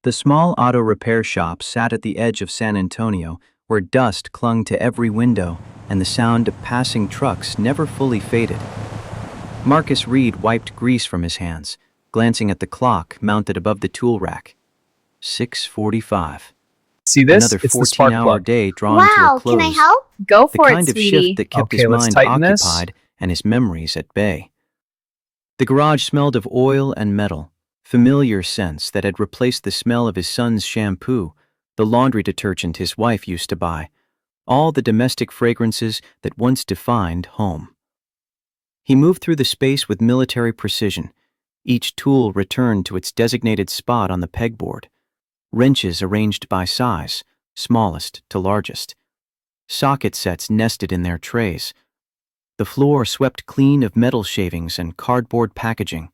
The small auto repair shop sat at the edge of San Antonio, where dust clung to every window and the sound of passing trucks never fully faded. Marcus Reed wiped grease from his hands, glancing at the clock mounted above the tool rack. 6:45. See this? Another It's the spark 14-hour plug. day drawing to a Wow, close. can I help? Go The for kind it, of sweetie. shift that kept Okay, his let's mind tighten this. occupied and his memories at bay. The garage smelled of oil and metal, familiar scents that had replaced the smell of his son's shampoo, the laundry detergent his wife used to buy, all the domestic fragrances that once defined home. He moved through the space with military precision, each tool returned to its designated spot on the pegboard, wrenches arranged by size, smallest to largest, socket sets nested in their trays, the floor swept clean of metal shavings and cardboard packaging.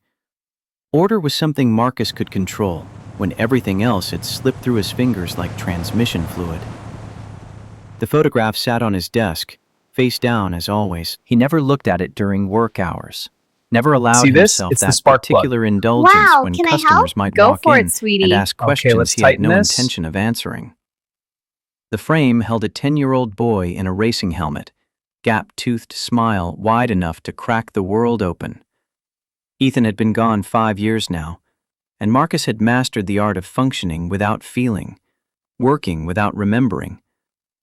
Order was something Marcus could control when everything else had slipped through his fingers like transmission fluid. The photograph sat on his desk, face down as always. He never looked at it during work hours, never allowed See this? himself It's the that spark plug. particular indulgence Wow, when can I help? customers might Go walk for in it, sweetie. and ask Okay, questions let's he had tighten no this. intention of answering. The frame held a 10-year-old boy in a racing helmet, gap-toothed smile wide enough to crack the world open. Ethan had been gone 5 years now, and Marcus had mastered the art of functioning without feeling, working without remembering,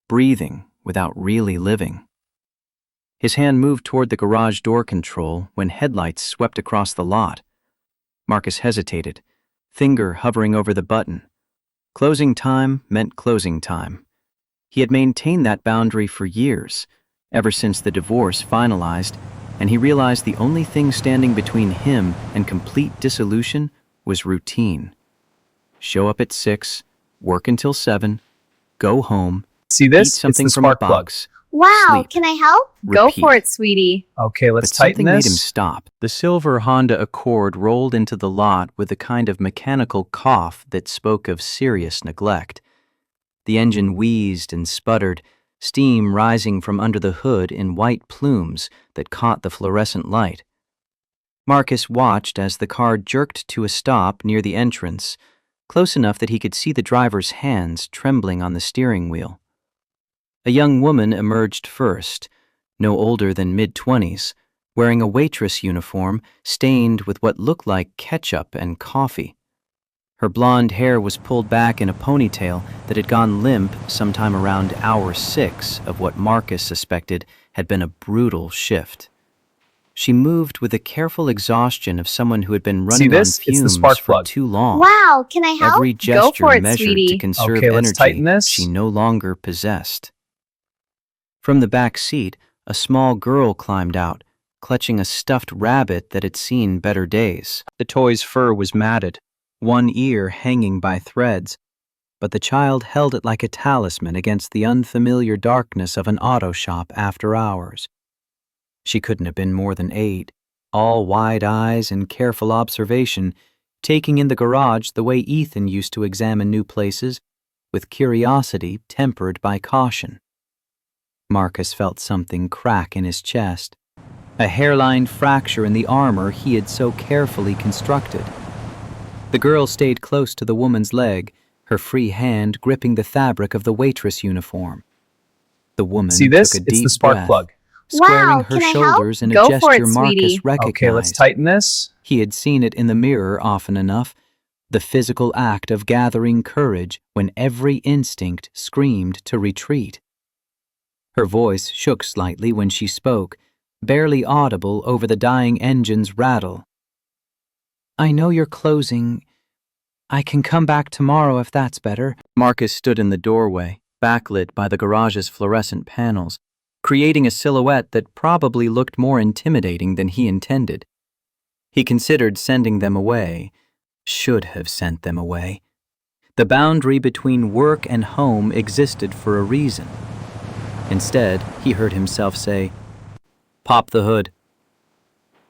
breathing without really living. His hand moved toward the garage door control when headlights swept across the lot. Marcus hesitated, finger hovering over the button. Closing time meant closing time. He had maintained that boundary for years, ever since the divorce finalized, and he realized the only thing standing between him and complete dissolution was routine. Show up at 6, work until 7, go home, See eat this? It's something the from a spark plug. box, Wow, sleep, can I help? Go repeat. for it, sweetie. Okay, let's But tighten something made him this. stop. The silver Honda Accord rolled into the lot with a kind of mechanical cough that spoke of serious neglect. The engine wheezed and sputtered, steam rising from under the hood in white plumes that caught the fluorescent light. Marcus watched as the car jerked to a stop near the entrance, close enough that he could see the driver's hands trembling on the steering wheel. A young woman emerged first, no older than mid-20s, wearing a waitress uniform stained with what looked like ketchup and coffee. Her blonde hair was pulled back in a ponytail that had gone limp sometime around hour 6 of what Marcus suspected had been a brutal shift. She moved with the careful exhaustion of someone who had been running See this? on It's the fumes spark for plug. too long. Wow, can I help? Every gesture for it, measured sweetie. to conserve Okay, let's energy tighten this. she no longer possessed. From the back seat, a small girl climbed out, clutching a stuffed rabbit that had seen better days. The toy's fur was matted, one ear hanging by threads, but the child held it like a talisman against the unfamiliar darkness of an auto shop after hours. She couldn't have been more than 8, all wide eyes and careful observation, taking in the garage the way Ethan used to examine new places, with curiosity tempered by caution. Marcus felt something crack in his chest, a hairline fracture in the armor he had so carefully constructed. The girl stayed close to the woman's leg, her free hand gripping the fabric of the waitress uniform. The woman See this? took a It's deep the spark breath, plug. squaring Wow, her can I help? shoulders in a Go for it, gesture Marcus sweetie. recognized. Okay, let's tighten this. He had seen it in the mirror often enough, the physical act of gathering courage when every instinct screamed to retreat. Her voice shook slightly when she spoke, barely audible over the dying engine's rattle. "I know you're closing. I can come back tomorrow if that's better." Marcus stood in the doorway, backlit by the garage's fluorescent panels, creating a silhouette that probably looked more intimidating than he intended. He considered sending them away, should have sent them away. The boundary between work and home existed for a reason. Instead, he heard himself say, "Pop the hood."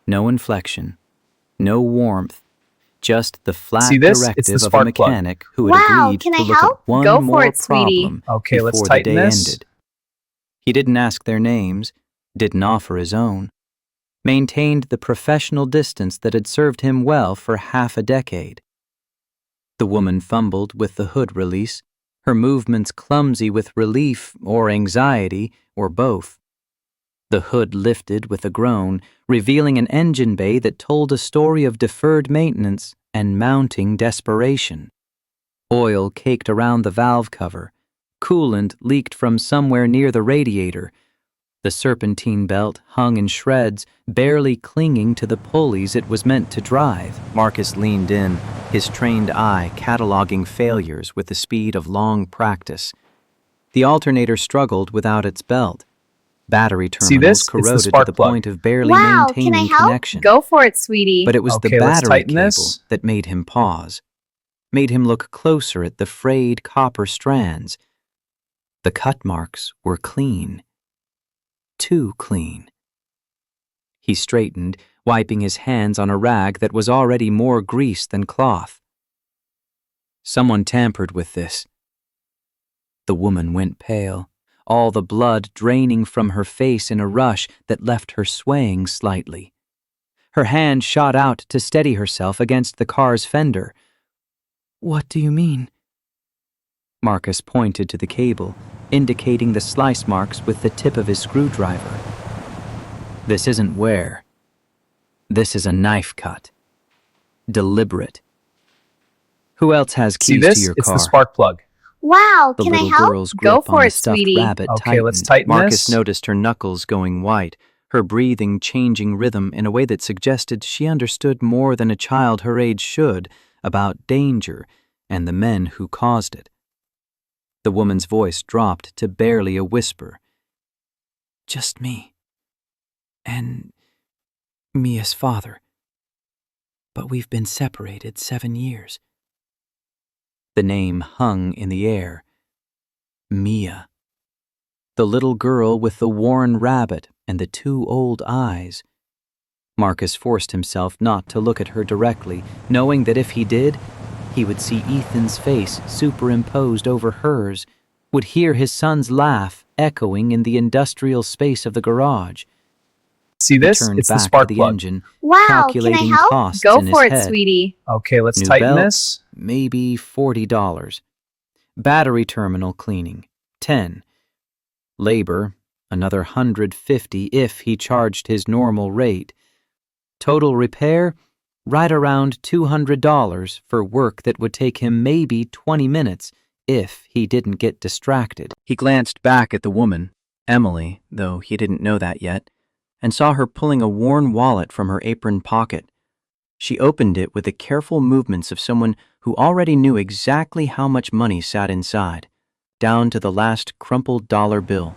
No inflection, no warmth, just the flat See this? It's the directive of a spark plug. mechanic who had Wow, agreed can to I look help? at one Go for more it, sweetie. problem Okay, let's before the tighten day this. ended. He didn't ask their names, didn't offer his own, maintained the professional distance that had served him well for half a decade. The woman fumbled with the hood release, her movements clumsy with relief or anxiety or both. The hood lifted with a groan, revealing an engine bay that told a story of deferred maintenance and mounting desperation. Oil caked around the valve cover. Coolant leaked from somewhere near the radiator. The serpentine belt hung in shreds, barely clinging to the pulleys it was meant to drive. Marcus leaned in, his trained eye cataloging failures with the speed of long practice. The alternator struggled without its belt. Battery See terminals this? It's the corroded to spark the plug. point of barely Wow, can I maintaining help? connection. Go for it, sweetie. But it was the Okay, let's battery tighten cable this. that made him pause, made him look closer at the frayed copper strands. The cut marks were clean. Too clean. He straightened, wiping his hands on a rag that was already more grease than cloth. Someone tampered with this. The woman went pale, all the blood draining from her face in a rush that left her swaying slightly. Her hand shot out to steady herself against the car's fender. "What do you mean?" Marcus pointed to the cable, indicating the slice marks with the tip of his screwdriver. "This isn't wear. This is a knife cut. Deliberate. Who else has See keys to this? your It's car?" the spark plug. Wow, The can I little help? girl's Go grip on for the it, stuffed sweetie. rabbit Okay, tightened. let's tighten Marcus this. noticed her knuckles going white, her breathing changing rhythm in a way that suggested she understood more than a child her age should about danger and the men who caused it. The woman's voice dropped to barely a whisper. "Just me. And Mia's father. But we've been separated 7 years." The name hung in the air. Mia. The little girl with the worn rabbit and the 2 old eyes. Marcus forced himself not to look at her directly, knowing that if he did, he would see Ethan's face superimposed over hers, would hear his son's laugh echoing in the industrial space of the garage. See He this? turned It's the back to spark the plug. engine, Wow, can I calculating help? costs Go in for his it, head. sweetie. Okay, let's New tighten belt, this. maybe $40. Battery terminal cleaning, 10. Labor, another 150 if he charged his normal rate. Total repair, right around $200 for work that would take him maybe 20 minutes if he didn't get distracted. He glanced back at the woman, Emily, though he didn't know that yet, and saw her pulling a worn wallet from her apron pocket. She opened it with the careful movements of someone who already knew exactly how much money sat inside, down to the last crumpled dollar bill.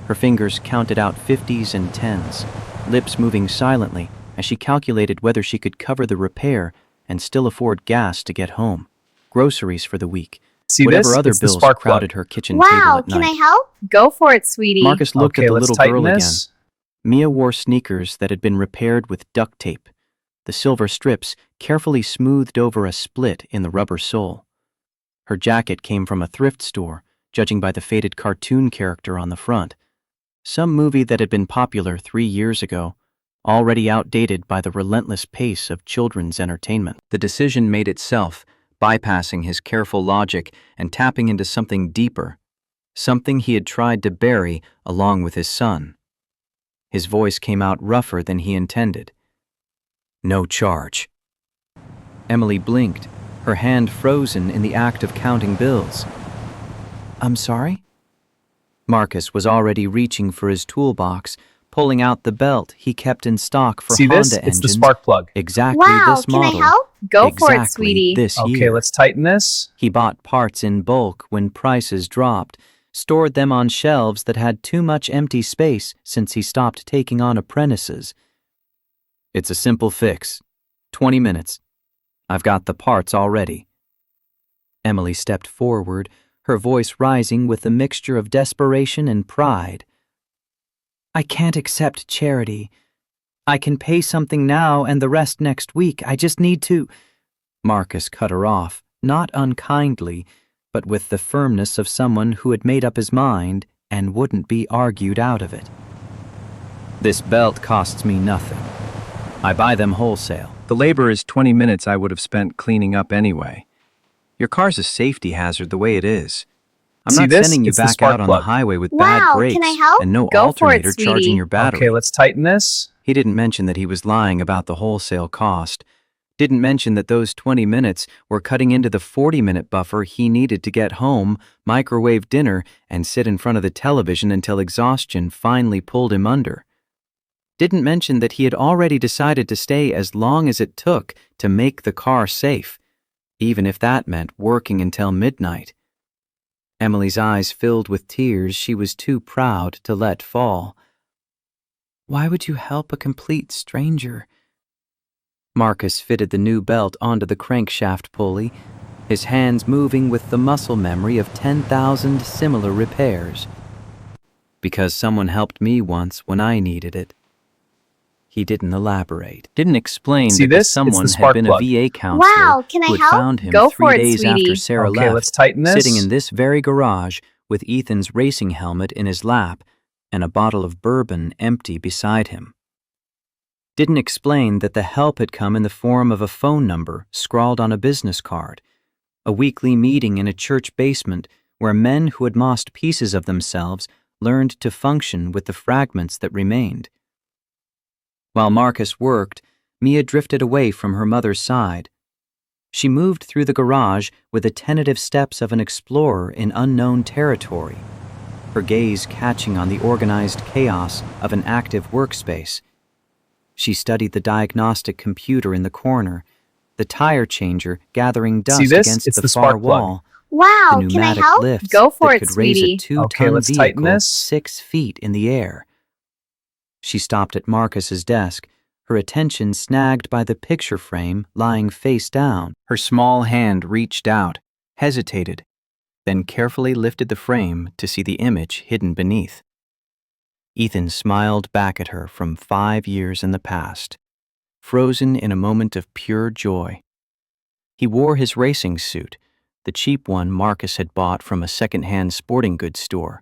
Her fingers counted out 50s and 10s, lips moving silently as she calculated whether she could cover the repair and still afford gas to get home, groceries for the week, See whatever this? other It's the bills spark crowded plug. her kitchen table Wow, at can I night. help? Go for it, sweetie. Marcus looked Okay, at the let's little tighten girl again. this. Mia wore sneakers that had been repaired with duct tape, the silver strips carefully smoothed over a split in the rubber sole. Her jacket came from a thrift store, judging by the faded cartoon character on the front. Some movie that had been popular 3 years ago, already outdated by the relentless pace of children's entertainment. The decision made itself, bypassing his careful logic and tapping into something deeper, something he had tried to bury along with his son. His voice came out rougher than he intended. "No charge." Emily blinked, her hand frozen in the act of counting bills. "I'm sorry?" Marcus was already reaching for his toolbox, pulling out the belt he kept in stock for See this? Honda It's the engines. spark plug. Exactly Wow, this can I model. help? Go for it, Exactly sweetie. this Okay, year. let's tighten this. He bought parts in bulk when prices dropped, stored them on shelves that had too much empty space since he stopped taking on apprentices. "It's a simple fix. 20 minutes. I've got the parts already." Emily stepped forward, her voice rising with a mixture of desperation and pride. "I can't accept charity. I can pay something now and the rest next week. I just need to—" Marcus cut her off, not unkindly, but with the firmness of someone who had made up his mind and wouldn't be argued out of it. "This belt costs me nothing. I buy them wholesale. The labor is 20 minutes I would have spent cleaning up anyway. Your car's a safety hazard the way it is. I'm See not this? sending you It's the back spark out on the plug. highway with bad Wow, brakes can I help? and no Go for it, alternator charging sweetie. your battery. Okay, let's tighten this. He didn't mention that he was lying about the wholesale cost. Didn't mention that those 20 minutes were cutting into the 40-minute buffer he needed to get home, microwave dinner, and sit in front of the television until exhaustion finally pulled him under. Didn't mention that he had already decided to stay as long as it took to make the car safe, even if that meant working until midnight. Emily's eyes filled with tears she was too proud to let fall. Why would you help a complete stranger? Marcus fitted the new belt onto the crankshaft pulley, his hands moving with the muscle memory of 10,000 similar repairs. Because someone helped me once when I needed it. He didn't elaborate. Didn't explain See that the this? It's the someone had spark been plug. a VA counselor Wow, can I who had help? found him Go 3 for it, days sweetie. after Sarah Okay, left, let's tighten this. sitting in this very garage with Ethan's racing helmet in his lap and a bottle of bourbon empty beside him. Didn't explain that the help had come in the form of a phone number scrawled on a business card, a weekly meeting in a church basement where men who had lost pieces of themselves learned to function with the fragments that remained. While Marcus worked, Mia drifted away from her mother's side. She moved through the garage with the tentative steps of an explorer in unknown territory, her gaze catching on the organized chaos of an active workspace. She studied the diagnostic computer in the corner, the tire changer gathering dust See this? against It's the the far spark plug. wall, the Wow, can I pneumatic help? lifts Go for that it, could raise a sweetie. 2-ton Okay, let's tighten vehicle this. 6 feet in the air. She stopped at Marcus's desk, her attention snagged by the picture frame lying face down. Her small hand reached out, hesitated, then carefully lifted the frame to see the image hidden beneath. Ethan smiled back at her from 5 years in the past, frozen in a moment of pure joy. He wore his racing suit, the cheap one Marcus had bought from a second-hand sporting goods store,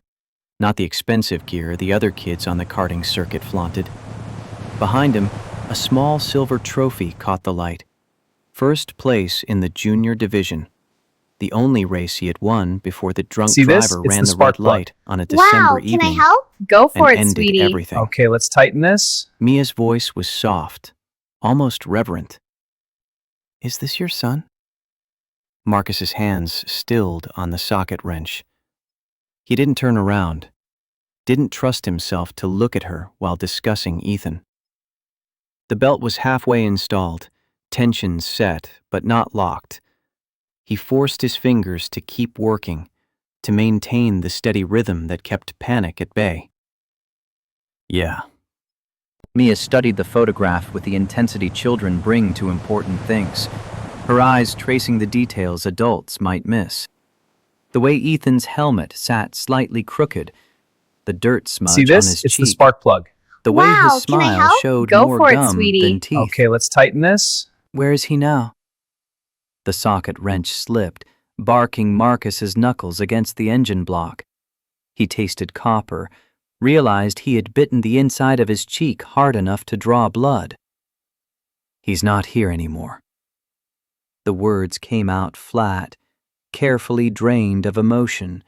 not the expensive gear the other kids on the karting circuit flaunted. Behind him, a small silver trophy caught the light. First place in the junior division, the only race he had won before the drunk See this? driver It's ran the the spark red plug. light on a December Wow, can I evening help? Go for and it, ended sweetie. everything. Okay, let's tighten this. Mia's voice was soft, almost reverent. Is this your son? Marcus's hands stilled on the socket wrench. He didn't turn around, didn't trust himself to look at her while discussing Ethan. The belt was halfway installed, tensions set but not locked. He forced his fingers to keep working, to maintain the steady rhythm that kept panic at bay. Yeah. Mia studied the photograph with the intensity children bring to important things, her eyes tracing the details adults might miss. The way Ethan's helmet sat slightly crooked, the dirt smudge See on this? his It's the cheek, spark plug. the way Wow, his can I smile help? showed Go more for it, gum sweetie. than teeth. Okay, let's tighten this. Where is he now? The socket wrench slipped, barking Marcus's knuckles against the engine block. He tasted copper, realized he had bitten the inside of his cheek hard enough to draw blood. He's not here anymore. The words came out flat, carefully drained of emotion.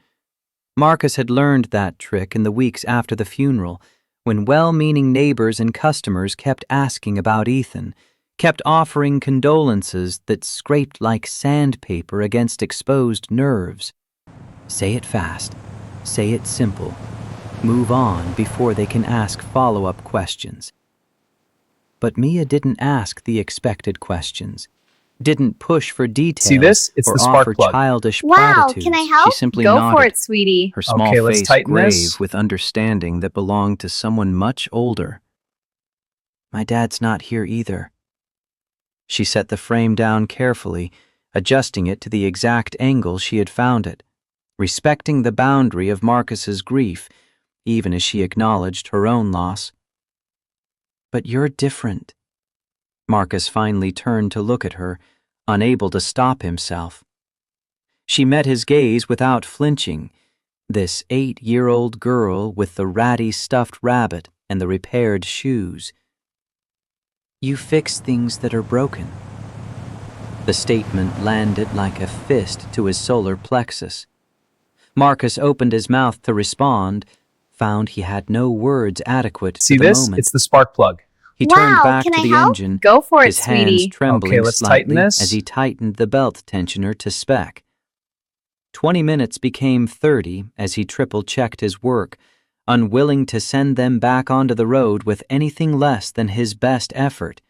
Marcus had learned that trick in the weeks after the funeral, when well-meaning neighbors and customers kept asking about Ethan, kept offering condolences that scraped like sandpaper against exposed nerves. Say it fast, say it simple, move on before they can ask follow-up questions. But Mia didn't ask the expected questions, didn't push for details See this? It's or the spark offer plug. childish Wow, platitudes. can I help? She simply Go nodded, for it, sweetie. her small Okay, let's face tighten grave this. with understanding that belonged to someone much older. My dad's not here either. She set the frame down carefully, adjusting it to the exact angle she had found it, respecting the boundary of Marcus's grief, even as she acknowledged her own loss. But you're different. Marcus finally turned to look at her, unable to stop himself. She met his gaze without flinching, this 8-year-old girl with the ratty stuffed rabbit and the repaired shoes. You fix things that are broken. The statement landed like a fist to his solar plexus. Marcus opened his mouth to respond, found he had no words adequate See to the this? moment. It's the spark plug. He turned Wow, back can to I the help? engine, Go for it, his hands sweetie. trembling Okay, let's tighten slightly this. as he tightened the belt tensioner to spec. 20 minutes became 30 as he triple-checked his work, unwilling to send them back onto the road with anything less than his best effort.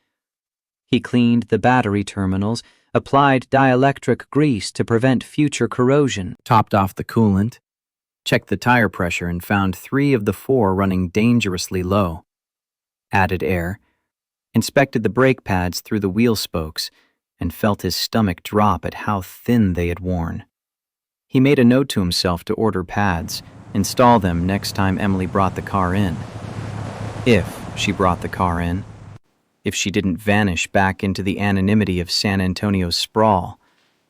He cleaned the battery terminals, applied dielectric grease to prevent future corrosion, topped off the coolant, checked the tire pressure and found 3 of the 4 running dangerously low, added air, inspected the brake pads through the wheel spokes, and felt his stomach drop at how thin they had worn. He made a note to himself to order pads, install them next time Emily brought the car in. If she brought the car in. If she didn't vanish back into the anonymity of San Antonio's sprawl.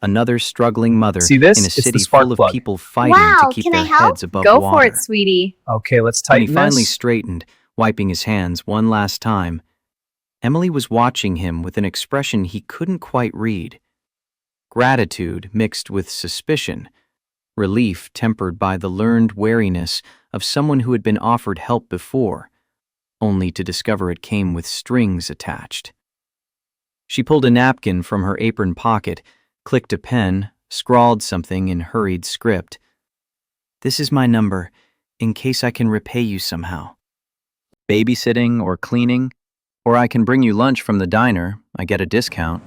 Another struggling mother See this? in a It's the city spark full of plug. people fighting Wow, to keep can their I help? heads above Go water. for it, sweetie. Okay, let's When he tighten finally this. straightened, wiping his hands one last time, Emily was watching him with an expression he couldn't quite read. Gratitude mixed with suspicion, relief tempered by the learned wariness of someone who had been offered help before, only to discover it came with strings attached. She pulled a napkin from her apron pocket, clicked a pen, scrawled something in hurried script. "This is my number, in case I can repay you somehow. Babysitting or cleaning, or I can bring you lunch from the diner, I get a discount."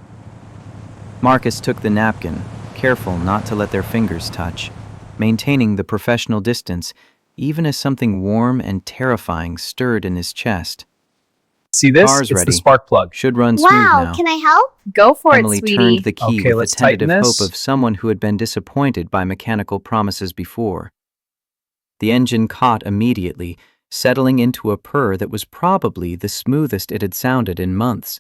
Marcus took the napkin, careful not to let their fingers touch, maintaining the professional distance, even as something warm and terrifying stirred in his chest. See this? Car's It's ready. the spark plug. Should run smooth Wow, now. can I help? Go for Emily it, sweetie. turned the key Okay, with let's the tentative tighten hope this. of someone who had been disappointed by mechanical promises before. The engine caught immediately, settling into a purr that was probably the smoothest it had sounded in months.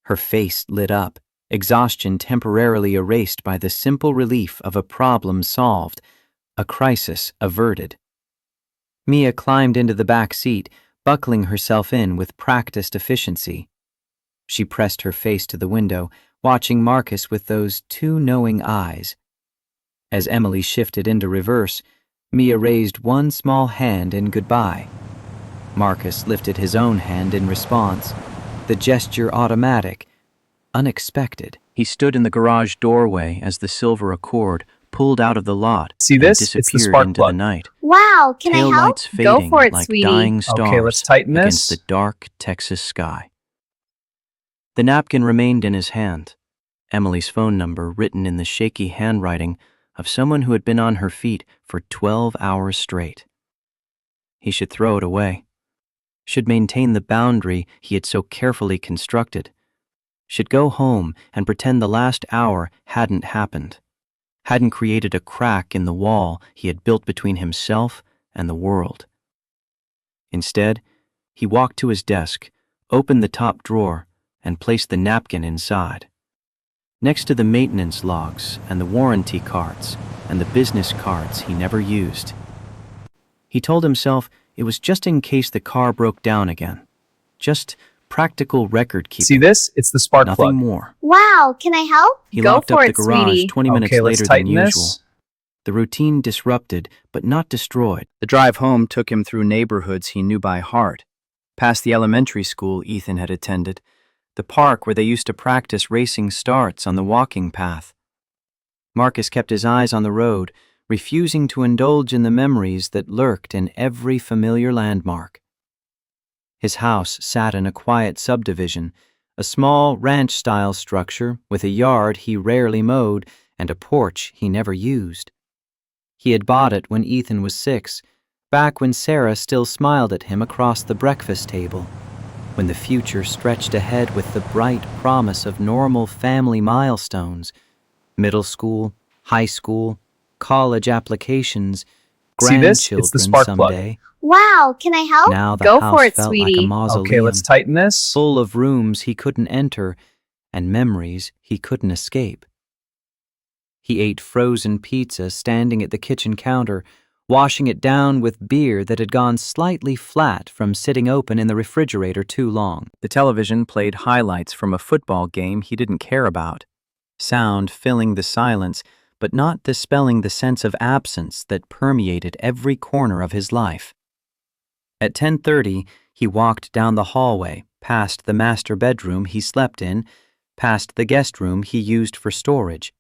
Her face lit up, exhaustion temporarily erased by the simple relief of a problem solved, a crisis averted. Mia climbed into the back seat, buckling herself in with practiced efficiency. She pressed her face to the window, watching Marcus with those 2 knowing eyes. As Emily shifted into reverse, Mia raised one small hand in goodbye. Marcus lifted his own hand in response, the gesture automatic, unexpected. He stood in the garage doorway as the silver Accord pulled out of the lot See and this? It's the disappeared spark into plug. the night. Wow, can I Tail help? lights Go fading for it, like sweetie. dying stars Okay, let's tighten against this. the dark Texas sky. The napkin remained in his hand, Emily's phone number written in the shaky handwriting of someone who had been on her feet for 12 hours straight. He should throw it away, should maintain the boundary he had so carefully constructed, should go home and pretend the last hour hadn't happened, hadn't created a crack in the wall he had built between himself and the world. Instead, he walked to his desk, opened the top drawer, and placed the napkin inside. Next to the maintenance logs and the warranty cards and the business cards he never used. He told himself it was just in case the car broke down again. Just practical record keeping. See this? It's the spark Nothing plug. more. Wow, can I help? He Go locked for up the it, garage sweetie. 20 minutes Okay, let's later than tighten usual. this. The routine disrupted, but not destroyed. The drive home took him through neighborhoods he knew by heart, past the elementary school Ethan had attended, the park where they used to practice racing starts on the walking path. Marcus kept his eyes on the road, refusing to indulge in the memories that lurked in every familiar landmark. His house sat in a quiet subdivision, a small ranch-style structure with a yard he rarely mowed and a porch he never used. He had bought it when Ethan was 6, back when Sarah still smiled at him across the breakfast table, when the future stretched ahead with the bright promise of normal family milestones, middle school, high school, college applications, See this? It's the grandchildren spark plug. someday. Wow, can I help? Now the Go house for it, felt like sweetie. a mausoleum, Okay, let's tighten this. full of rooms he couldn't enter and memories he couldn't escape. He ate frozen pizza standing at the kitchen counter, washing it down with beer that had gone slightly flat from sitting open in the refrigerator too long. The television played highlights from a football game he didn't care about. sound filling the silence, but not dispelling the sense of absence that permeated every corner of his life. At 10:30, he walked down the hallway, past the master bedroom he slept in, past the guest room he used for storage.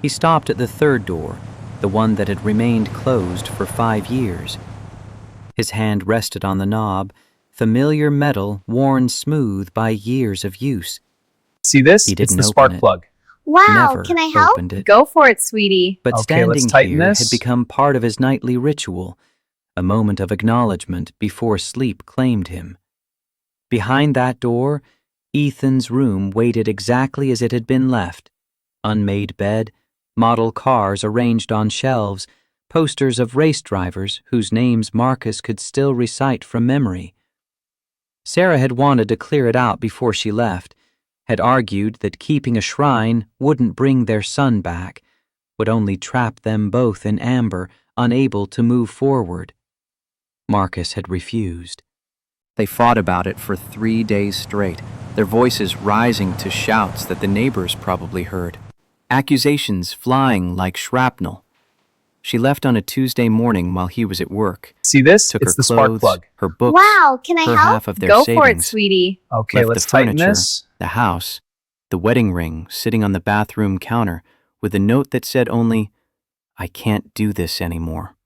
He stopped at the third door, the one that had remained closed for 5 years. His hand rested on the knob, familiar metal worn smooth by years of use. See this? He didn't it's the open spark it. plug. Wow, Never can I help? opened it. Go for it, sweetie. But Okay, let's standing tighten here this. had become part of his nightly ritual, a moment of acknowledgement before sleep claimed him. Behind that door, Ethan's room waited exactly as it had been left. Unmade bed, model cars arranged on shelves, posters of race drivers whose names Marcus could still recite from memory. Sarah had wanted to clear it out before she left, had argued that keeping a shrine wouldn't bring their son back, would only trap them both in amber, unable to move forward. Marcus had refused. They fought about it for 3 days straight, their voices rising to shouts that the neighbors probably heard, accusations flying like shrapnel. She left on a Tuesday morning while he was at work. See this? Took it's her the spark clothes, plug. her books, Wow, can I her help? half of their Go savings, for it, sweetie. Okay, left let's the tighten furniture, this. the house, the wedding ring sitting on the bathroom counter with a note that said only, "I can't do this anymore."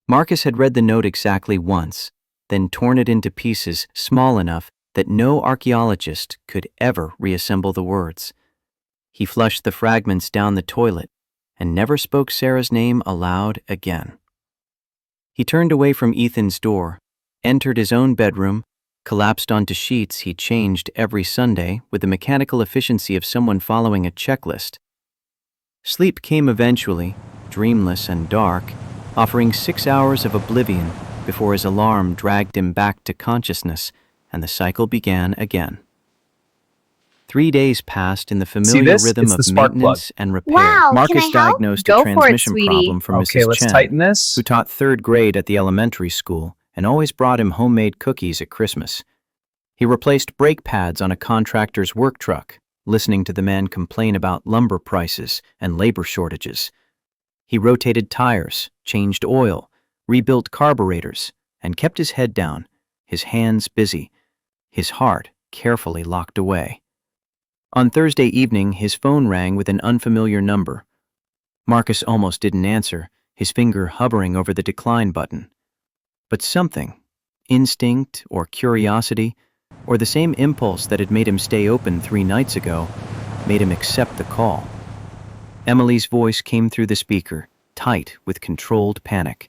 Marcus had read the note exactly once, then torn it into pieces small enough that no archaeologist could ever reassemble the words. He flushed the fragments down the toilet and never spoke Sarah's name aloud again. He turned away from Ethan's door, entered his own bedroom, collapsed onto sheets he changed every Sunday with the mechanical efficiency of someone following a checklist. Sleep came eventually, dreamless and dark, offering 6 hours of oblivion before his alarm dragged him back to consciousness and the cycle began again. 3 days passed in the familiar this? rhythm It's of the spark maintenance and repair. Wow, can Marcus I help? diagnosed Go a for it, transmission sweetie. problem from Okay, Mrs. let's Chen, tighten this. who taught 3rd grade at the elementary school and always brought him homemade cookies at Christmas. He replaced brake pads on a contractor's work truck, listening to the man complain about lumber prices and labor shortages. He rotated tires, changed oil, rebuilt carburetors, and kept his head down, his hands busy, his heart carefully locked away. On Thursday evening, his phone rang with an unfamiliar number. Marcus almost didn't answer, his finger hovering over the decline button. But something, instinct or curiosity, or the same impulse that had made him stay open 3 nights ago, made him accept the call. Emily's voice came through the speaker, tight with controlled panic.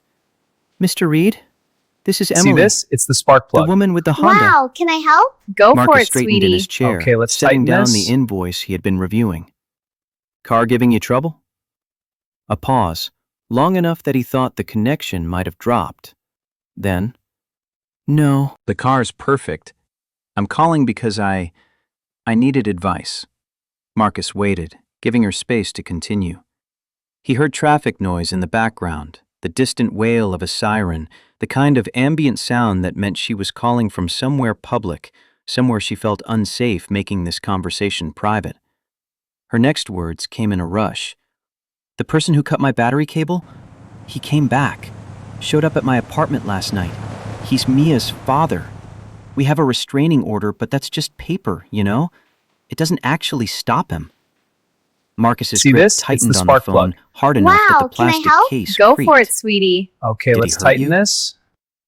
"Mr. Reed, this is Emily, See this? It's the spark the plug. woman with the Honda." Wow, can I help? Go for Marcus it, straightened in sweetie. his chair, Okay, let's setting tighten down this. the invoice he had been reviewing. "Car giving you trouble?" A pause, long enough that he thought the connection might have dropped. Then, "No, the car's perfect. I'm calling because I needed advice." Marcus waited, giving her space to continue. He heard traffic noise in the background, the distant wail of a siren, the kind of ambient sound that meant she was calling from somewhere public, somewhere she felt unsafe making this conversation private. Her next words came in a rush. "The person who cut my battery cable? He came back. Showed up at my apartment last night. He's Mia's father. We have a restraining order, but that's just paper, you know? It doesn't actually stop him." Marcus's See grip this? It's tightened the on the spark phone plug. hard enough that Wow, the can I plastic help? case Go creaked. for it, sweetie. Okay, Did he let's hurt tighten you? this.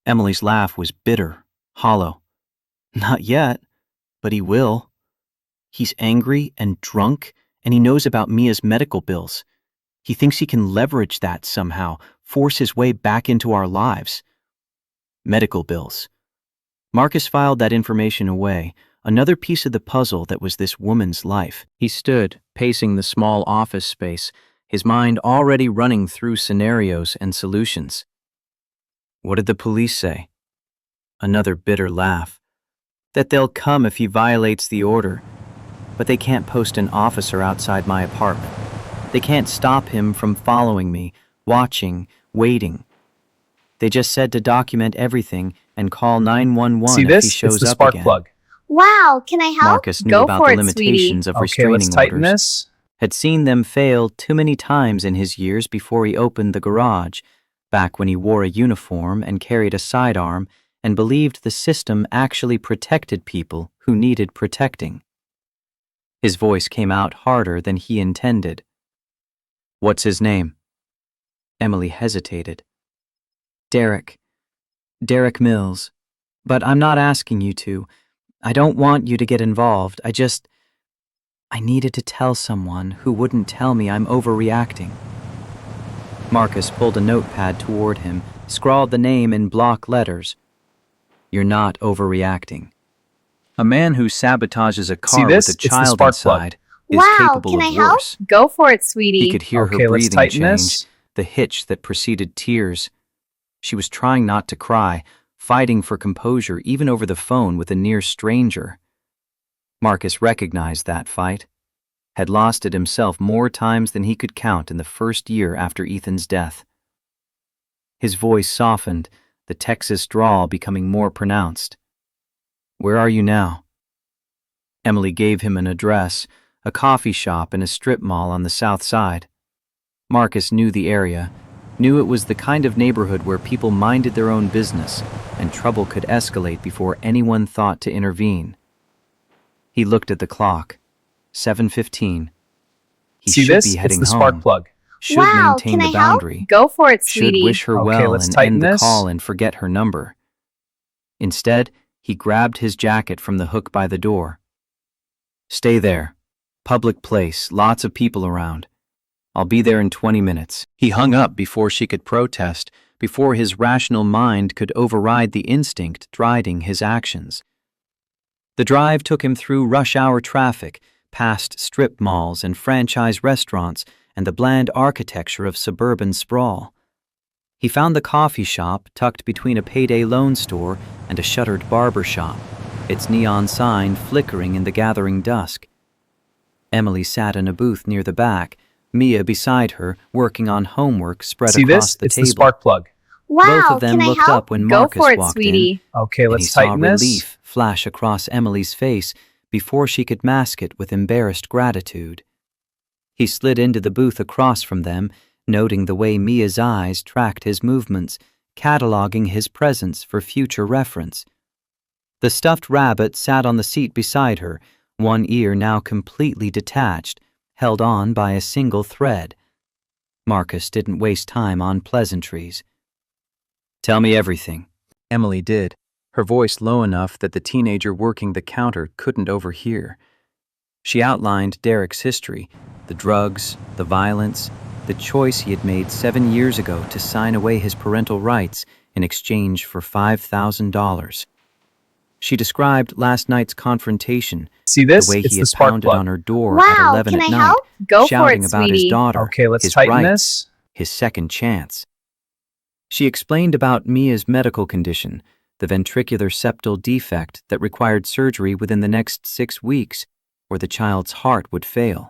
Emily's laugh was bitter, hollow. "Not yet, but he will. He's angry and drunk, and he knows about Mia's medical bills. He thinks he can leverage that somehow, force his way back into our lives." Medical bills. Marcus filed that information away, another piece of the puzzle that was this woman's life. He stood, pacing the small office space, his mind already running through scenarios and solutions. What did the police say? Another bitter laugh. That they'll come if he violates the order, but they can't post an officer outside my apartment. They can't stop him from following me, watching, waiting. They just said to document everything and call 911 See if this? he It's shows the up spark again. plug. Wow, can I help? Marcus knew Go about for the it, limitations of Okay, restraining let's tighten orders, this. had seen them fail too many times in his years before he opened the garage, back when he wore a uniform and carried a sidearm and believed the system actually protected people who needed protecting. His voice came out harder than he intended. "What's his name?" Emily hesitated. "Derek. Derek Mills. But I'm not asking you to. I don't want you to get involved. I needed to tell someone who wouldn't tell me I'm overreacting." Marcus pulled a notepad toward him, scrawled the name in block letters. "You're not overreacting. A man who sabotages a car this? with a It's the child spark plug. inside is Wow, capable can of I help? worse." Go for it, He sweetie. could hear her Okay, let's breathing tighten change, this. the hitch that preceded tears. She was trying not to cry, fighting for composure even over the phone with a near stranger. Marcus recognized that fight, had lost it himself more times than he could count in the first year after Ethan's death. His voice softened, the Texas drawl becoming more pronounced. "Where are you now?" Emily gave him an address, a coffee shop in a strip mall on the south side. Marcus knew the area, knew it was the kind of neighborhood where people minded their own business and trouble could escalate before anyone thought to intervene. He looked at the clock. 7:15. He See should this? be It's heading the spark home. plug. Should Wow, maintain can the I help? boundary. Go for it, Should sweetie. wish her Okay, well let's and tighten end the this. call and forget her number. Instead, he grabbed his jacket from the hook by the door. "Stay there. Public place, lots of people around. I'll be there in 20 minutes. He hung up before she could protest, before his rational mind could override the instinct driving his actions. The drive took him through rush-hour traffic, past strip malls and franchise restaurants, and the bland architecture of suburban sprawl. He found the coffee shop tucked between a payday loan store and a shuttered barber shop, its neon sign flickering in the gathering dusk. Emily sat in a booth near the back, Mia beside her, working on homework spread See across this? the It's table. the spark plug. Wow, Both of them can I looked help? up when Go Marcus for it, walked sweetie. Okay, and he let's saw tighten this. relief flash across Emily's face before she could mask it with embarrassed gratitude. He slid into the booth across from them, noting the way Mia's eyes tracked his movements, cataloging his presence for future reference. The stuffed rabbit sat on the seat beside her, one ear now completely detached, held on by a single thread. Marcus didn't waste time on pleasantries. "Tell me everything." Emily did, her voice low enough that the teenager working the counter couldn't overhear. She outlined Derek's history, the drugs, the violence, the choice he had made 7 years ago to sign away his parental rights in exchange for $5,000. She described last night's confrontation, See the this? way It's he the had spark pounded plug. on her door at Wow, 11 can at I night, help? Go for shouting it, about his sweetie. daughter, Okay, let's his tighten rights, this. his second chance. She explained about Mia's medical condition, the ventricular septal defect that required surgery within the next 6 weeks, or the child's heart would fail.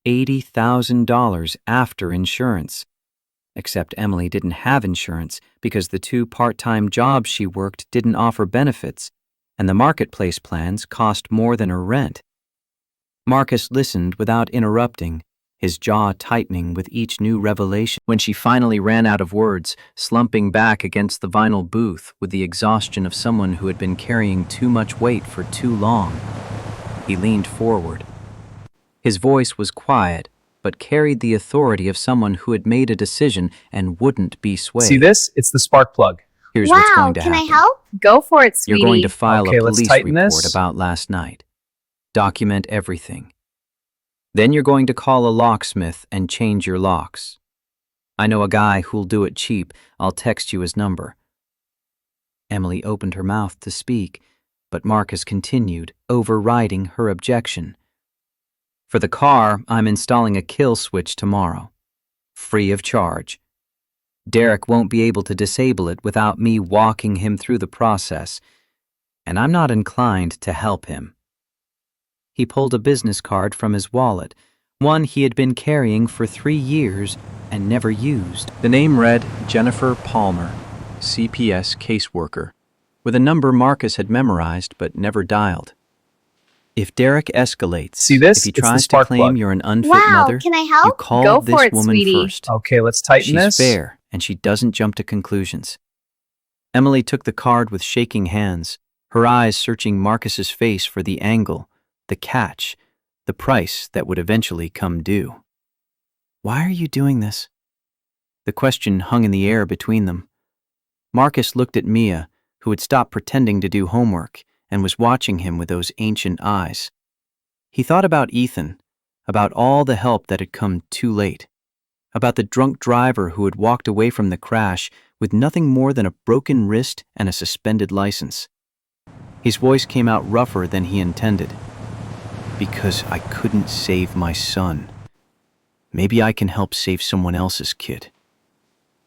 $80,000 after insurance. Except Emily didn't have insurance because the 2 part-time jobs she worked didn't offer benefits, and the marketplace plans cost more than her rent. Marcus listened without interrupting, his jaw tightening with each new revelation. When she finally ran out of words, slumping back against the vinyl booth with the exhaustion of someone who had been carrying too much weight for too long, he leaned forward. His voice was quiet, but carried the authority of someone who had made a decision and wouldn't be swayed. See this? It's the spark plug. Here's what's Wow, going to can I happen. help? Go for it, sweetie. You're going to file Okay, a let's police tighten report this. about last night. Document everything. Then you're going to call a locksmith and change your locks. I know a guy who'll do it cheap. I'll text you his number. Emily opened her mouth to speak, but Marcus continued, overriding her objection. For the car, I'm installing a kill switch tomorrow. Free of charge. Derek won't be able to disable it without me walking him through the process, and I'm not inclined to help him. He pulled a business card from his wallet, one he had been carrying for 3 years and never used. The name read Jennifer Palmer, CPS caseworker. with a number Marcus had memorized but never dialed. If Derek escalates, See this? if he It's the tries to spark claim plug. you're an unfit Wow, mother, can I you help? call Go for this it, woman sweetie. first. Okay, let's tighten She's this. fair, and she doesn't jump to conclusions. Emily took the card with shaking hands, her eyes searching Marcus's face for the angle, the catch, the price that would eventually come due. Why are you doing this? The question hung in the air between them. Marcus looked at Mia, who had stopped pretending to do homework and was watching him with those ancient eyes. He thought about Ethan, about all the help that had come too late, about the drunk driver who had walked away from the crash with nothing more than a broken wrist and a suspended license. His voice came out rougher than he intended. Because I couldn't save my son. Maybe I can help save someone else's kid.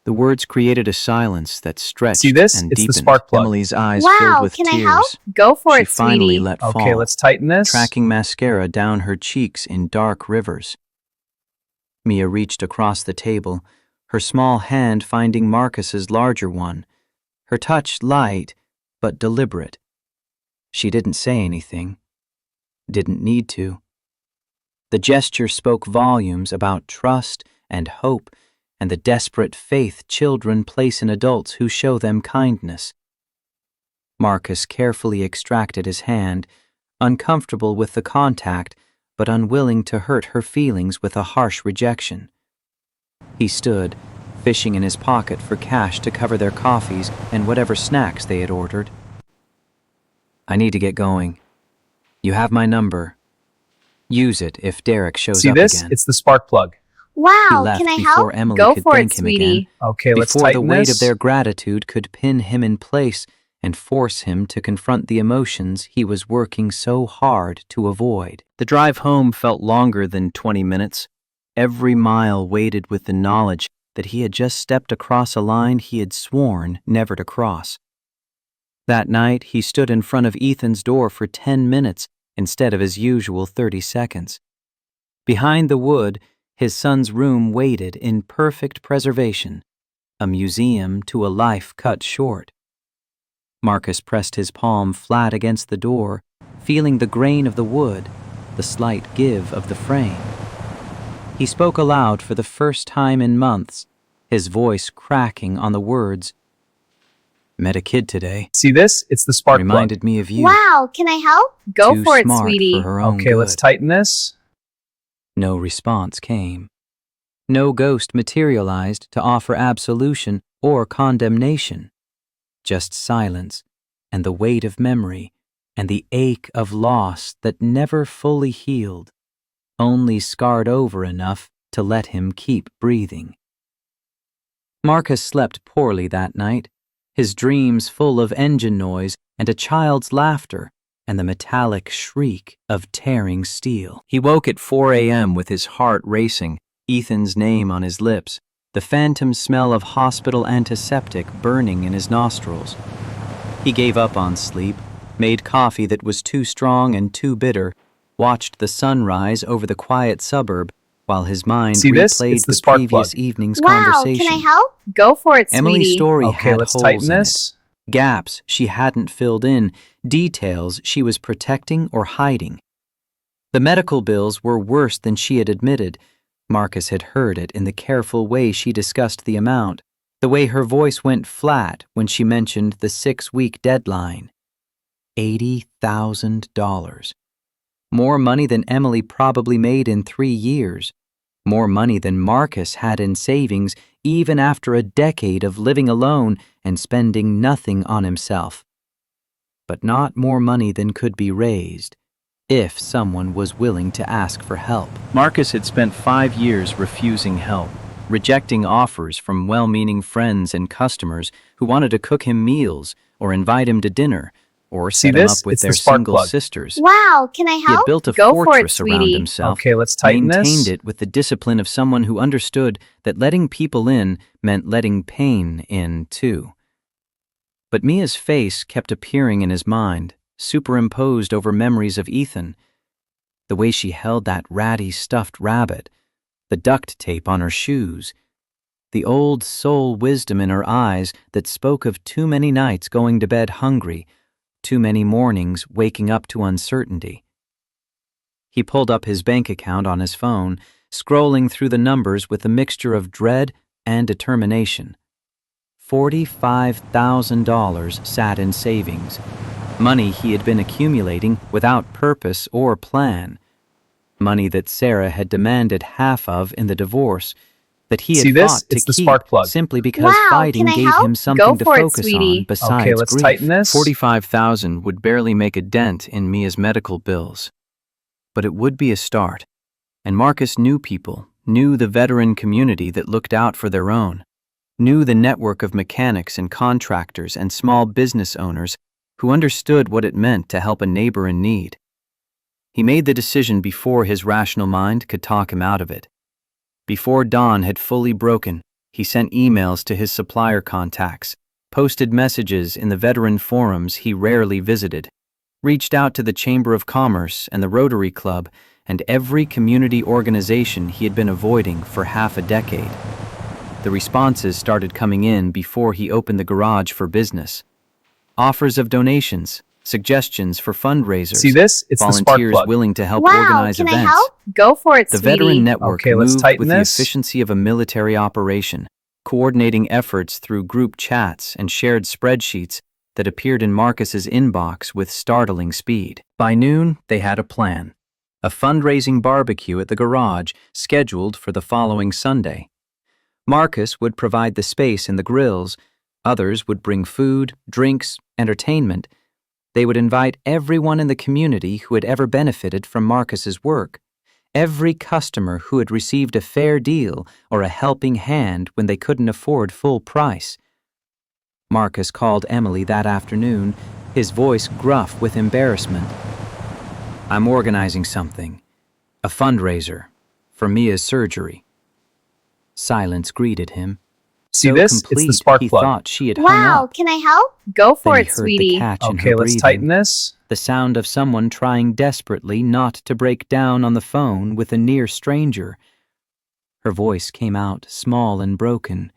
The words created a silence that stretched See this? and It's the deepened. spark plug. Emily's eyes filled Wow, with can I tears. help? Go for She it, finally sweetie. let fall, Okay, let's tighten this. tracking mascara down her cheeks in dark rivers. Mia reached across the table, her small hand finding Marcus's larger one, her touch light but deliberate. She didn't say anything, didn't need to. The gesture spoke volumes about trust and hope and the desperate faith children place in adults who show them kindness. Marcus carefully extracted his hand, uncomfortable with the contact, but unwilling to hurt her feelings with a harsh rejection. He stood, fishing in his pocket for cash to cover their coffees and whatever snacks they had ordered. I need to get going. You have my number. Use it if Derek shows See up this? again. It's the spark plug. He Wow, left can I before help? Emily Go could for thank it, him sweetie. again. Okay, let's Before the tighten weight this. of their gratitude could pin him in place and force him to confront the emotions he was working so hard to avoid. The drive home felt longer than 20 minutes. Every mile weighted with the knowledge that he had just stepped across a line he had sworn never to cross. That night, he stood in front of Ethan's door for 10 minutes instead of his usual 30 seconds. Behind the wood, his son's room waited in perfect preservation, a museum to a life cut short. Marcus pressed his palm flat against the door, feeling the grain of the wood, the slight give of the frame. He spoke aloud for the first time in months, his voice cracking on the words. Met a kid today. See this? It's the spark Reminded me of you. Wow, can I help? Go Too for it, smart sweetie. for her plug. own Okay, good. let's tighten this. No response came. No ghost materialized to offer absolution or condemnation. Just silence and the weight of memory and the ache of loss that never fully healed, only scarred over enough to let him keep breathing. Marcus slept poorly that night, his dreams full of engine noise and a child's laughter and the metallic shriek of tearing steel. He woke at 4 a.m. with his heart racing, Ethan's name on his lips, the phantom smell of hospital antiseptic burning in his nostrils. He gave up on sleep, made coffee that was too strong and too bitter, watched the sunrise over the quiet suburb while his mind See this? replayed It's the the spark previous plug. evening's Wow, conversation. can I help? Go for it, Emily's sweetie. story Okay, had let's holes tighten in this. it, gaps she hadn't filled in, details she was protecting or hiding. The medical bills were worse than she had admitted. Marcus had heard it in the careful way she discussed the amount, the way her voice went flat when she mentioned the 6-week deadline. $80,000. More money than Emily probably made in 3 years. More money than Marcus had in savings even after a decade of living alone and spending nothing on himself. But not more money than could be raised if someone was willing to ask for help. Marcus had spent 5 years refusing help, rejecting offers from well-meaning friends and customers who wanted to cook him meals or invite him to dinner or See set him this? up with It's the their spark single plug. sisters. Wow, can I He had help? built a Go for it, fortress around sweetie. himself, Okay, let's tighten maintained this. it with the discipline of someone who understood that letting people in meant letting pain in too. But Mia's face kept appearing in his mind, superimposed over memories of Ethan. The way she held that ratty stuffed rabbit, the duct tape on her shoes, the old soul wisdom in her eyes that spoke of too many nights going to bed hungry, too many mornings waking up to uncertainty. He pulled up his bank account on his phone, scrolling through the numbers with a mixture of dread and determination. $45,000 sat in savings, money he had been accumulating without purpose or plan, money that Sarah had demanded half of in the divorce, that he See had this? fought to It's the keep spark plug. simply because Wow, fighting can I gave help? him something to Go for it, focus sweetie. on besides Okay, let's grief. tighten this. $45,000 would barely make a dent in Mia's medical bills, but it would be a start. And Marcus knew people, knew the veteran community that looked out for their own, knew the network of mechanics and contractors and small business owners who understood what it meant to help a neighbor in need. He made the decision before his rational mind could talk him out of it. Before dawn had fully broken, he sent emails to his supplier contacts, posted messages in the veteran forums he rarely visited, reached out to the Chamber of Commerce and the Rotary Club and every community organization he had been avoiding for half a decade. The responses started coming in before he opened the garage for business. Offers of donations, suggestions for fundraisers, See this? It's the spark volunteers plug. willing to help Wow, organize can I events. help? Go for it, The sweetie. veteran network Okay, let's moved tighten with the this. efficiency of a military operation, coordinating efforts through group chats and shared spreadsheets that appeared in Marcus's inbox with startling speed. By noon, they had a plan. A fundraising barbecue at the garage scheduled for the following Sunday. Marcus would provide the space in the grills. Others would bring food, drinks, entertainment. They would invite everyone in the community who had ever benefited from Marcus's work, every customer who had received a fair deal or a helping hand when they couldn't afford full price. Marcus called Emily that afternoon, his voice gruff with embarrassment. "I'm organizing something, a fundraiser, for Mia's surgery." Silence greeted him. See So this? It's the complete, spark he plug. thought she had hung Wow, up. can I help? Go for Then it, he heard sweetie. the catch in Okay, her let's breathing, tighten this. the sound of someone trying desperately not to break down on the phone with a near stranger. Her voice came out small and broken.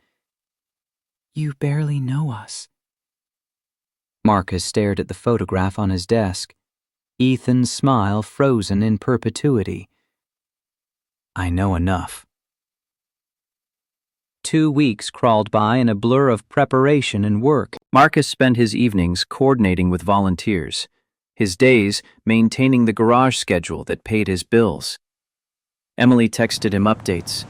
"You barely know us." Marcus stared at the photograph on his desk, Ethan's smile frozen in perpetuity. "I know enough." 2 weeks crawled by in a blur of preparation and work. Marcus spent his evenings coordinating with volunteers, his days maintaining the garage schedule that paid his bills. Emily texted him updates.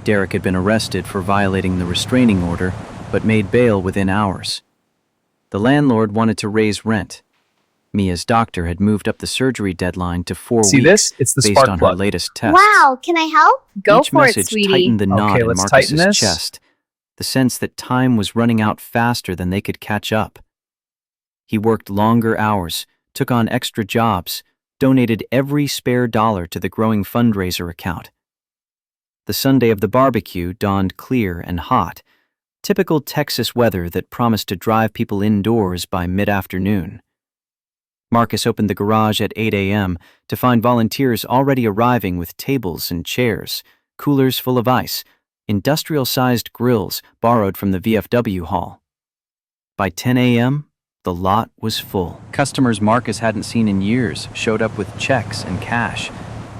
Derek had been arrested for violating the restraining order, but made bail within hours. The landlord wanted to raise rent. Mia's doctor had moved up the surgery deadline to 4 See weeks this? It's the based spark on plug. her latest tests. Wow, can I help? Go Each for it, message sweetie. tightened the knot Okay, in let's Marcus's tighten this. chest, the sense that time was running out faster than they could catch up. He worked longer hours, took on extra jobs, donated every spare dollar to the growing fundraiser account. The Sunday of the barbecue dawned clear and hot, typical Texas weather that promised to drive people indoors by mid-afternoon. Marcus opened the garage at 8 a.m. to find volunteers already arriving with tables and chairs, coolers full of ice, industrial-sized grills borrowed from the VFW hall. By 10 a.m., the lot was full. Customers Marcus hadn't seen in years showed up with checks and cash,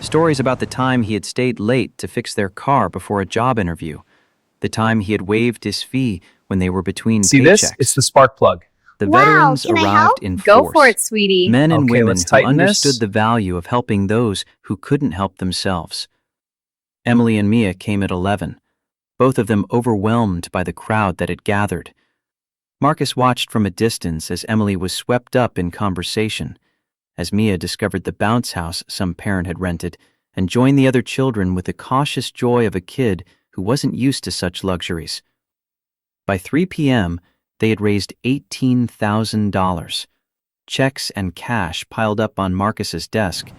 stories about the time he had stayed late to fix their car before a job interview, the time he had waived his fee when they were between See paychecks. this? It's the spark plug. The Wow, veterans can I arrived help? in Go force. for it, sweetie. Men and Okay, women let's who tighten understood this. the value of helping those who couldn't help themselves. Emily and Mia came at 11, both of them overwhelmed by the crowd that had gathered. Marcus watched from a distance as Emily was swept up in conversation, as Mia discovered the bounce house some parent had rented and joined the other children with the cautious joy of a kid who wasn't used to such luxuries. By 3 p.m., they had raised $18,000. Checks and cash piled up on Marcus's desk,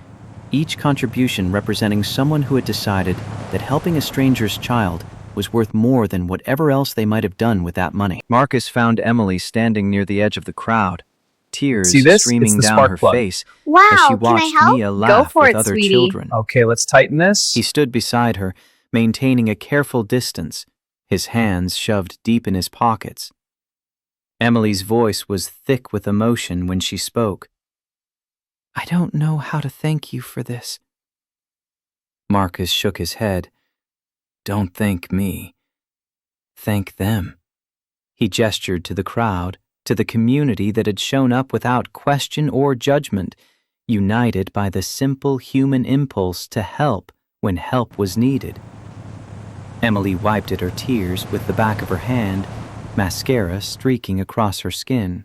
each contribution representing someone who had decided that helping a stranger's child was worth more than whatever else they might have done with that money. Marcus found Emily standing near the edge of the crowd, tears See this? streaming It's the down spark her plug. face Wow, as she can I watched help? Mia Go laugh for with it, other sweetie. children. Okay, let's tighten this. He stood beside her, maintaining a careful distance, his hands shoved deep in his pockets. Emily's voice was thick with emotion when she spoke. "I don't know how to thank you for this." Marcus shook his head. "Don't thank me. Thank them." He gestured to the crowd, to the community that had shown up without question or judgment, united by the simple human impulse to help when help was needed. Emily wiped at her tears with the back of her hand, mascara streaking across her skin.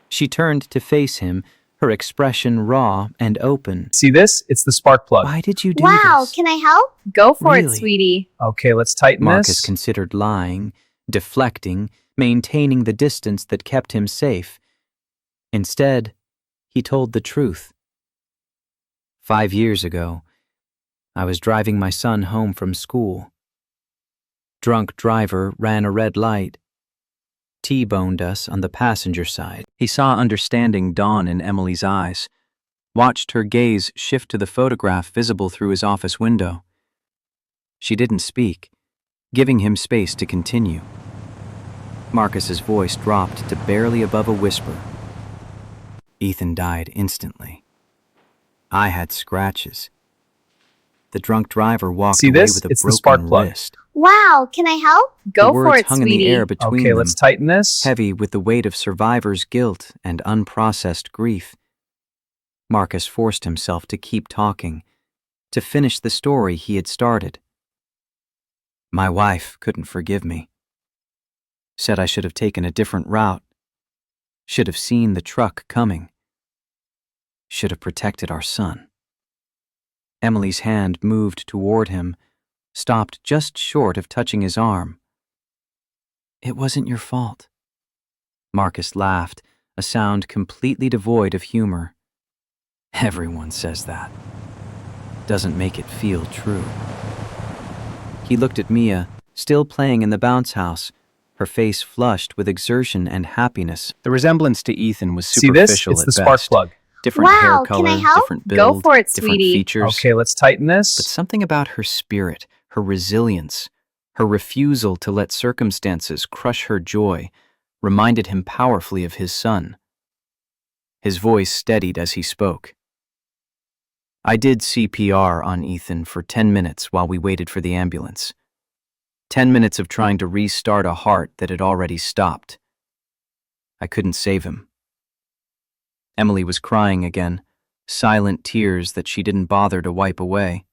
She turned to face him, her expression raw and open. See this? It's the spark plug. "Why did you do Wow, this?" can I help? Go for it, Really? sweetie. Okay, let's tighten Marcus this. considered lying, deflecting, maintaining the distance that kept him safe. Instead, he told the truth. 5 years ago, I was driving my son home from school. Drunk driver ran a red light, T-boned us on the passenger side. He saw understanding dawn in Emily's eyes, watched her gaze shift to the photograph visible through his office window. She didn't speak, giving him space to continue. Marcus's voice dropped to barely above a whisper. Ethan died instantly. I had scratches. The drunk driver walked See away this? with a It's the spark broken plug. wrist. Wow, can I help? The Go for words it, hung in the sweetie. air between Okay, them, let's tighten this. heavy with the weight of survivor's guilt and unprocessed grief. Marcus forced himself to keep talking, to finish the story he had started. My wife couldn't forgive me. Said I should have taken a different route. Should have seen the truck coming. Should have protected our son. Emily's hand moved toward him, stopped just short of touching his arm. It wasn't your fault. Marcus laughed, a sound completely devoid of humor. Everyone says that. Doesn't make it feel true. He looked at Mia, still playing in the bounce house, her face flushed with exertion and happiness. The resemblance to Ethan was See this? superficial It's at the spark best. plug. Different hair Wow, can color, I help? different Go build, for it, different sweetie. features. Okay, let's tighten this. But something about her spirit, her resilience, her refusal to let circumstances crush her joy, reminded him powerfully of his son. His voice steadied as he spoke. I did CPR on Ethan for 10 minutes while we waited for the ambulance. 10 minutes of trying to restart a heart that had already stopped. I couldn't save him. Emily was crying again, silent tears that she didn't bother to wipe away.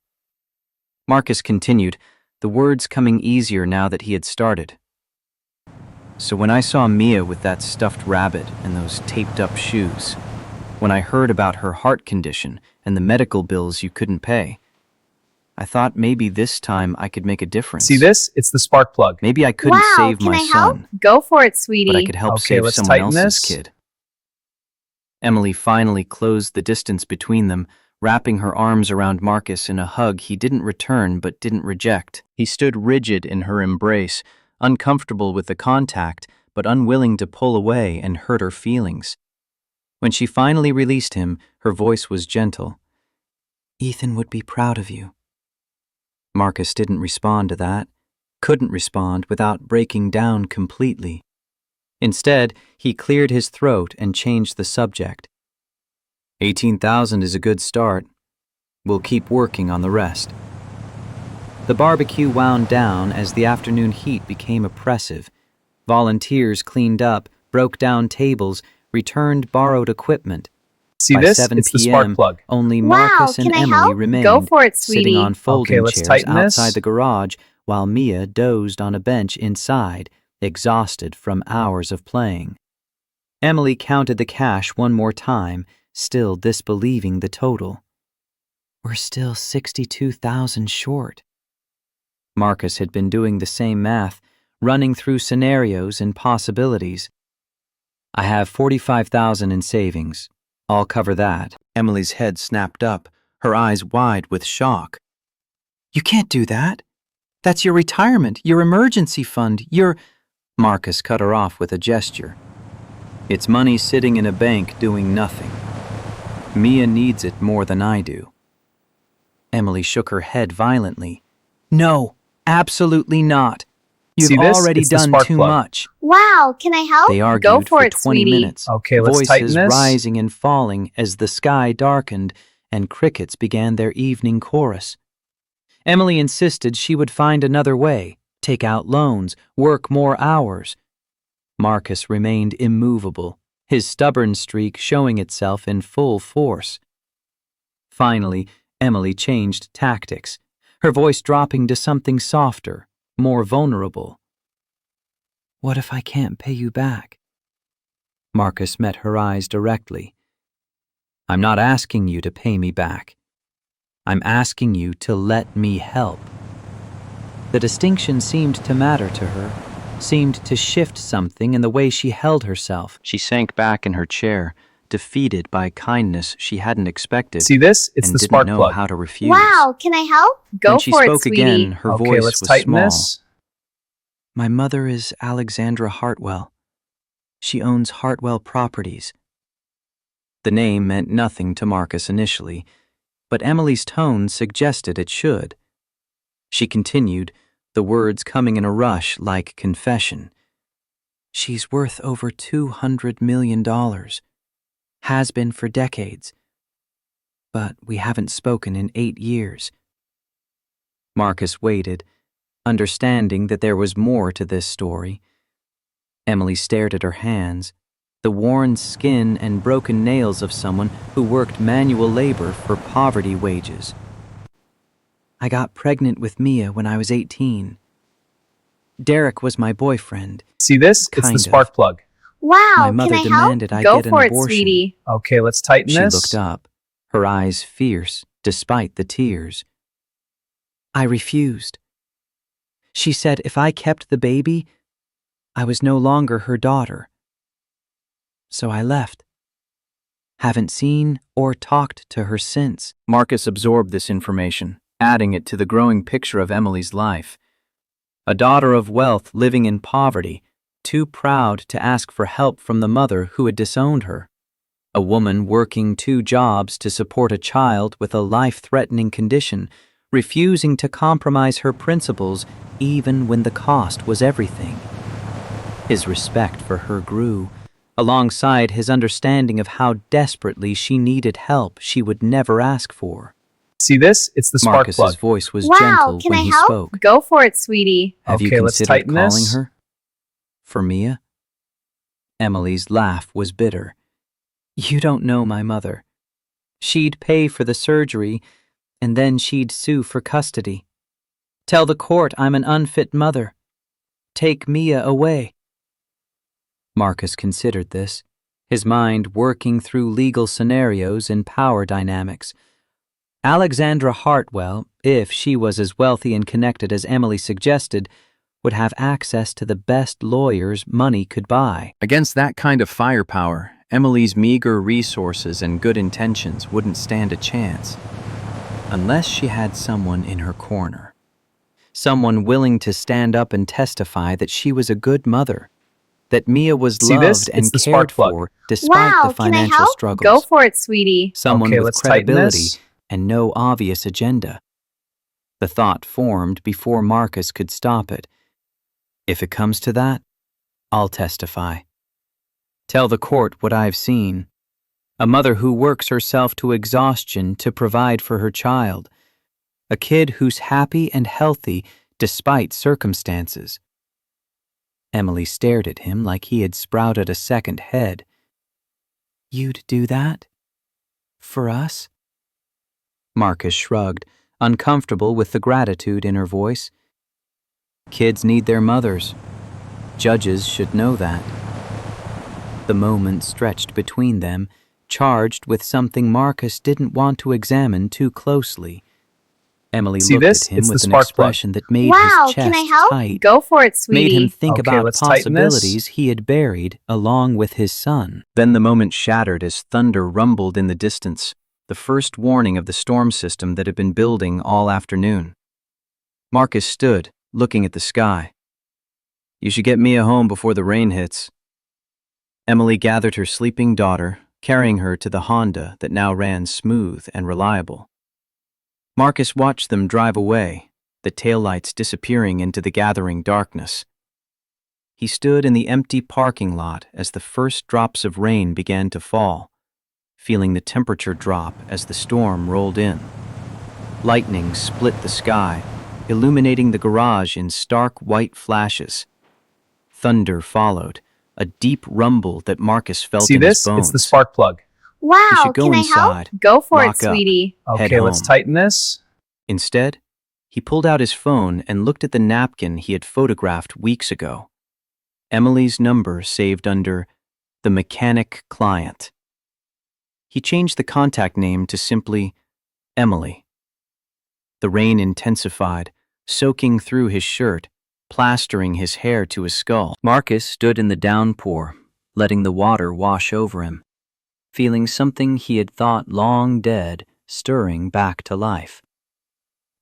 Marcus continued, the words coming easier now that he had started. So when I saw Mia with that stuffed rabbit and those taped-up shoes, when I heard about her heart condition and the medical bills you couldn't pay, I thought maybe this time I could make a difference. See this? It's the spark plug. Maybe I couldn't Wow, save can my I help? son, Go for it, sweetie. but I could help Okay, save let's someone tighten else's this. kid. Emily finally closed the distance between them, wrapping her arms around Marcus in a hug he didn't return but didn't reject. He stood rigid in her embrace, uncomfortable with the contact, but unwilling to pull away and hurt her feelings. When she finally released him, her voice was gentle. Ethan would be proud of you. Marcus didn't respond to that, couldn't respond without breaking down completely. Instead, he cleared his throat and changed the subject. 18,000 is a good start. We'll keep working on the rest. The barbecue wound down as the afternoon heat became oppressive. Volunteers cleaned up, broke down tables, returned borrowed equipment. See By this? 7 It's the spark p.m., plug. only Wow, Marcus and can I Emily help? remained, Go for it, sitting sweetie. on folding Okay, let's chairs tighten this. outside the garage while Mia dozed on a bench inside, exhausted from hours of playing. Emily counted the cash one more time, still disbelieving the total. We're still 62,000 short. Marcus had been doing the same math, running through scenarios and possibilities. I have 45,000 in savings. I'll cover that. Emily's head snapped up, her eyes wide with shock. You can't do that. That's your retirement, your emergency fund, your... Marcus cut her off with a gesture. It's money sitting in a bank doing nothing. Mia needs it more than I do. Emily shook her head violently. No, absolutely not. You've See this? already It's the done spark too plug. much. Wow, can I help? They argued Go for for it, 20 sweetie. minutes, Okay, let's tighten voices this. rising and falling as the sky darkened and crickets began their evening chorus. Emily insisted she would find another way, take out loans, work more hours. Marcus remained immovable, his stubborn streak showing itself in full force. Finally, Emily changed tactics, her voice dropping to something softer, more vulnerable. What if I can't pay you back? Marcus met her eyes directly. I'm not asking you to pay me back. I'm asking you to let me help. The distinction seemed to matter to her, seemed to shift something in the way she held herself. She sank back in her chair, defeated by kindness she hadn't expected. See this? It's and the didn't spark know plug. how to refuse. Wow, can I help? Go When she for spoke it, sweetie. again, her Okay, voice let's was tighten small. this. My mother is Alexandra Hartwell. She owns Hartwell Properties. The name meant nothing to Marcus initially, but Emily's tone suggested it should. She continued, the words coming in a rush like confession. She's worth over $200 million. Has been for decades. But we haven't spoken in 8 years. Marcus waited, understanding that there was more to this story. Emily stared at her hands, the worn skin and broken nails of someone who worked manual labor for poverty wages. I got pregnant with Mia when I was 18. Derek was my boyfriend. See this? It's Kind the of. spark plug. Wow, My can mother I help? demanded I Go get an for it, abortion. sweetie. Okay, let's tighten She this. looked up, her eyes fierce despite the tears. I refused. She said if I kept the baby, I was no longer her daughter. So I left. Haven't seen or talked to her since. Marcus absorbed this information, adding it to the growing picture of Emily's life. A daughter of wealth living in poverty, too proud to ask for help from the mother who had disowned her. A woman working 2 jobs to support a child with a life-threatening condition, refusing to compromise her principles even when the cost was everything. His respect for her grew, alongside his understanding of how desperately she needed help she would never ask for. See this? It's the spark Marcus's plug. voice was Wow, gentle can when I he help? spoke. Go for it, sweetie. Have you Okay, let's considered tighten calling this. her? For Mia? Emily's laugh was bitter. You don't know my mother. She'd pay for the surgery, and then she'd sue for custody. Tell the court I'm an unfit mother. Take Mia away. Marcus considered this, his mind working through legal scenarios and power dynamics. Alexandra Hartwell, if she was as wealthy and connected as Emily suggested, would have access to the best lawyers money could buy. Against that kind of firepower, Emily's meager resources and good intentions wouldn't stand a chance. Unless she had someone in her corner. Someone willing to stand up and testify that she was a good mother. That Mia was See this? loved It's and the spark cared plug. for despite Wow, the can I financial help? struggles. Go for it, sweetie. Someone Okay, with let's tighten credibility this. and no obvious agenda. The thought formed before Marcus could stop it. If it comes to that, I'll testify. Tell the court what I've seen. A mother who works herself to exhaustion to provide for her child. A kid who's happy and healthy despite circumstances. Emily stared at him like he had sprouted a second head. You'd do that? For us? Marcus shrugged, uncomfortable with the gratitude in her voice. Kids need their mothers. Judges should know that. The moment stretched between them, charged with something Marcus didn't want to examine too closely. Emily See looked this? at him It's the with an spark plug. expression that made Wow, his can chest I help? tight, Go for it, sweetie. made him think Okay, about let's tighten this. possibilities he had buried along with his son. Then the moment shattered as thunder rumbled in the distance, the first warning of the storm system that had been building all afternoon. Marcus stood, looking at the sky. You should get Mia home before the rain hits. Emily gathered her sleeping daughter, carrying her to the Honda that now ran smooth and reliable. Marcus watched them drive away, the taillights disappearing into the gathering darkness. He stood in the empty parking lot as the first drops of rain began to fall, feeling the temperature drop as the storm rolled in. Lightning split the sky, illuminating the garage in stark white flashes. Thunder followed, a deep rumble that Marcus felt See in his this? bones. It's the spark plug. He Wow, should go can I help? inside, Go for it, lock up, sweetie. head Okay, let's home. tighten this. Instead, he pulled out his phone and looked at the napkin he had photographed weeks ago. Emily's number saved under the mechanic client. He changed the contact name to simply Emily. The rain intensified, soaking through his shirt, plastering his hair to his skull. Marcus stood in the downpour, letting the water wash over him, feeling something he had thought long dead stirring back to life.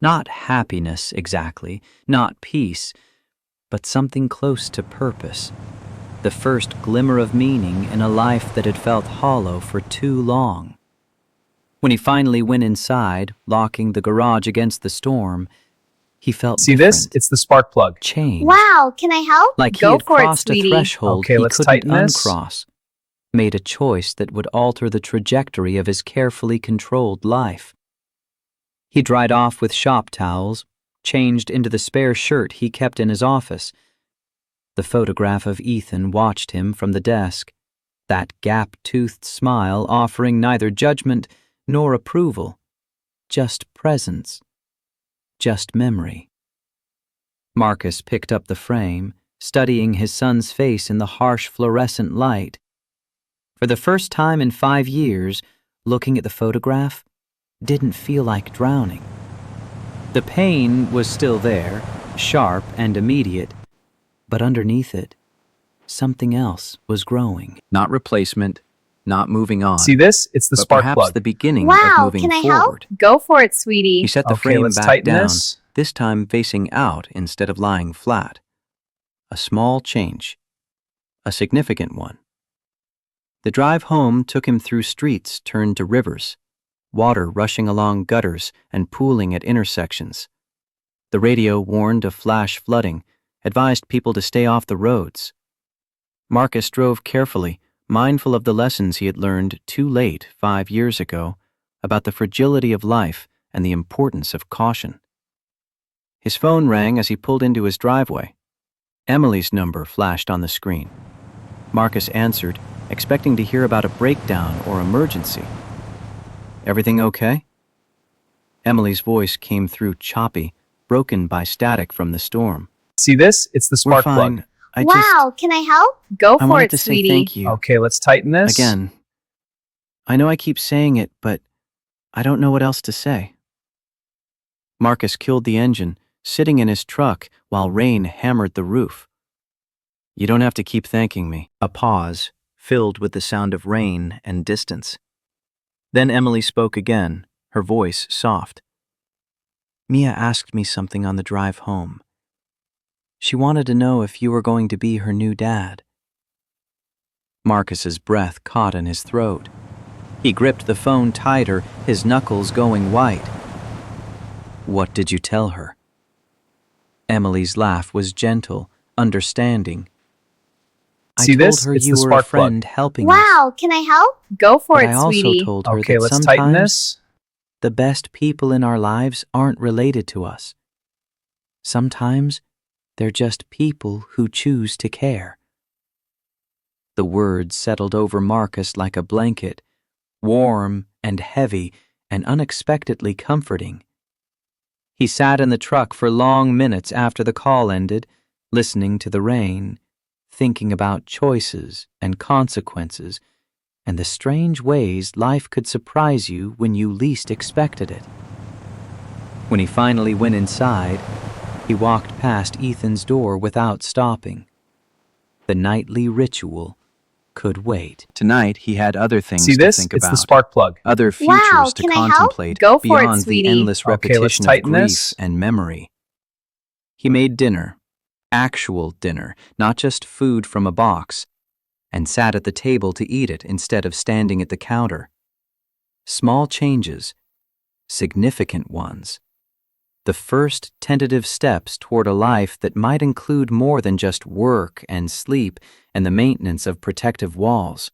Not happiness exactly, not peace, but something close to purpose. The first glimmer of meaning in a life that had felt hollow for too long. When he finally went inside, locking the garage against the storm, he felt See different, this? It's the spark plug. changed. Wow, can I help? Like he Go had for it, crossed a sweetie. threshold Okay, he let's couldn't tighten this. uncross, made a choice that would alter the trajectory of his carefully controlled life. He dried off with shop towels, changed into the spare shirt he kept in his office. The photograph of Ethan watched him from the desk, that gap-toothed smile offering neither judgment nor approval, just presence, just memory. Marcus picked up the frame, studying his son's face in the harsh fluorescent light. For the first time in 5 years, looking at the photograph didn't feel like drowning. The pain was still there, sharp and immediate, but underneath it, something else was growing. Not replacement, not moving on. See this? It's the but spark perhaps plug. the beginning of Wow, moving can I forward. help? Go for it, sweetie. He set the Okay, frame let's back tighten down, this. time facing out instead of lying flat. A small change. A significant one. The drive home took him through streets turned to rivers, water rushing along gutters and pooling at intersections. The radio warned of flash flooding, advised people to stay off the roads. Marcus drove carefully, mindful of the lessons he had learned too late 5 years ago about the fragility of life and the importance of caution. His phone rang as he pulled into his driveway. Emily's number flashed on the screen. Marcus answered, expecting to hear about a breakdown or emergency. "Everything okay?" Emily's voice came through choppy, broken by static from the storm. See this? It's the "We're spark plug. fine. Wow, can I help? Go I for wanted it, to say sweetie. thank you. Okay, let's tighten this. Again. I know I keep saying it, but I don't know what else to say." Marcus killed the engine, sitting in his truck while rain hammered the roof. "You don't have to keep thanking me." A pause, filled with the sound of rain and distance. Then Emily spoke again, her voice soft. "Mia asked me something on the drive home. She wanted to know if you were going to be her new dad." Marcus's breath caught in his throat. He gripped the phone tighter, his knuckles going white. "What did you tell her?" Emily's laugh was gentle, understanding. "I See told this? her It's you the were a spark plug. friend helping us. Wow, can I help? Go for But it, I also sweetie. told her Okay, that let's tighten sometimes this. the best people in our lives aren't related to us. Sometimes they're just people who choose to care." The words settled over Marcus like a blanket, warm and heavy and unexpectedly comforting. He sat in the truck for long minutes after the call ended, listening to the rain, thinking about choices and consequences and the strange ways life could surprise you when you least expected it. When he finally went inside, he walked past Ethan's door without stopping. The nightly ritual could wait. Tonight he had other things See to this? think It's about, the spark plug. other futures Wow, to can I help? contemplate Go for it, beyond the sweetie. endless Okay, let's repetition of tighten grief this. and memory. He made dinner, actual dinner, not just food from a box, and sat at the table to eat it instead of standing at the counter. Small changes, significant ones. the first tentative steps toward a life that might include more than just work and sleep and the maintenance of protective walls.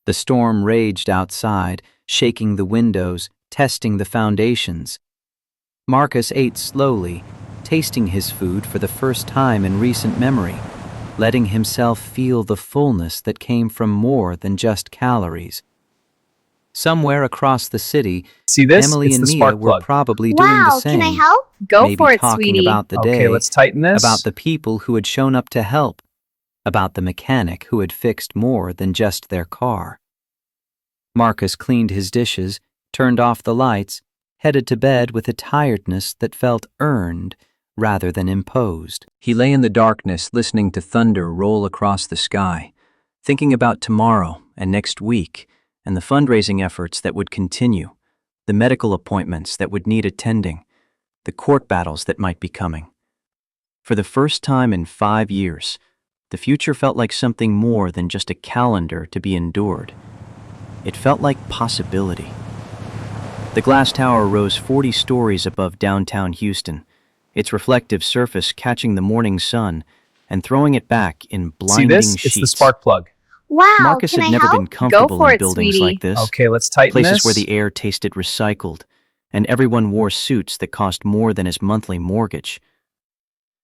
The storm raged outside, shaking the windows, testing the foundations. Marcus ate slowly, tasting his food for the first time in recent memory, letting himself feel the fullness that came from more than just calories. Somewhere across the city, See this? Emily It's and the Mia spark were plug. probably doing the Wow, same. can I help? Go Maybe for it, talking sweetie. about the Okay, day, let's tighten this. about the people who had shown up to help, about the mechanic who had fixed more than just their car. Marcus cleaned his dishes, turned off the lights, headed to bed with a tiredness that felt earned rather than imposed. He lay in the darkness listening to thunder roll across the sky, thinking about tomorrow and next week and the fundraising efforts that would continue, the medical appointments that would need attending, the court battles that might be coming. For the first time in 5 years, the future felt like something more than just a calendar to be endured. It felt like possibility. The glass tower rose 40 stories above downtown Houston, its reflective surface catching the morning sun and throwing it back in See blinding this? sheets. It's the spark plug. Wow, Marcus can had I never help? been comfortable Go for in it, buildings sweetie. like this, Okay, let's tighten places this. where the air tasted recycled, and everyone wore suits that cost more than his monthly mortgage.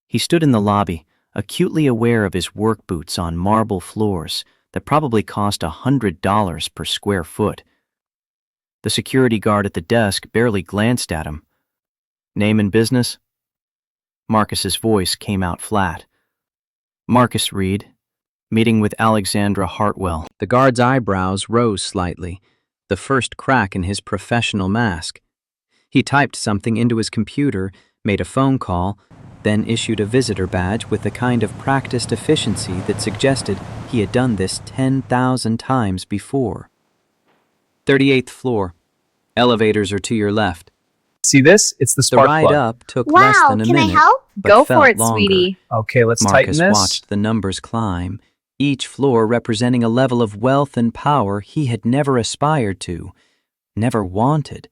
He stood in the lobby, acutely aware of his work boots on marble floors that probably cost $100 per square foot. The security guard at the desk barely glanced at him. Name and business? Marcus's voice came out flat. Marcus Reed, meeting with Alexandra Hartwell. The guard's eyebrows rose slightly, the first crack in his professional mask. He typed something into his computer, made a phone call, then issued a visitor badge with the kind of practiced efficiency that suggested he had done this 10,000 times before. 38th floor. Elevators are to your left. See this? It's the The spark ride plug. up took less Wow, than a can I minute, help? but Go felt for it, longer. sweetie. Okay, let's tighten Marcus this. watched the numbers climb, each floor representing a level of wealth and power he had never aspired to, never wanted.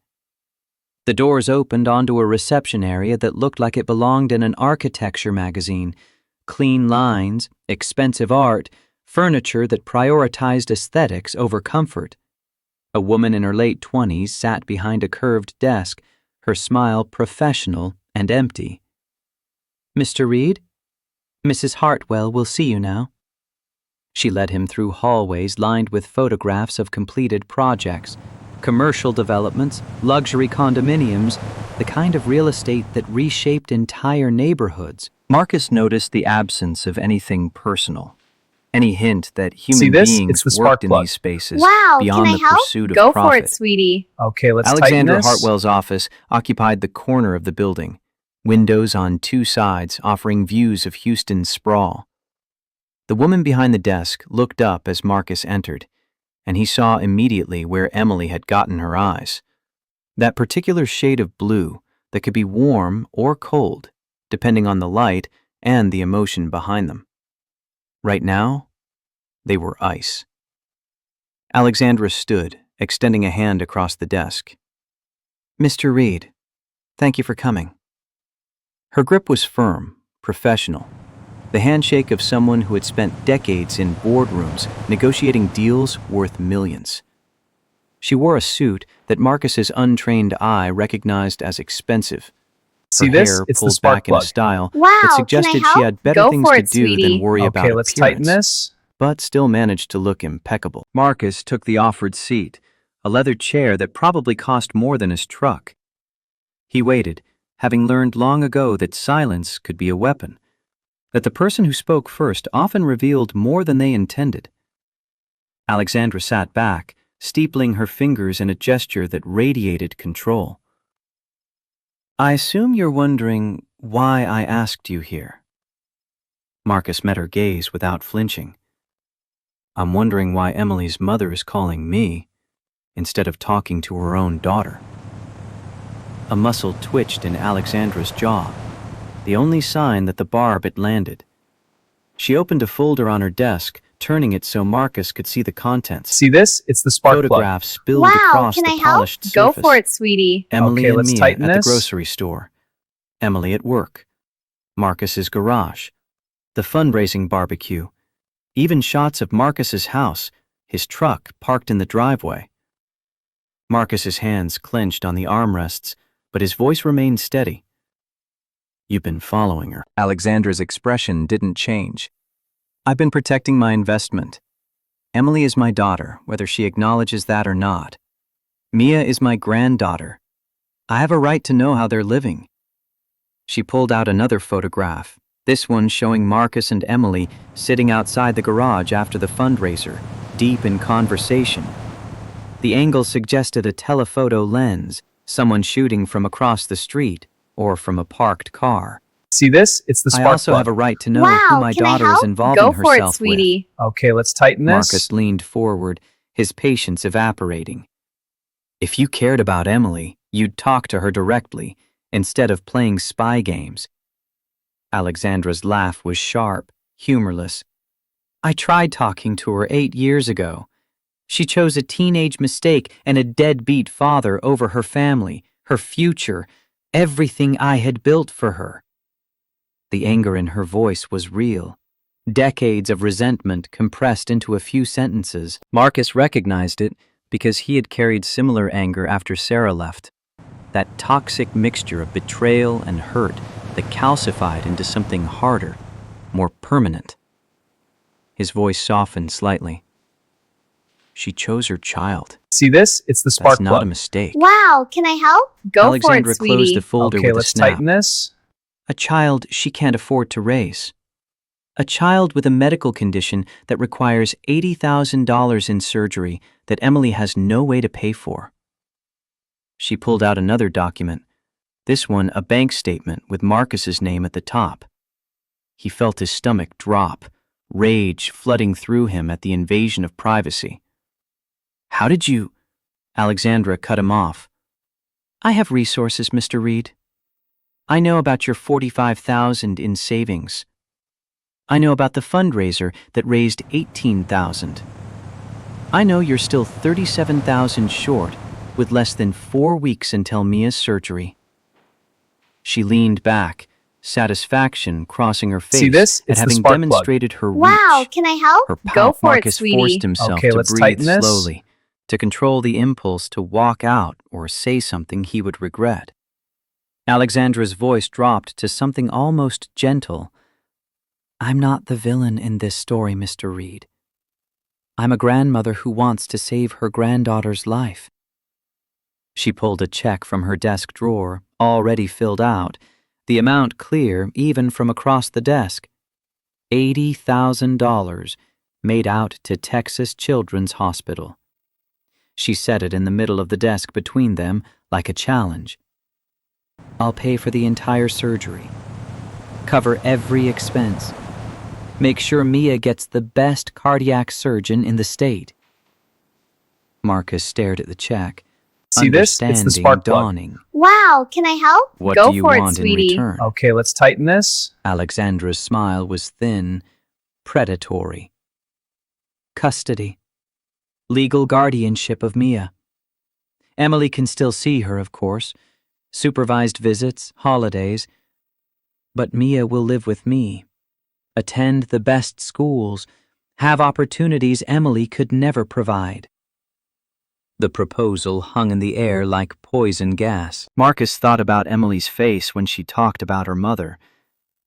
The doors opened onto a reception area that looked like it belonged in an architecture magazine. Clean lines, expensive art, furniture that prioritized aesthetics over comfort. A woman in her late 20s sat behind a curved desk, her smile professional and empty. Mr. Reed? Mrs. Hartwell will see you now. She led him through hallways lined with photographs of completed projects, commercial developments, luxury condominiums, the kind of real estate that reshaped entire neighborhoods. Marcus noticed the absence of anything personal, any hint that human See this? beings It's the spark worked in plug. these spaces Wow, beyond can I the help? pursuit of Go profit. for it, sweetie. Okay, let's tighten Alexandra this. Hartwell's office occupied the corner of the building, windows on two sides offering views of Houston's sprawl. The woman behind the desk looked up as Marcus entered, and he saw immediately where Emily had gotten her eyes. That particular shade of blue that could be warm or cold, depending on the light and the emotion behind them. Right now, they were ice. Alexandra stood, extending a hand across the desk. Mr. Reed, thank you for coming. Her grip was firm, professional, the handshake of someone who had spent decades in boardrooms negotiating deals worth millions. She wore a suit that Marcus's untrained eye recognized as expensive. Her See this? hair It's the pulled spark back in a plug. style Wow, that can I suggested help? she had better Go things for to it, do sweetie. than worry about Okay, let's tighten appearance, this. but still managed to look impeccable. Marcus took the offered seat, a leather chair that probably cost more than his truck. He waited, having learned long ago that silence could be a weapon, that the person who spoke first often revealed more than they intended. Alexandra sat back, steepling her fingers in a gesture that radiated control. I assume you're wondering why I asked you here. Marcus met her gaze without flinching. I'm wondering why Emily's mother is calling me instead of talking to her own daughter. A muscle twitched in Alexandra's jaw, the only sign that the barb had landed. She opened a folder on her desk, turning it so Marcus could see the contents. See this? It's the spark plug. Photographs spilled Wow, across can the I help? polished Go surface. for it, sweetie. Emily Okay, and let's Mia tighten at the this. grocery store. Emily at work. Marcus's garage. The fundraising barbecue. Even shots of Marcus's house, his truck parked in the driveway. Marcus's hands clenched on the armrests, but his voice remained steady. You've been following her. Alexandra's expression didn't change. I've been protecting my investment. Emily is my daughter, whether she acknowledges that or not. Mia is my granddaughter. I have a right to know how they're living. She pulled out another photograph, this one showing Marcus and Emily sitting outside the garage after the fundraiser, deep in conversation. The angle suggested a telephoto lens, someone shooting from across the street or from a parked car. See this? It's the spark I also plug. have a right to know Wow, who my can I daughter is help? involving Go for it, herself sweetie. Okay, let's tighten with. this. Marcus leaned forward, his patience evaporating. If you cared about Emily, you'd talk to her directly, instead of playing spy games. Alexandra's laugh was sharp, humorless. I tried talking to her 8 years ago. She chose a teenage mistake and a deadbeat father over her family, her future, everything I had built for her. The anger in her voice was real. Decades of resentment compressed into a few sentences. Marcus recognized it because he had carried similar anger after Sarah left. That toxic mixture of betrayal and hurt that calcified into something harder, more permanent. His voice softened slightly. She chose her child. See this? It's the spark That's not plug. a mistake. Wow, can I help? Go Alexandra for it, closed sweetie. the folder Okay, with a let's snap. tighten this. A child she can't afford to raise. A child with a medical condition that requires $80,000 in surgery that Emily has no way to pay for. She pulled out another document, this one a bank statement with Marcus's name at the top. He felt his stomach drop, rage flooding through him at the invasion of privacy. How did you? Alexandra cut him off. I have resources, Mr. Reed. I know about your $45,000 in savings. I know about the fundraiser that raised $18,000. I know you're still $37,000 short with less than 4 weeks until Mia's surgery. She leaned back, satisfaction crossing her face See this? at It's the having spark plug. demonstrated her reach. Wow, can I help? Her Go for Marcus it, sweetie. forced himself Okay, to let's breathe tighten this. slowly, to control the impulse to walk out or say something he would regret. Alexandra's voice dropped to something almost gentle. I'm not the villain in this story, Mr. Reed. I'm a grandmother who wants to save her granddaughter's life. She pulled a check from her desk drawer, already filled out, the amount clear even from across the desk. $80,000 made out to Texas Children's Hospital. She set it in the middle of the desk between them like a challenge. I'll pay for the entire surgery. Cover every expense. Make sure Mia gets the best cardiac surgeon in the state. Marcus stared at the check, See this? It's the understanding spark plug. dawning. Wow, can I help? What Go do you for it, want in sweetie. return? Okay, let's tighten this. Alexandra's smile was thin, predatory. Custody. Legal guardianship of Mia. Emily can still see her, of course. Supervised visits, holidays. But Mia will live with me. Attend the best schools. Have opportunities Emily could never provide. The proposal hung in the air like poison gas. Marcus thought about Emily's face when she talked about her mother,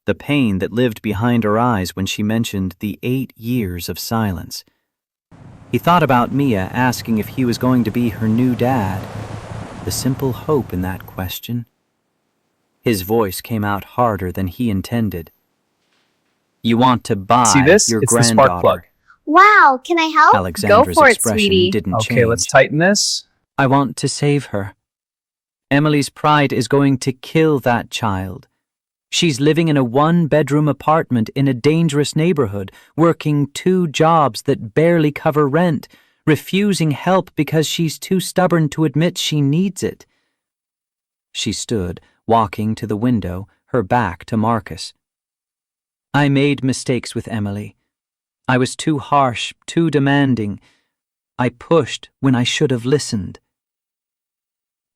the pain that lived behind her eyes when she mentioned the 8 years of silence. He thought about Mia asking if he was going to be her new dad, the simple hope in that question. His voice came out harder than he intended. You want to buy See this? your It's the spark plug. granddaughter. Wow, can I help? Alexandra's Go for it, expression sweetie. didn't change. Okay, let's tighten this. I want to save her. Emily's pride is going to kill that child. She's living in a 1-bedroom apartment in a dangerous neighborhood, working 2 jobs that barely cover rent, refusing help because she's too stubborn to admit she needs it. She stood, walking to the window, her back to Marcus. I made mistakes with Emily. I was too harsh, too demanding. I pushed when I should have listened.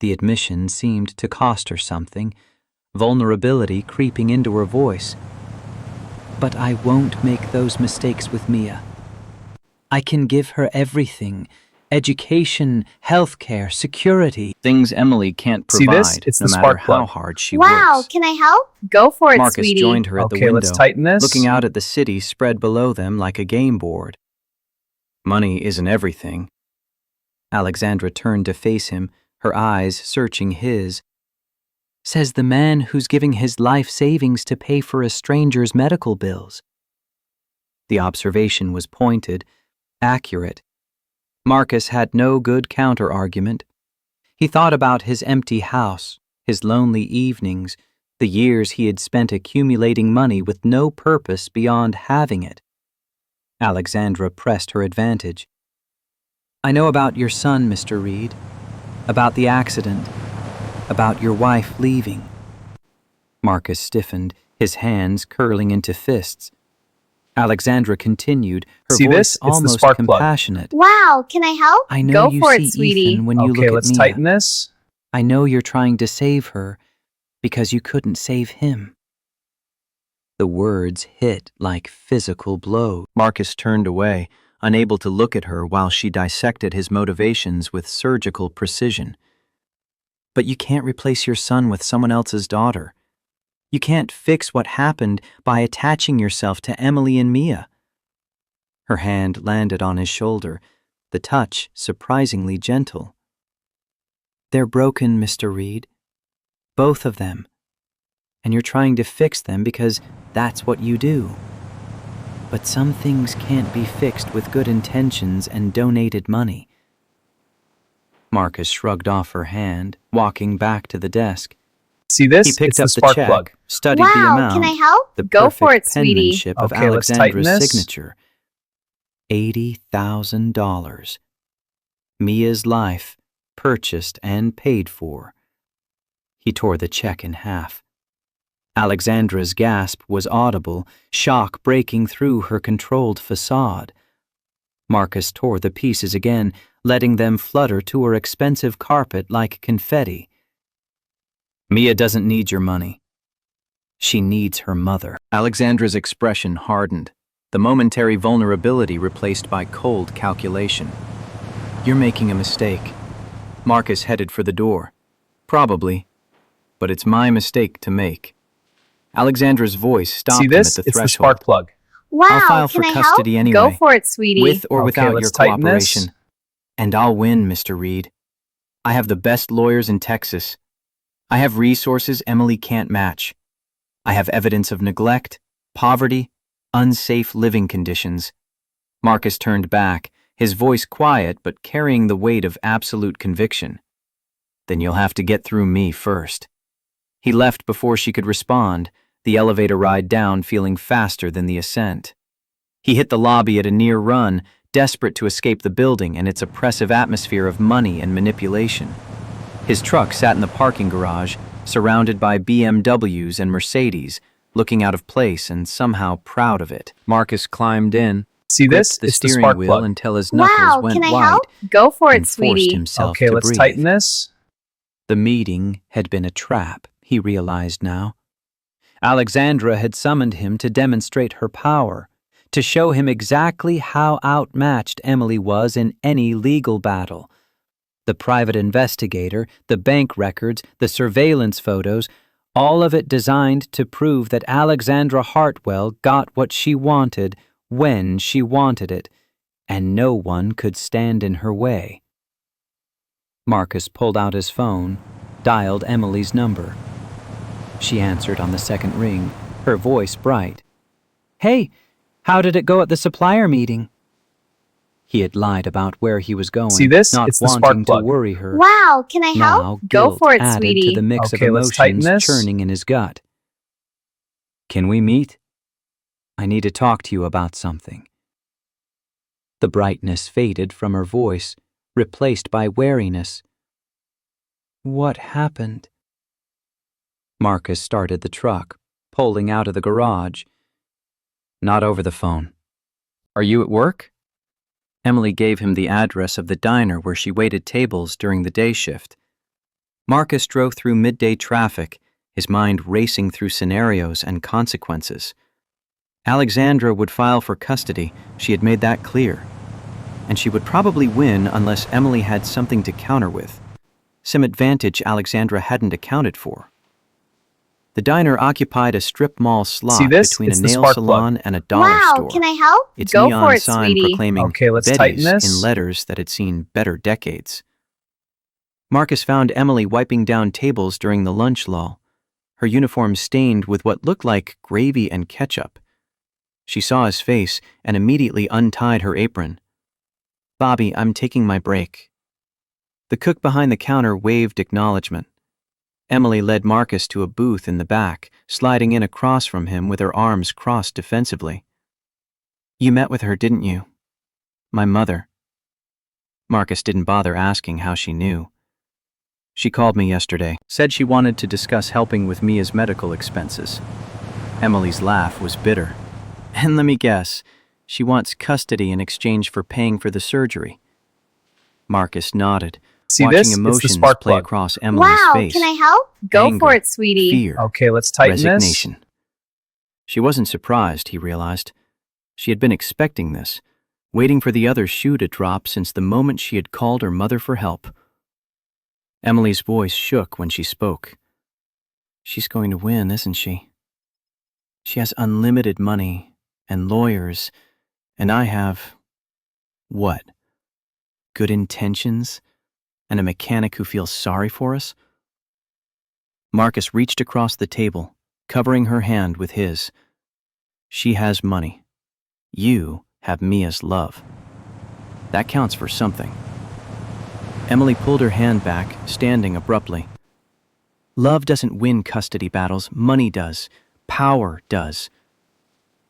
The admission seemed to cost her something, vulnerability creeping into her voice. But I won't make those mistakes with Mia. I can give her everything: education, healthcare, security. Things Emily can't See provide, this? It's no the matter spark how plug. hard she Wow, works. can I help? Go for it, Marcus sweetie. joined her at the Okay, window, let's tighten this. looking out at the city spread below them like a game board. Money isn't everything. Alexandra turned to face him, her eyes searching his. Says the man who's giving his life savings to pay for a stranger's medical bills. The observation was pointed, accurate. Marcus had no good counter-argument. He thought about his empty house, his lonely evenings, the years he had spent accumulating money with no purpose beyond having it. Alexandra pressed her advantage. I know about your son, Mr. Reed, about the accident, about your wife leaving. Marcus stiffened, his hands curling into fists. Alexandra continued, her See voice this? It's the almost spark plug. compassionate. Wow, can I help? I know Go you for it, see sweetie. Ethan when you Okay, look let's at Mia. tighten this. I know you're trying to save her because you couldn't save him. The words hit like physical blows. Marcus turned away, unable to look at her while she dissected his motivations with surgical precision. But you can't replace your son with someone else's daughter. You can't fix what happened by attaching yourself to Emily and Mia. Her hand landed on his shoulder, the touch surprisingly gentle. They're broken, Mr. Reed. Both of them. And you're trying to fix them because that's what you do. But some things can't be fixed with good intentions and donated money. Marcus shrugged off her hand, walking back to the desk. See this? He picked it's up the the spark check, plug. studied the Wow, amount, can I help? the Go for perfect it, sweetie. penmanship of Okay, let's tighten Alexandra's this. signature. $80,000. Mia's life, purchased and paid for. He tore the check in half. Alexandra's gasp was audible, shock breaking through her controlled facade. Marcus tore the pieces again, letting them flutter to her expensive carpet like confetti. Mia doesn't need your money. She needs her mother. Alexandra's expression hardened, the momentary vulnerability replaced by cold calculation. You're making a mistake. Marcus headed for the door. Probably, but it's my mistake to make. Alexandra's voice stopped See him this? at the It's the threshold. spark plug. Wow, I'll file can for I help? custody anyway, Go for it, sweetie. with or Okay, without let's your tighten this. cooperation. And I'll win, Mr. Reed. I have the best lawyers in Texas. I have resources Emily can't match. I have evidence of neglect, poverty, unsafe living conditions. Marcus turned back, his voice quiet but carrying the weight of absolute conviction. Then you'll have to get through me first. He left before she could respond, the elevator ride down feeling faster than the ascent. He hit the lobby at a near run, desperate to escape the building and its oppressive atmosphere of money and manipulation. His truck sat in the parking garage, surrounded by BMWs and Mercedes, looking out of place and somehow proud of it. Marcus climbed in, See this? gripped the It's the steering spark wheel plug. until his knuckles Wow, went can I white help? Go for it, and forced sweetie. himself Okay, to let's breathe. tighten this. The meeting had been a trap, he realized now. Alexandra had summoned him to demonstrate her power, to show him exactly how outmatched Emily was in any legal battle. The private investigator, the bank records, the surveillance photos, all of it designed to prove that Alexandra Hartwell got what she wanted when she wanted it, and no one could stand in her way. Marcus pulled out his phone, dialed Emily's number. She answered on the second ring, her voice bright. Hey, how did it go at the supplier meeting? He had lied about where he was going, See this? not It's the wanting spark to plug. worry her. Wow, can I help? Now Go guilt for it, added sweetie. to the mix Okay, of let's tighten emotions this. churning in his gut. Can we meet? I need to talk to you about something. The brightness faded from her voice, replaced by wariness. What happened? Marcus started the truck, pulling out of the garage. Not over the phone. Are you at work? Emily gave him the address of the diner where she waited tables during the day shift. Marcus drove through midday traffic, his mind racing through scenarios and consequences. Alexandra would file for custody, she had made that clear. And she would probably win unless Emily had something to counter with, some advantage Alexandra hadn't accounted for. The diner occupied a strip mall slot See this? between It's a the nail spark salon plug. and a dollar Wow, store. can I help? Its Go neon for it, sign sweetie. proclaiming Okay, let's tighten Betty's this. in letters that had seen better decades. Marcus found Emily wiping down tables during the lunch lull, her uniform stained with what looked like gravy and ketchup. She saw his face and immediately untied her apron. "Bobby, I'm taking my break." The cook behind the counter waved acknowledgement. Emily led Marcus to a booth in the back, sliding in across from him with her arms crossed defensively. "You met with her, didn't you?" "My mother." Marcus didn't bother asking how she knew. "She called me yesterday, said she wanted to discuss helping with Mia's medical expenses." Emily's laugh was bitter. "And let me guess, she wants custody in exchange for paying for the surgery." Marcus nodded, See watching this? It's the emotions spark play plug. across Emily's Wow, face. can I help? Go Anger, for it, sweetie. Fear, Okay, let's tighten resignation. She wasn't surprised, he realized. She had been expecting this, waiting for the other shoe to drop since the moment she had called her mother for help. Emily's voice shook when she spoke. "She's going to win, isn't she? She has unlimited money and lawyers, and I have... what? Good intentions? And a mechanic who feels sorry for us?" Marcus reached across the table, covering her hand with his. "She has money. You have Mia's love. That counts for something." Emily pulled her hand back, standing abruptly. "Love doesn't win custody battles, money does. Power does."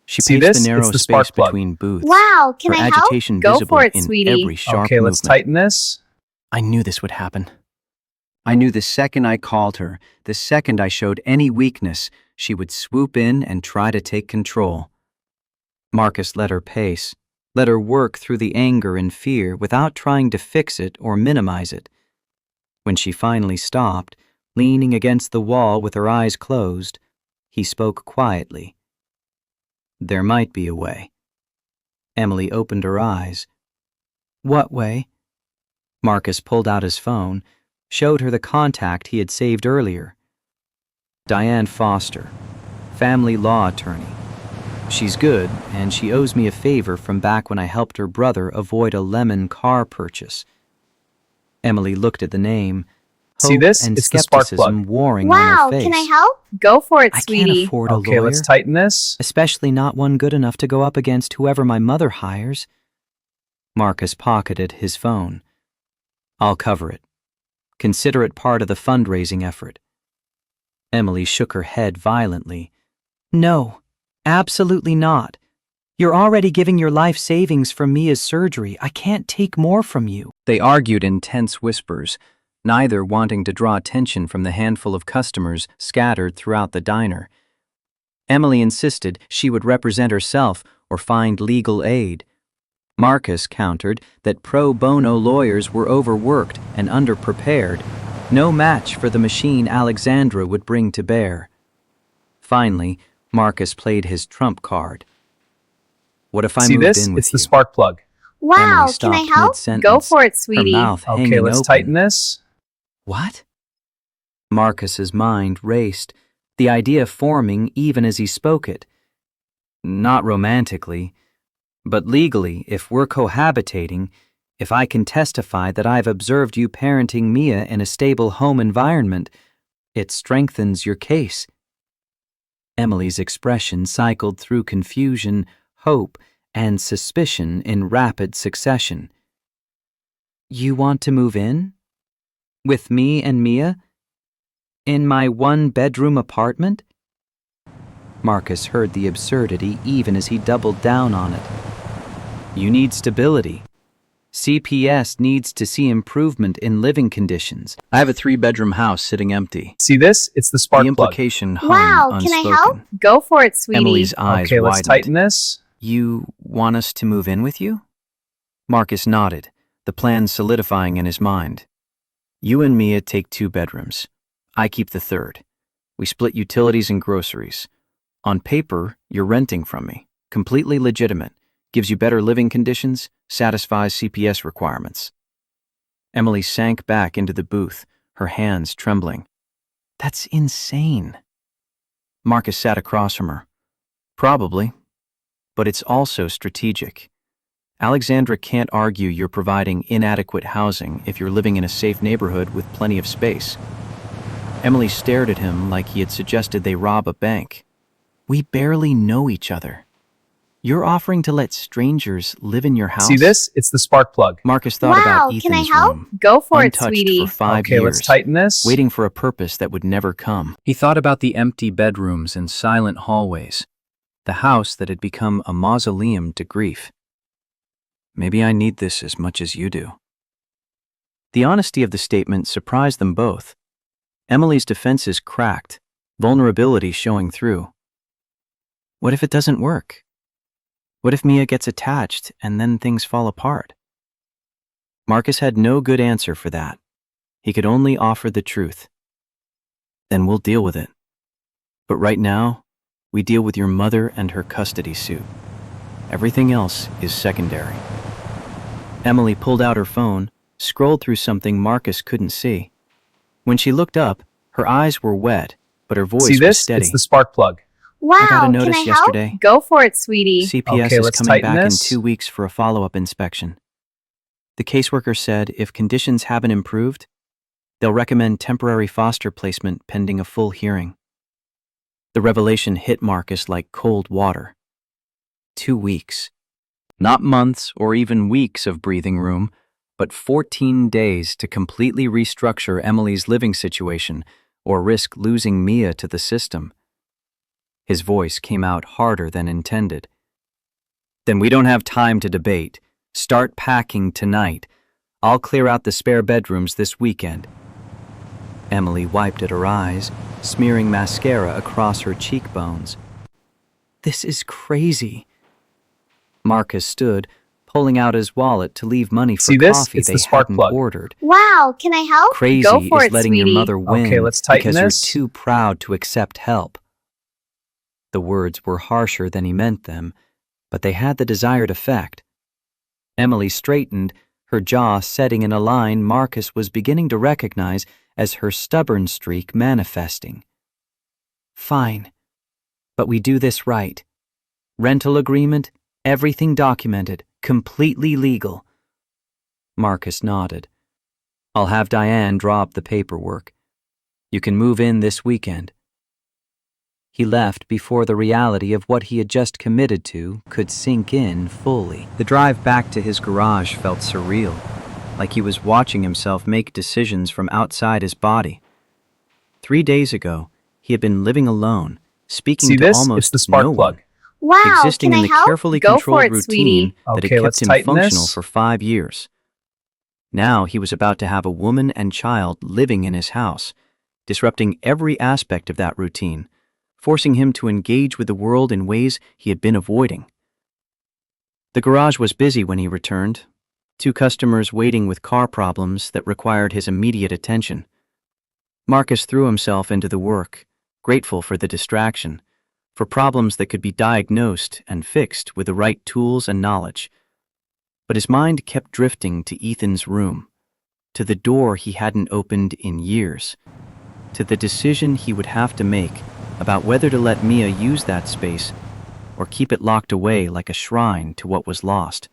She See paced this? the narrow It's the space spark plug. between booths, Wow, can her I help? agitation Go visible for it, in sweetie. every sharp Okay, let's movement. tighten this. I knew this would happen. I knew the second I called her, the second I showed any weakness, she would swoop in and try to take control. Marcus let her pace, let her work through the anger and fear without trying to fix it or minimize it. When she finally stopped, leaning against the wall with her eyes closed, he spoke quietly. "There might be a way." Emily opened her eyes. "What way?" Marcus pulled out his phone, showed her the contact he had saved earlier. "Diane Foster, family law attorney. She's good, and she owes me a favor from back when I helped her brother avoid a lemon car purchase." Emily looked at the name, See hope this? and It's the spark skepticism plug. warring on Wow, her face. can I help? Go for it, "I can't sweetie. afford a Okay, lawyer, let's tighten this. especially not one good enough to go up against whoever my mother hires." Marcus pocketed his phone. "I'll cover it. Consider it part of the fundraising effort." Emily shook her head violently. "No, absolutely not. You're already giving your life savings from Mia's surgery. I can't take more from you." They argued in tense whispers, neither wanting to draw attention from the handful of customers scattered throughout the diner. Emily insisted she would represent herself or find legal aid. Marcus countered that pro bono lawyers were overworked and underprepared, no match for the machine Alexandra would bring to bear. Finally, Marcus played his trump card. "What if I See moved this? in with It's the you?" spark plug. Wow, Emily can I stopped help? mid-sentence, Go for it, her sweetie. mouth hanging Okay, let's open. tighten this. "What?" Marcus's mind raced, the idea forming even as he spoke it. "Not romantically, but legally, if we're cohabitating, if I can testify that I've observed you parenting Mia in a stable home environment, it strengthens your case." Emily's expression cycled through confusion, hope, and suspicion in rapid succession. "You want to move in? With me and Mia? In my one-bedroom apartment?" Marcus heard the absurdity even as he doubled down on it. "You need stability. CPS needs to see improvement in living conditions. I have a 3-bedroom house sitting empty." See this? It's the spark The plug. implication hung Wow, can I unspoken. help? Go for it, sweetie. Emily's eyes Okay, let's widened. tighten this. "You want us to move in with you? Marcus nodded, the plan solidifying in his mind. You and Mia take 2 bedrooms. I keep the 3rd. We split utilities and groceries. On paper, you're renting from me. Completely legitimate. Gives you better living conditions, satisfies CPS requirements. Emily sank back into the booth, her hands trembling. That's insane. Marcus sat across from her. Probably, but it's also strategic. Alexandra can't argue you're providing inadequate housing if you're living in a safe neighborhood with plenty of space. Emily stared at him like he had suggested they rob a bank. We barely know each other. You're offering to let strangers live in your house? See this? It's the spark plug. Marcus thought about Wow, can I Ethan's help? room, Go for it, untouched sweetie. for 5 Okay, years, let's tighten this. waiting for a purpose that would never come. He thought about the empty bedrooms and silent hallways, the house that had become a mausoleum to grief. Maybe I need this as much as you do. The honesty of the statement surprised them both. Emily's defenses cracked, vulnerability showing through. What if it doesn't work? What if Mia gets attached and then things fall apart? Marcus had no good answer for that. He could only offer the truth. Then we'll deal with it. But right now, we deal with your mother and her custody suit. Everything else is secondary. Emily pulled out her phone, scrolled through something Marcus couldn't see. When she looked up, her eyes were wet, but her voice See was this? steady. It's the spark plug. Wow, I got a can notice I help? yesterday. Go for it, sweetie. CPS Okay, is let's coming tighten back this. in 2 weeks for a follow-up inspection. The caseworker said if conditions haven't improved, they'll recommend temporary foster placement pending a full hearing. The revelation hit Marcus like cold water. 2 weeks. Not months or even weeks of breathing room, but 14 days to completely restructure Emily's living situation or risk losing Mia to the system. His voice came out harder than intended. Then we don't have time to debate. Start packing tonight. I'll clear out the spare bedrooms this weekend. Emily wiped at her eyes, smearing mascara across her cheekbones. This is crazy. Marcus stood, pulling out his wallet to leave money for See this? coffee It's they the spark hadn't plug. ordered. Wow, can I help? Crazy Go for is it, letting your sweetie. mother win Okay, let's tighten because this. you're too proud to accept help. The words were harsher than he meant them, but they had the desired effect. Emily straightened, her jaw setting in a line Marcus was beginning to recognize as her stubborn streak manifesting. Fine, but we do this right. Rental agreement, everything documented, completely legal. Marcus nodded. I'll have Diane draw up the paperwork. You can move in this weekend. He left before the reality of what he had just committed to could sink in fully. The drive back to his garage felt surreal, like he was watching himself make decisions from outside his body. 3 days ago, he had been living alone, speaking See to this? almost It's the spark no plug. one, Wow, existing can in I the help? carefully Go for controlled it, routine sweetie. that Okay, had let's kept him tighten functional this. for 5 years. Now he was about to have a woman and child living in his house, disrupting every aspect of that routine, forcing him to engage with the world in ways he had been avoiding. The garage was busy when he returned, 2 customers waiting with car problems that required his immediate attention. Marcus threw himself into the work, grateful for the distraction, for problems that could be diagnosed and fixed with the right tools and knowledge. But his mind kept drifting to Ethan's room, to the door he hadn't opened in years, to the decision he would have to make about whether to let Mia use that space or keep it locked away like a shrine to what was lost.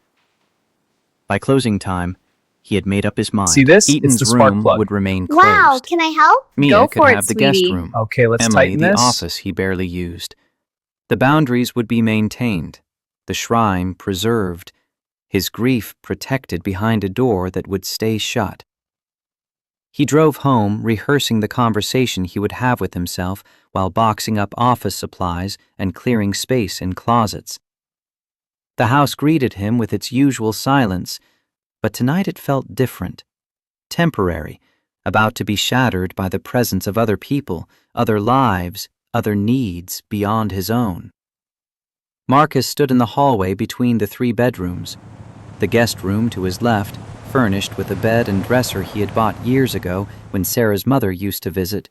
By closing time, he had made up his mind. See this? It's Eaton's the spark room plug. would remain closed. Wow, can I help? Mia Go could for it, have the guest sweetie. room. Okay, let's Emily, tighten the this. office he barely used. The boundaries would be maintained, the shrine preserved, his grief protected behind a door that would stay shut. He drove home, rehearsing the conversation he would have with himself while boxing up office supplies and clearing space in closets. The house greeted him with its usual silence, but tonight it felt different, temporary, about to be shattered by the presence of other people, other lives, other needs beyond his own. Marcus stood in the hallway between the 3 bedrooms. The guest room to his left, furnished with a bed and dresser he had bought years ago when Sarah's mother used to visit.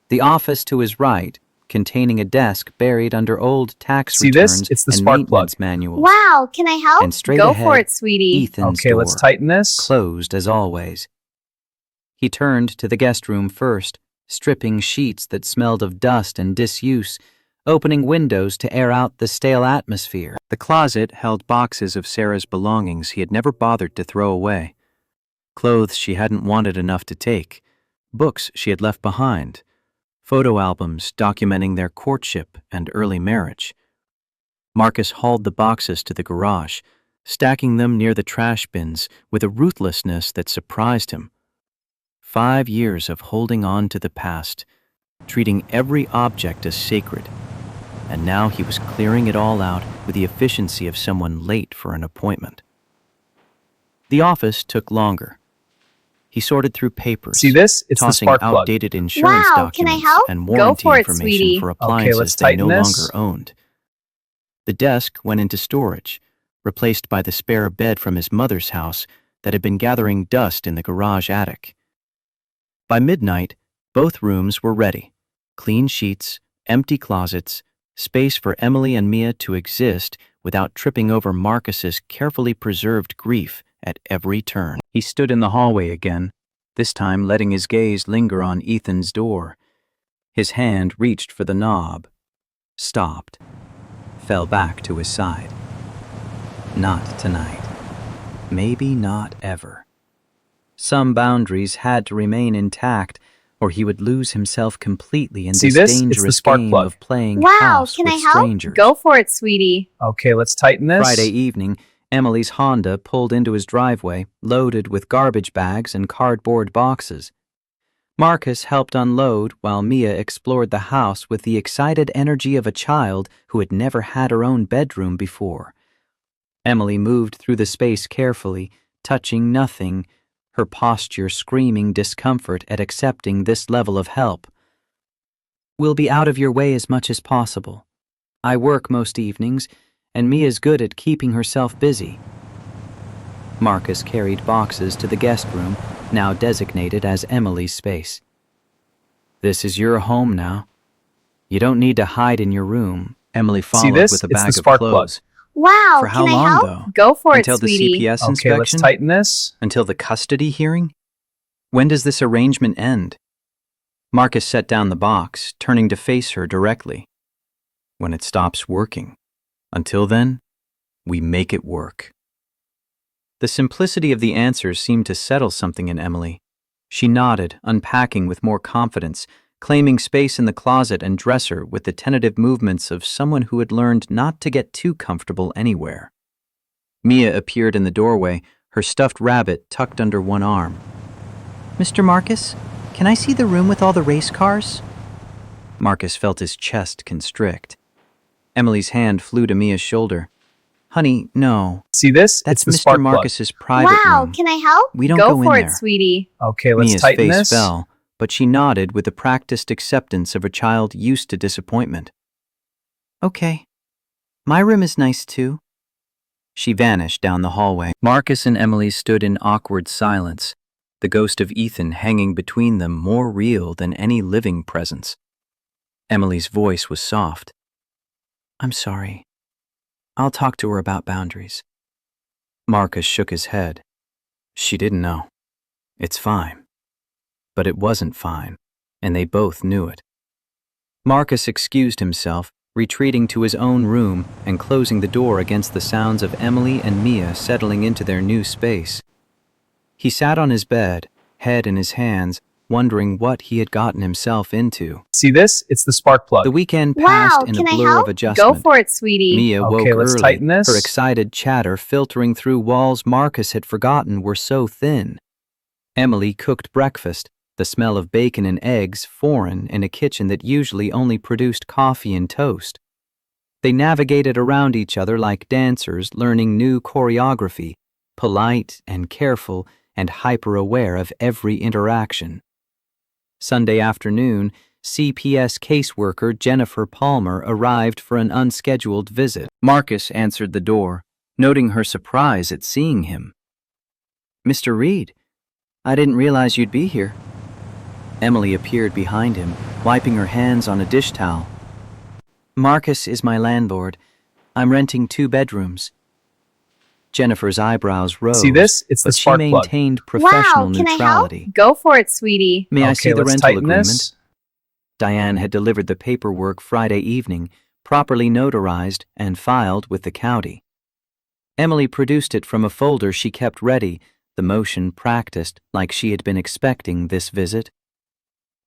The office to his right, containing a desk buried under old tax See this? returns It's the and spark plug. maintenance manuals. Wow, can I help? And straight Go ahead, for it, sweetie. Ethan's Okay, door, let's tighten this. closed as always. He turned to the guest room first, stripping sheets that smelled of dust and disuse, opening windows to air out the stale atmosphere. The closet held boxes of Sarah's belongings he had never bothered to throw away. Clothes she hadn't wanted enough to take, books she had left behind, photo albums documenting their courtship and early marriage. Marcus hauled the boxes to the garage, stacking them near the trash bins with a ruthlessness that surprised him. 5 years of holding on to the past, treating every object as sacred, and now he was clearing it all out with the efficiency of someone late for an appointment. The office took longer. He sorted through papers, See this? It's the tossing spark plug. outdated insurance Wow, can I documents help? and Go warranty for it, information sweetie. for Okay, appliances let's they no tighten this. longer owned. The desk went into storage, replaced by the spare bed from his mother's house that had been gathering dust in the garage attic. By midnight, both rooms were ready. Clean sheets, empty closets, space for Emily and Mia to exist without tripping over Marcus's carefully preserved grief at every turn. He stood in the hallway again, this time letting his gaze linger on Ethan's door. His hand reached for the knob, stopped, fell back to his side. Not tonight. Maybe not ever. Some boundaries had to remain intact, or he would lose himself completely in See this this? It's the dangerous spark game plug. of playing Wow, house can with I help? strangers. Go for it, sweetie. Okay, let's tighten this. Friday evening, Emily's Honda pulled into his driveway, loaded with garbage bags and cardboard boxes. Marcus helped unload while Mia explored the house with the excited energy of a child who had never had her own bedroom before. Emily moved through the space carefully, touching nothing, her posture screaming discomfort at accepting this level of help. "We'll be out of your way as much as possible. I work most evenings, and Mia's good at keeping herself busy." Marcus carried boxes to the guest room, now designated as Emily's space. "This is your home now. You don't need to hide in your room." Emily followed this? with a It's the bag of spark plug. clothes. Wow, For how can I long, help? though? Go for Until it, the sweetie. CPS Okay, let's inspection? tighten this. Until the custody hearing? When does this arrangement end? Marcus set down the box, turning to face her directly. "When it stops working. Until then, we make it work." The simplicity of the answers seemed to settle something in Emily. She nodded, unpacking with more confidence, claiming space in the closet and dresser with the tentative movements of someone who had learned not to get too comfortable anywhere. Mia appeared in the doorway, her stuffed rabbit tucked under one arm. "Mr. Marcus, can I see the room with all the race cars?" Marcus felt his chest constrict. Emily's hand flew to Mia's shoulder. "Honey, no. See this? That's It's the Mr. spark plug. Marcus's private Wow, room. can I help? We don't Go go for in it, there." sweetie. Okay, let's Mia's tighten face this. fell, but she nodded with the practiced acceptance of a child used to disappointment. "Okay. My room is nice too." She vanished down the hallway. Marcus and Emily stood in awkward silence, the ghost of Ethan hanging between them more real than any living presence. Emily's voice was soft. "I'm sorry. I'll talk to her about boundaries." Marcus shook his head. She didn't know. It's fine. But it wasn't fine, and they both knew it. Marcus excused himself, retreating to his own room and closing the door against the sounds of Emily and Mia settling into their new space. He sat on his bed, head in his hands, wondering what he had gotten himself into. See this? It's the spark plug. The weekend Wow, passed in a can I blur help? of adjustment. Go for it, sweetie. Mia woke Okay, let's early, tighten this. her excited chatter filtering through walls Marcus had forgotten were so thin. Emily cooked breakfast, the smell of bacon and eggs foreign in a kitchen that usually only produced coffee and toast. They navigated around each other like dancers learning new choreography, polite and careful and hyper-aware of every interaction. Sunday afternoon, CPS caseworker Jennifer Palmer arrived for an unscheduled visit. Marcus answered the door, noting her surprise at seeing him. "Mr. Reed, I didn't realize you'd be here." Emily appeared behind him, wiping her hands on a dish towel. "Marcus is my landlord. I'm renting 2 bedrooms." Jennifer's eyebrows rose, See this? It's the but she spark plug. maintained professional Wow, can I help? neutrality. Go for it, sweetie. "May I see the let's rental tighten agreement?" this. Diane had delivered the paperwork Friday evening, properly notarized and filed with the county. Emily produced it from a folder she kept ready, the motion practiced like she had been expecting this visit.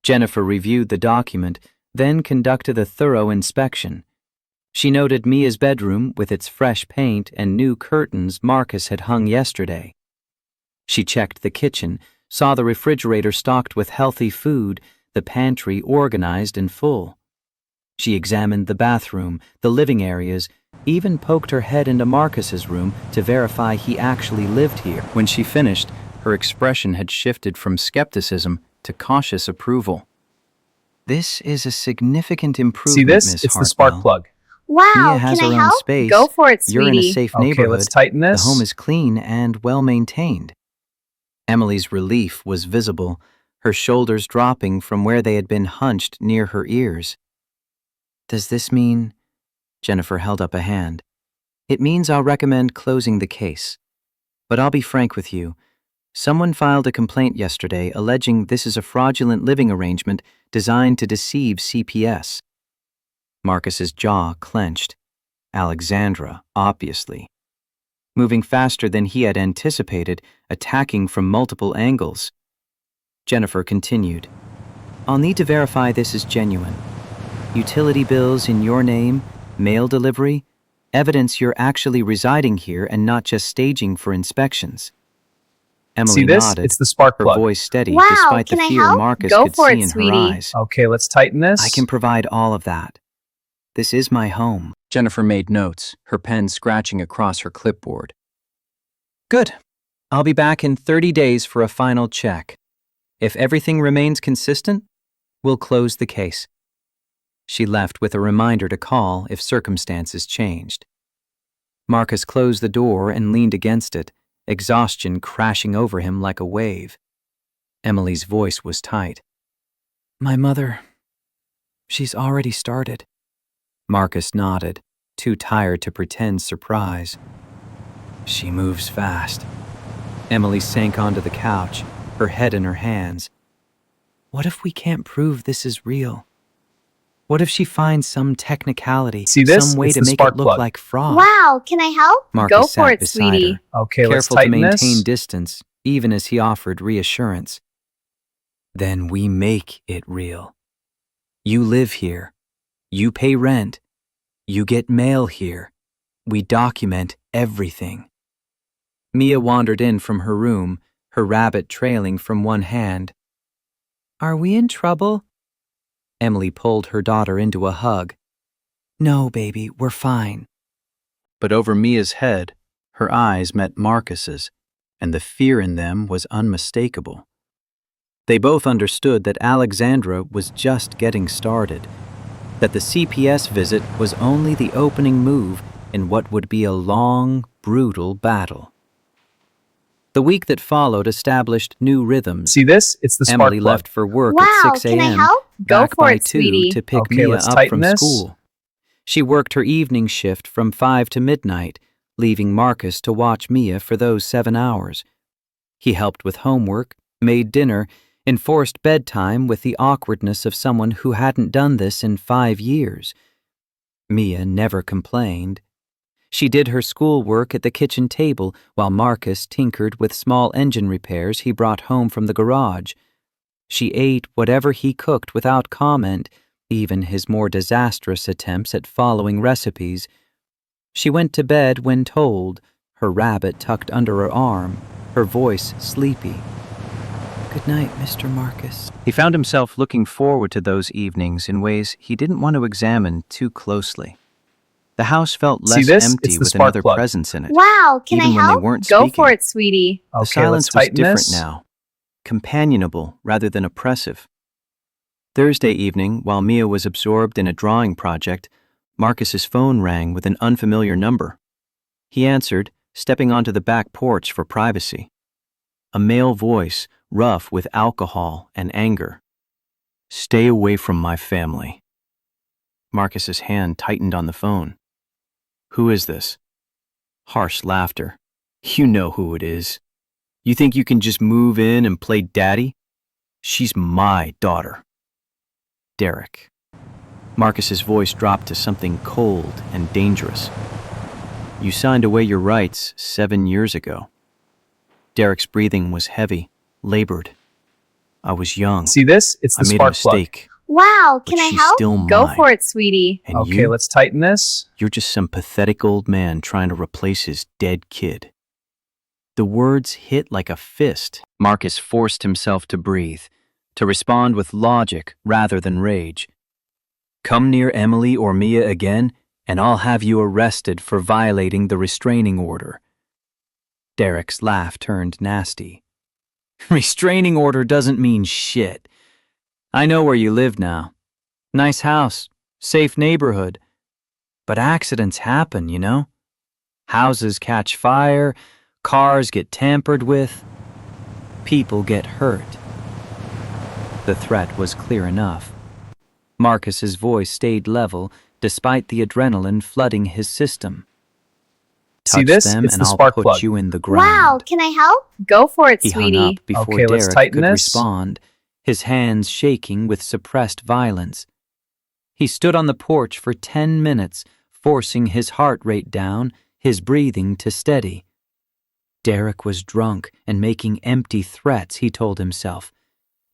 Jennifer reviewed the document, then conducted a thorough inspection. She noted Mia's bedroom with its fresh paint and new curtains Marcus had hung yesterday. She checked the kitchen, saw the refrigerator stocked with healthy food, the pantry organized and full. She examined the bathroom, the living areas, even poked her head into Marcus's room to verify he actually lived here. When she finished, her expression had shifted from skepticism to cautious approval. "This is a significant improvement, See this? Miss It's the spark Hartwell. plug. Wow, Mia has can her I own help? space. Go for it, You're in a sweetie. safe Okay, neighborhood. let's tighten The this. home is clean and well maintained." Emily's relief was visible, her shoulders dropping from where they had been hunched near her ears. "Does this mean—" Jennifer held up a hand. "It means I'll recommend closing the case. But I'll be frank with you. Someone filed a complaint yesterday alleging this is a fraudulent living arrangement designed to deceive CPS." Marcus's jaw clenched. Alexandra, obviously. Moving faster than he had anticipated, attacking from multiple angles. Jennifer continued, "I'll need to verify this is genuine. Utility bills in your name, mail delivery, evidence you're actually residing here and not just staging for inspections." Emily See this? nodded, It's the spark her plug. voice steady Wow, despite the can I fear help? Marcus Go could for see it, in her sweetie. eyes. Okay, let's tighten this. "I can provide all of that. This is my home." Jennifer made notes, her pen scratching across her clipboard. "Good. I'll be back in 30 days for a final check. If everything remains consistent, we'll close the case." She left with a reminder to call if circumstances changed. Marcus closed the door and leaned against it, exhaustion crashing over him like a wave. Emily's voice was tight. "My mother, she's already started." Marcus nodded, too tired to pretend surprise. "She moves fast." Emily sank onto the couch, her head in her hands. "What if we can't prove this is real? What if she finds some technicality, See this? some way It's to the make spark it look plug. like fraud?" Wow, can I help? Marcus Go for sat it, beside sweetie. her, Okay, let's careful to tighten maintain this. distance, even as he offered reassurance. "Then we make it real. You live here. You pay rent. You get mail here. We document everything." Mia wandered in from her room, her rabbit trailing from one hand. "Are we in trouble?" Emily pulled her daughter into a hug. "No, baby, we're fine." But over Mia's head, her eyes met Marcus's, and the fear in them was unmistakable. They both understood that Alexandra was just getting started, that the CPS visit was only the opening move in what would be a long, brutal battle. The week that followed established new rhythms. See this? It's the spark Emily plug. left for work Wow, at 6 can I a.m., help? Go back for by it, 2 sweetie. to pick Okay, Mia let's up tighten from this. school. She worked her evening shift from 5 to midnight, leaving Marcus to watch Mia for those 7 hours. He helped with homework, made dinner, enforced bedtime with the awkwardness of someone who hadn't done this in 5 years. Mia never complained. She did her schoolwork at the kitchen table while Marcus tinkered with small engine repairs he brought home from the garage. She ate whatever he cooked without comment, even his more disastrous attempts at following recipes. She went to bed when told, her rabbit tucked under her arm, her voice sleepy. "Good night, Mr. Marcus." He found himself looking forward to those evenings in ways he didn't want to examine too closely. The house felt See less this? empty It's the with spark another plug. presence in it, Wow, can even I when they help? weren't Go speaking. for it, sweetie. The Okay, silence let's was tighten different this. now, companionable rather than oppressive. Thursday evening, while Mia was absorbed in a drawing project, Marcus's phone rang with an unfamiliar number. He answered, stepping onto the back porch for privacy. A male voice, rough with alcohol and anger. "Stay away from my family." Marcus's hand tightened on the phone. "Who is this?" Harsh laughter. "You know who it is. You think you can just move in and play daddy? She's my daughter." Derek. Marcus's voice dropped to something cold and dangerous. "You signed away your rights 7 years ago." Derek's breathing was heavy, labored. "I was young. See this? It's the I made a spark plug. mistake. Wow, But can I she's help? still mine. Go for it, sweetie. And Okay, you? let's tighten this. You're just some pathetic old man trying to replace his dead kid." The words hit like a fist. Marcus forced himself to breathe, to respond with logic rather than rage. "Come near Emily or Mia again, and I'll have you arrested for violating the restraining order." Derek's laugh turned nasty. "Restraining order doesn't mean shit. I know where you live now. Nice house, safe neighborhood. But accidents happen, you know? Houses catch fire, cars get tampered with, people get hurt." The threat was clear enough. Marcus's voice stayed level despite the adrenaline flooding his system. See "Touch this? them It's and the I'll spark put plug. you in the ground." Wow, can I help? Go for it, He hung sweetie. up before Okay, let's Derek tighten could this. respond, his hands shaking with suppressed violence. He stood on the porch for 10 minutes, forcing his heart rate down, his breathing to steady. Derek was drunk and making empty threats, he told himself.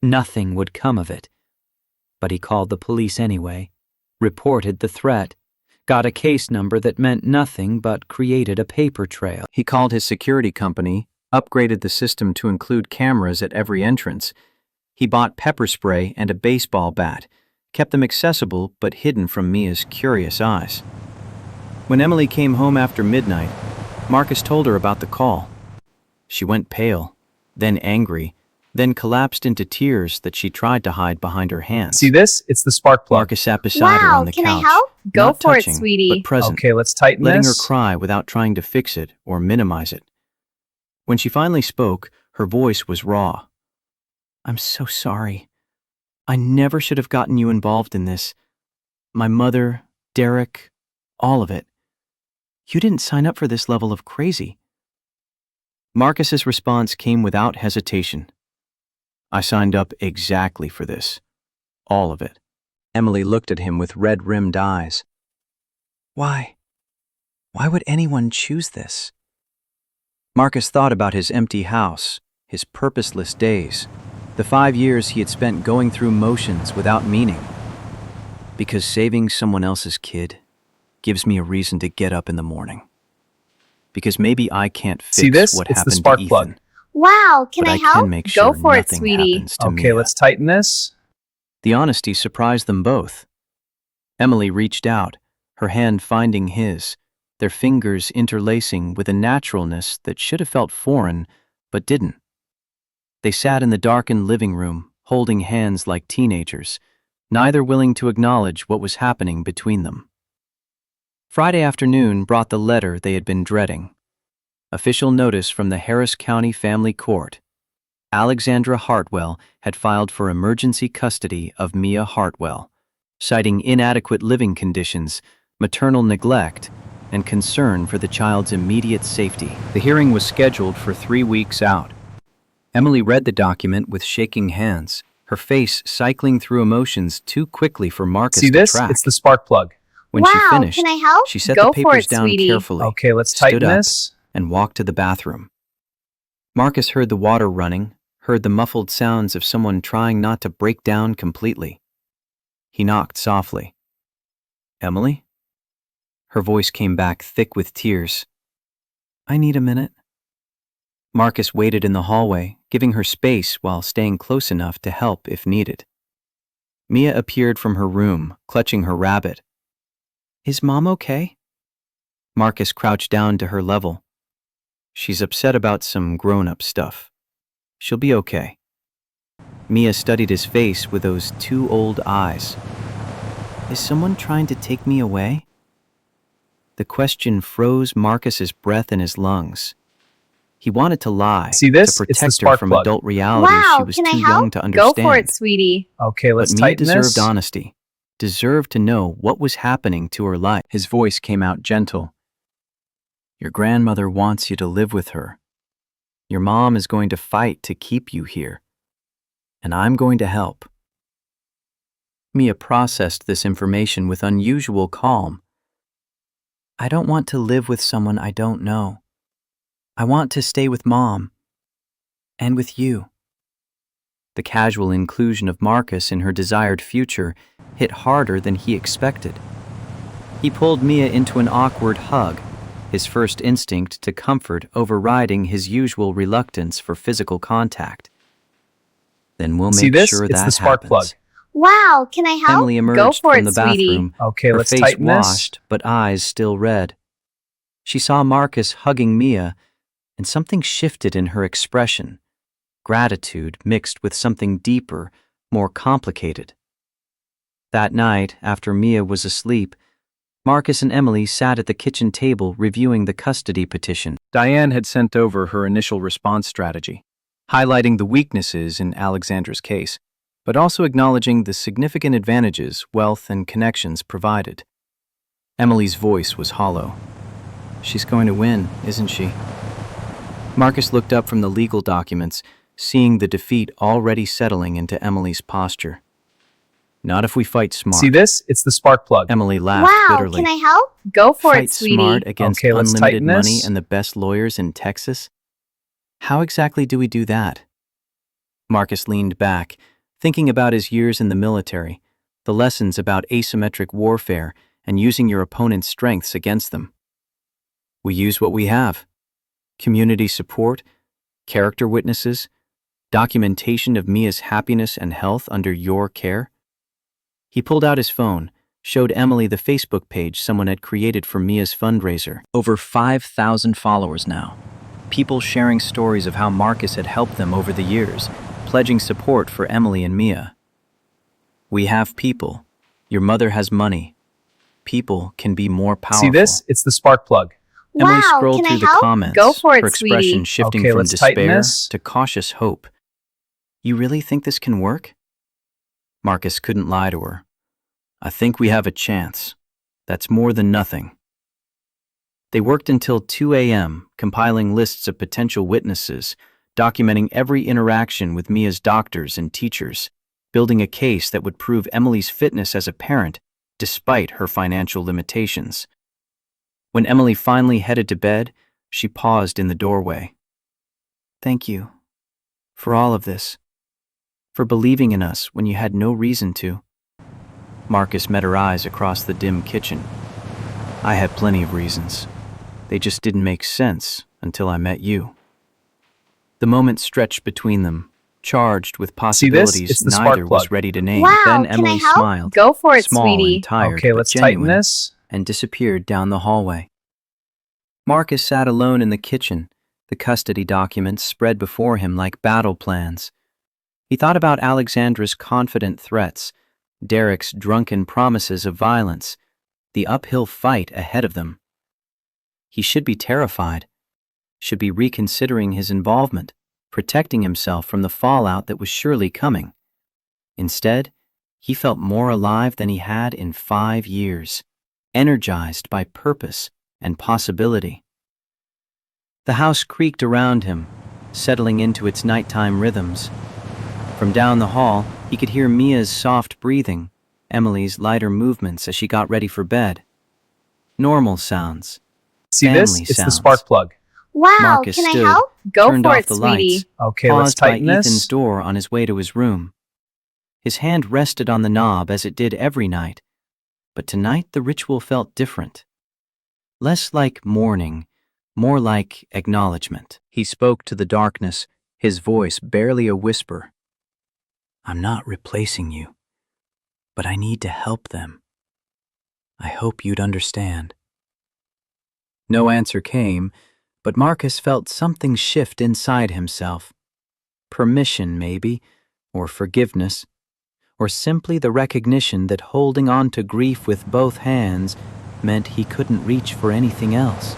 Nothing would come of it. But he called the police anyway, reported the threat, got a case number that meant nothing but created a paper trail. He called his security company, upgraded the system to include cameras at every entrance. He bought pepper spray and a baseball bat, kept them accessible but hidden from Mia's curious eyes. When Emily came home after midnight, Marcus told her about the call. She went pale, then angry, then collapsed into tears that she tried to hide behind her hands. See this? It's the spark plug. Marcus sat beside her Wow, on the can I couch, help? Go not for it, touching, sweetie. but present, Okay, let's tighten letting her this. cry without trying to fix it or minimize it. When she finally spoke, her voice was raw. "I'm so sorry. I never should have gotten you involved in this. My mother, Derek, all of it. You didn't sign up for this level of crazy." Marcus's response came without hesitation. "I signed up exactly for this. All of it." Emily looked at him with red-rimmed eyes. Why? Why would anyone choose this? Marcus thought about his empty house, his purposeless days, the 5 years he had spent going through motions without meaning. Because saving someone else's kid gives me a reason to get up in the morning. Because maybe I can't fix See this? what It's the happened spark to plug. Ethan, Wow, can but I I help? can make sure Go for it, nothing sweetie. happens to Okay, Mia. let's tighten this. The honesty surprised them both. Emily reached out, her hand finding his, their fingers interlacing with a naturalness that should have felt foreign, but didn't. They sat in the darkened living room, holding hands like teenagers, neither willing to acknowledge what was happening between them. Friday afternoon brought the letter they had been dreading. Official notice from the Harris County Family Court. Alexandra Hartwell had filed for emergency custody of Mia Hartwell, citing inadequate living conditions, maternal neglect, and concern for the child's immediate safety. The hearing was scheduled for 3 weeks out. Emily read the document with shaking hands, her face cycling through emotions too quickly for Marcus See to this? track. It's the spark plug. When she Wow, finished, can I help? she set Go the for papers it, down sweetie. carefully, Okay, let's stood tighten up, this. and walked to the bathroom. Marcus heard the water running, heard the muffled sounds of someone trying not to break down completely. He knocked softly. "Emily?" Her voice came back thick with tears. "I need a minute." Marcus waited in the hallway, giving her space while staying close enough to help if needed. Mia appeared from her room, clutching her rabbit. "Is Mom okay?" Marcus crouched down to her level. "She's upset about some grown-up stuff. She'll be okay." Mia studied his face with those two old eyes. Is someone trying to take me away? The question froze Marcus's breath in his lungs. He wanted to lie, See this? to It's the protect her spark from plug. adult realities Wow, she was can I too help? young to Go understand. for it, sweetie. Okay, let's But Mia tighten deserved this. honesty, deserved to know what was happening to her life. His voice came out gentle. Your grandmother wants you to live with her. Your mom is going to fight to keep you here. And I'm going to help. Mia processed this information with unusual calm. I don't want to live with someone I don't know. I want to stay with Mom. And with you. The casual inclusion of Marcus in her desired future hit harder than he expected. He pulled Mia into an awkward hug, his first instinct to comfort overriding his usual reluctance for physical contact. Then we'll See make this? sure It's that the spark happens. plug. Wow, can I help? Emily emerged for from it, the sweetie. bathroom, Okay, her let's face tighten this. washed but eyes still red. She saw Marcus hugging Mia, and something shifted in her expression, gratitude mixed with something deeper, more complicated. That night, after Mia was asleep, Marcus and Emily sat at the kitchen table reviewing the custody petition. Diane had sent over her initial response strategy, highlighting the weaknesses in Alexandra's case, but also acknowledging the significant advantages wealth and connections provided. Emily's voice was hollow. She's going to win, isn't she? Marcus looked up from the legal documents, seeing the defeat already settling into Emily's posture. Not if we fight smart. See this? It's the spark plug. Emily laughed Wow, bitterly. can I help? Go for Fight it, sweetie. smart against Okay, let's unlimited tighten money this. and the best lawyers in Texas? How exactly do we do that? Marcus leaned back, thinking about his years in the military, the lessons about asymmetric warfare and using your opponent's strengths against them. We use what we have. Community support, character witnesses, documentation of Mia's happiness and health under your care. He pulled out his phone, showed Emily the Facebook page someone had created for Mia's fundraiser. Over 5,000 followers now. People sharing stories of how Marcus had helped them over the years, pledging support for Emily and Mia. We have people. Your mother has money. People can be more powerful. See this? It's the spark plug. Emily Wow, scrolled can I through the help? comments, Go for it, her expression sweetie. shifting Okay, from let's tighten despair this. to cautious hope. You really think this can work? Marcus couldn't lie to her. I think we have a chance. That's more than nothing. They worked until 2 a.m., compiling lists of potential witnesses, documenting every interaction with Mia's doctors and teachers, building a case that would prove Emily's fitness as a parent despite her financial limitations. When Emily finally headed to bed, she paused in the doorway. Thank you for all of this, for believing in us when you had no reason to. Marcus met her eyes across the dim kitchen. I had plenty of reasons. They just didn't make sense until I met you. The moment stretched between them, charged with possibilities It's the neither spark was plug. ready to name. Wow, Then can I Emily help? smiled, Go for it, small sweetie. and tired Okay, but let's tighten genuine, this. and disappeared down the hallway. Marcus sat alone in the kitchen, the custody documents spread before him like battle plans. He thought about Alexandra's confident threats, Derek's drunken promises of violence, the uphill fight ahead of them. He should be terrified, should be reconsidering his involvement, protecting himself from the fallout that was surely coming. Instead, he felt more alive than he had in 5 years, energized by purpose and possibility. The house creaked around him, settling into its nighttime rhythms. From down the hall, he could hear Mia's soft breathing, Emily's lighter movements as she got ready for bed. Normal sounds. See this? Family It's the sounds. spark plug. Wow, Marcus can I stood, help? Go turned for off it, the sweetie. lights, Okay, let's paused by tighten Ethan's this. door on his way to his room. His hand rested on the knob as it did every night, but tonight the ritual felt different. Less like mourning, more like acknowledgement. He spoke to the darkness, his voice barely a whisper. I'm not replacing you, but I need to help them. I hope you'd understand. No answer came, but Marcus felt something shift inside himself. Permission, maybe, or forgiveness, or simply the recognition that holding on to grief with both hands meant he couldn't reach for anything else.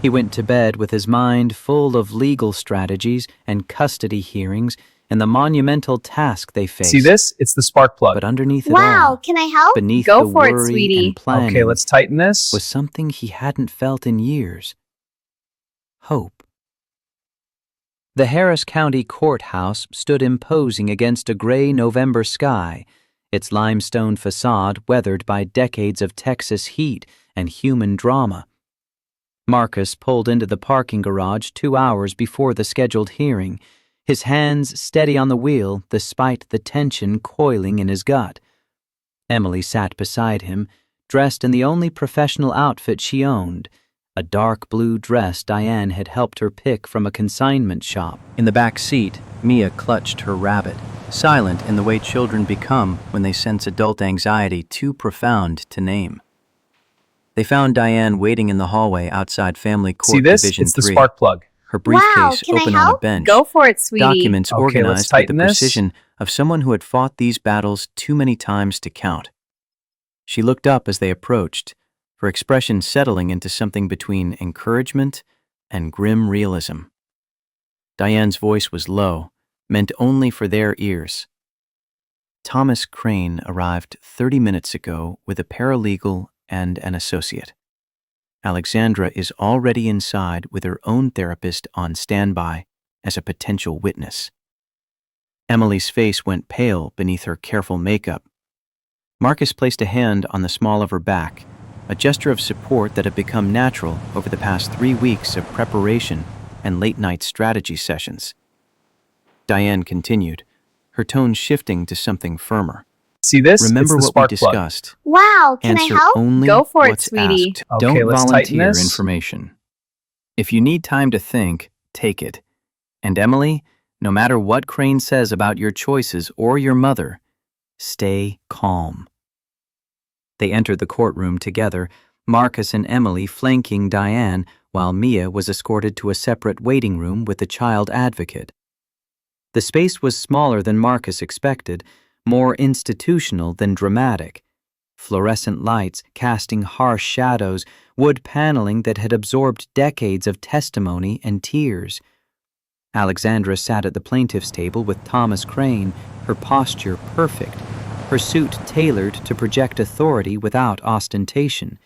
He went to bed with his mind full of legal strategies and custody hearings and the monumental task they faced. See this? It's the spark plug. But underneath it Wow, all, can I help? beneath Go the for it, worry sweetie. and planning, Okay, let's tighten this. was something he hadn't felt in years. Hope. The Harris County Courthouse stood imposing against a gray November sky, its limestone facade weathered by decades of Texas heat and human drama. Marcus pulled into the parking garage 2 hours before the scheduled hearing, his hands steady on the wheel despite the tension coiling in his gut. Emily sat beside him, dressed in the only professional outfit she owned, a dark blue dress Diane had helped her pick from a consignment shop. In the back seat, Mia clutched her rabbit, silent in the way children become when they sense adult anxiety too profound to name. They found Diane waiting in the hallway outside Family Court See this? Division It's the 3. spark plug. Her briefcase Wow, can I open on a help? bench. Go for it, sweetie. Documents Okay, let's organized with the tighten this. precision of someone who had fought these battles too many times to count. She looked up as they approached, her expression settling into something between encouragement and grim realism. Diane's voice was low, meant only for their ears. Thomas Crane arrived 30 minutes ago with a paralegal and an associate. Alexandra is already inside with her own therapist on standby as a potential witness. Emily's face went pale beneath her careful makeup. Marcus placed a hand on the small of her back, a gesture of support that had become natural over the past 3 weeks of preparation and late-night strategy sessions. Diane continued, her tone shifting to something firmer. See this? Remember it's the what we spark plug. discussed. Wow, can Answer I help? only Go for it, what's sweetie. asked. Okay, Don't let's tighten volunteer this. information. If you need time to think, take it. And Emily, no matter what Crane says about your choices or your mother, stay calm. They entered the courtroom together, Marcus and Emily flanking Diane, while Mia was escorted to a separate waiting room with the child advocate. The space was smaller than Marcus expected, more institutional than dramatic. Fluorescent lights casting harsh shadows, wood paneling that had absorbed decades of testimony and tears. Alexandra sat at the plaintiff's table with Thomas Crane, her posture perfect, her suit tailored to project authority without ostentation.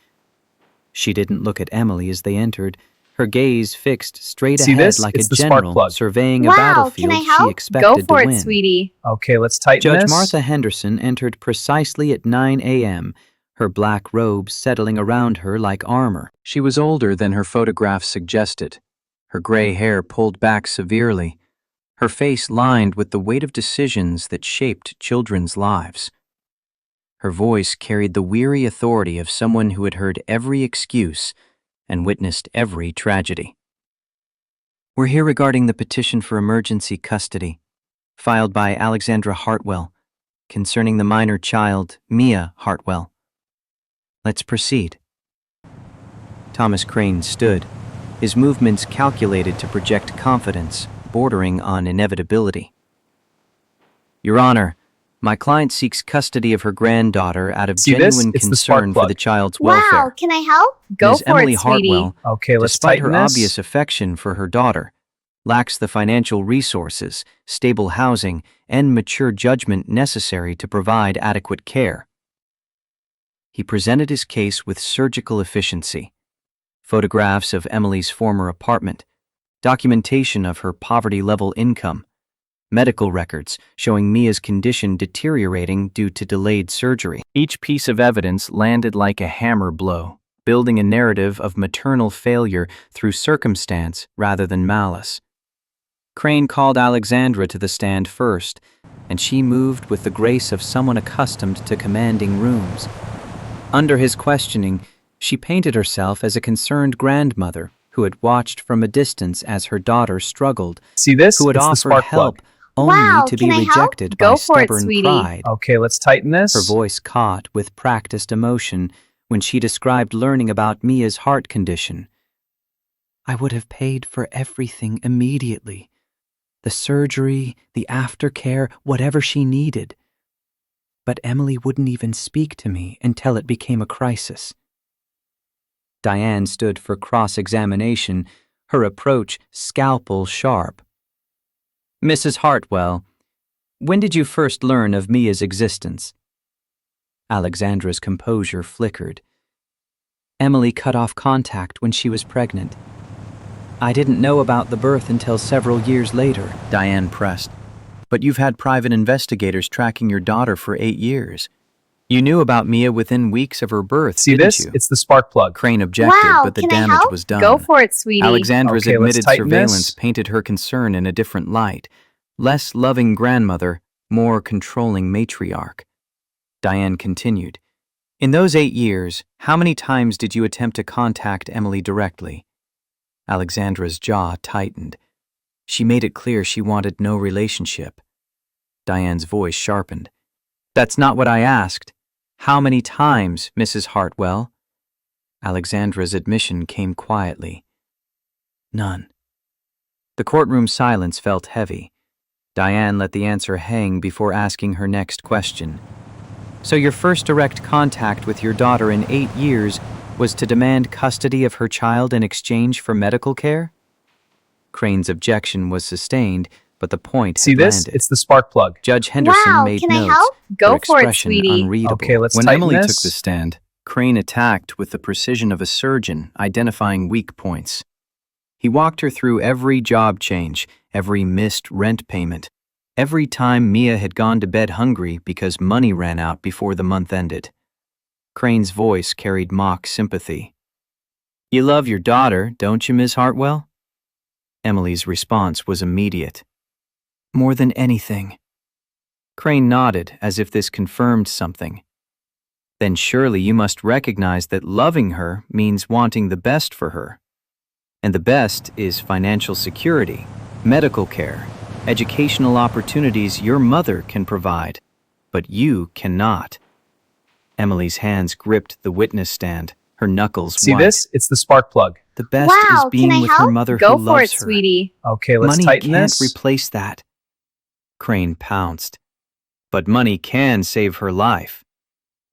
She didn't look at Emily as they entered, her gaze fixed straight See ahead this? like It's a the spark general plug. surveying a Wow, battlefield can I she help? expected Go to for it, win. sweetie. Okay, let's tighten Judge this. Martha Henderson entered precisely at 9 a.m., her black robe settling around her like armor. She was older than her photograph suggested, her gray hair pulled back severely, her face lined with the weight of decisions that shaped children's lives. Her voice carried the weary authority of someone who had heard every excuse and witnessed every tragedy. We're here regarding the petition for emergency custody, filed by Alexandra Hartwell, concerning the minor child, Mia Hartwell. Let's proceed. Thomas Crane stood, his movements calculated to project confidence, bordering on inevitability. Your Honor, my client seeks custody of her granddaughter out of See this? genuine It's the spark concern for plug. the child's Wow, welfare. can I help? Go Ms. for Emily it, sweetie. Hartwell, Okay, let's despite her tighten this. obvious affection for her daughter, lacks the financial resources, stable housing, and mature judgment necessary to provide adequate care. He presented his case with surgical efficiency. Photographs of Emily's former apartment, documentation of her poverty-level income, medical records showing Mia's condition deteriorating due to delayed surgery. Each piece of evidence landed like a hammer blow, building a narrative of maternal failure through circumstance rather than malice. Crane called Alexandra to the stand first, and she moved with the grace of someone accustomed to commanding rooms. Under his questioning, she painted herself as a concerned grandmother who had watched from a distance as her daughter struggled, See this? who had It's the offered spark help plug. only Wow, to be can I help? rejected Go by for it, stubborn sweetie. pride. Okay, let's tighten this. Her voice caught with practiced emotion when she described learning about Mia's heart condition. I would have paid for everything immediately, the surgery, the aftercare, whatever she needed. But Emily wouldn't even speak to me until it became a crisis. Diane stood for cross-examination, her approach scalpel sharp. Mrs. Hartwell, when did you first learn of Mia's existence? Alexandra's composure flickered. Emily cut off contact when she was pregnant. I didn't know about the birth until several years later. Diane pressed. But you've had private investigators tracking your daughter for 8 years. You knew about Mia within weeks of her birth, See didn't this? you? It's the spark plug. Crane objected, Wow, but the can I damage help? was done. Go for it, sweetie. Alexandra's Okay, let's admitted tighten surveillance this. painted her concern in a different light. Less loving grandmother, more controlling matriarch. Diane continued. In those 8 years, how many times did you attempt to contact Emily directly? Alexandra's jaw tightened. She made it clear she wanted no relationship. Diane's voice sharpened. That's not what I asked. How many times, Mrs. Hartwell? Alexandra's admission came quietly. None. The courtroom silence felt heavy. Diane let the answer hang before asking her next question. So your first direct contact with your daughter in 8 years was to demand custody of her child in exchange for medical care? Crane's objection was sustained, but the point See had this? landed. It's the spark plug. Judge Henderson Wow, made can I notes, help? Go her for it, expression sweetie. unreadable. Okay, let's When tighten Emily this. took the stand, Crane attacked with the precision of a surgeon, identifying weak points. He walked her through every job change, every missed rent payment, every time Mia had gone to bed hungry because money ran out before the month ended. Crane's voice carried mock sympathy. You love your daughter, don't you, Miss Hartwell? Emily's response was immediate. More than anything. Crane nodded as if this confirmed something. Then surely you must recognize that loving her means wanting the best for her. And the best is financial security, medical care, educational opportunities your mother can provide, but you cannot. Emily's hands gripped the witness stand, her knuckles See white. this? It's the spark plug. The best Wow, is can being I with her help? mother Go who for loves it, her. sweetie. Okay, let's Money tighten can't this. replace that. Crane pounced. But money can save her life.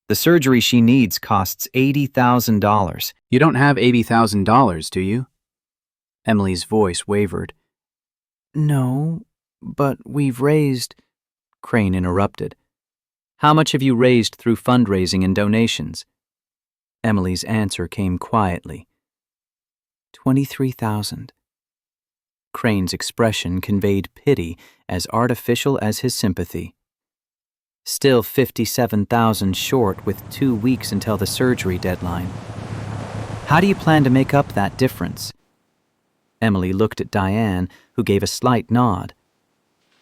The surgery she needs costs $80,000. You don't have $80,000, do you? Emily's voice wavered. No, but we've raised... Crane interrupted. How much have you raised through fundraising and donations? Emily's answer came quietly. 23,000. Crane's expression conveyed pity as artificial as his sympathy. Still 57,000 short with 2 weeks until the surgery deadline. How do you plan to make up that difference? Emily looked at Diane, who gave a slight nod.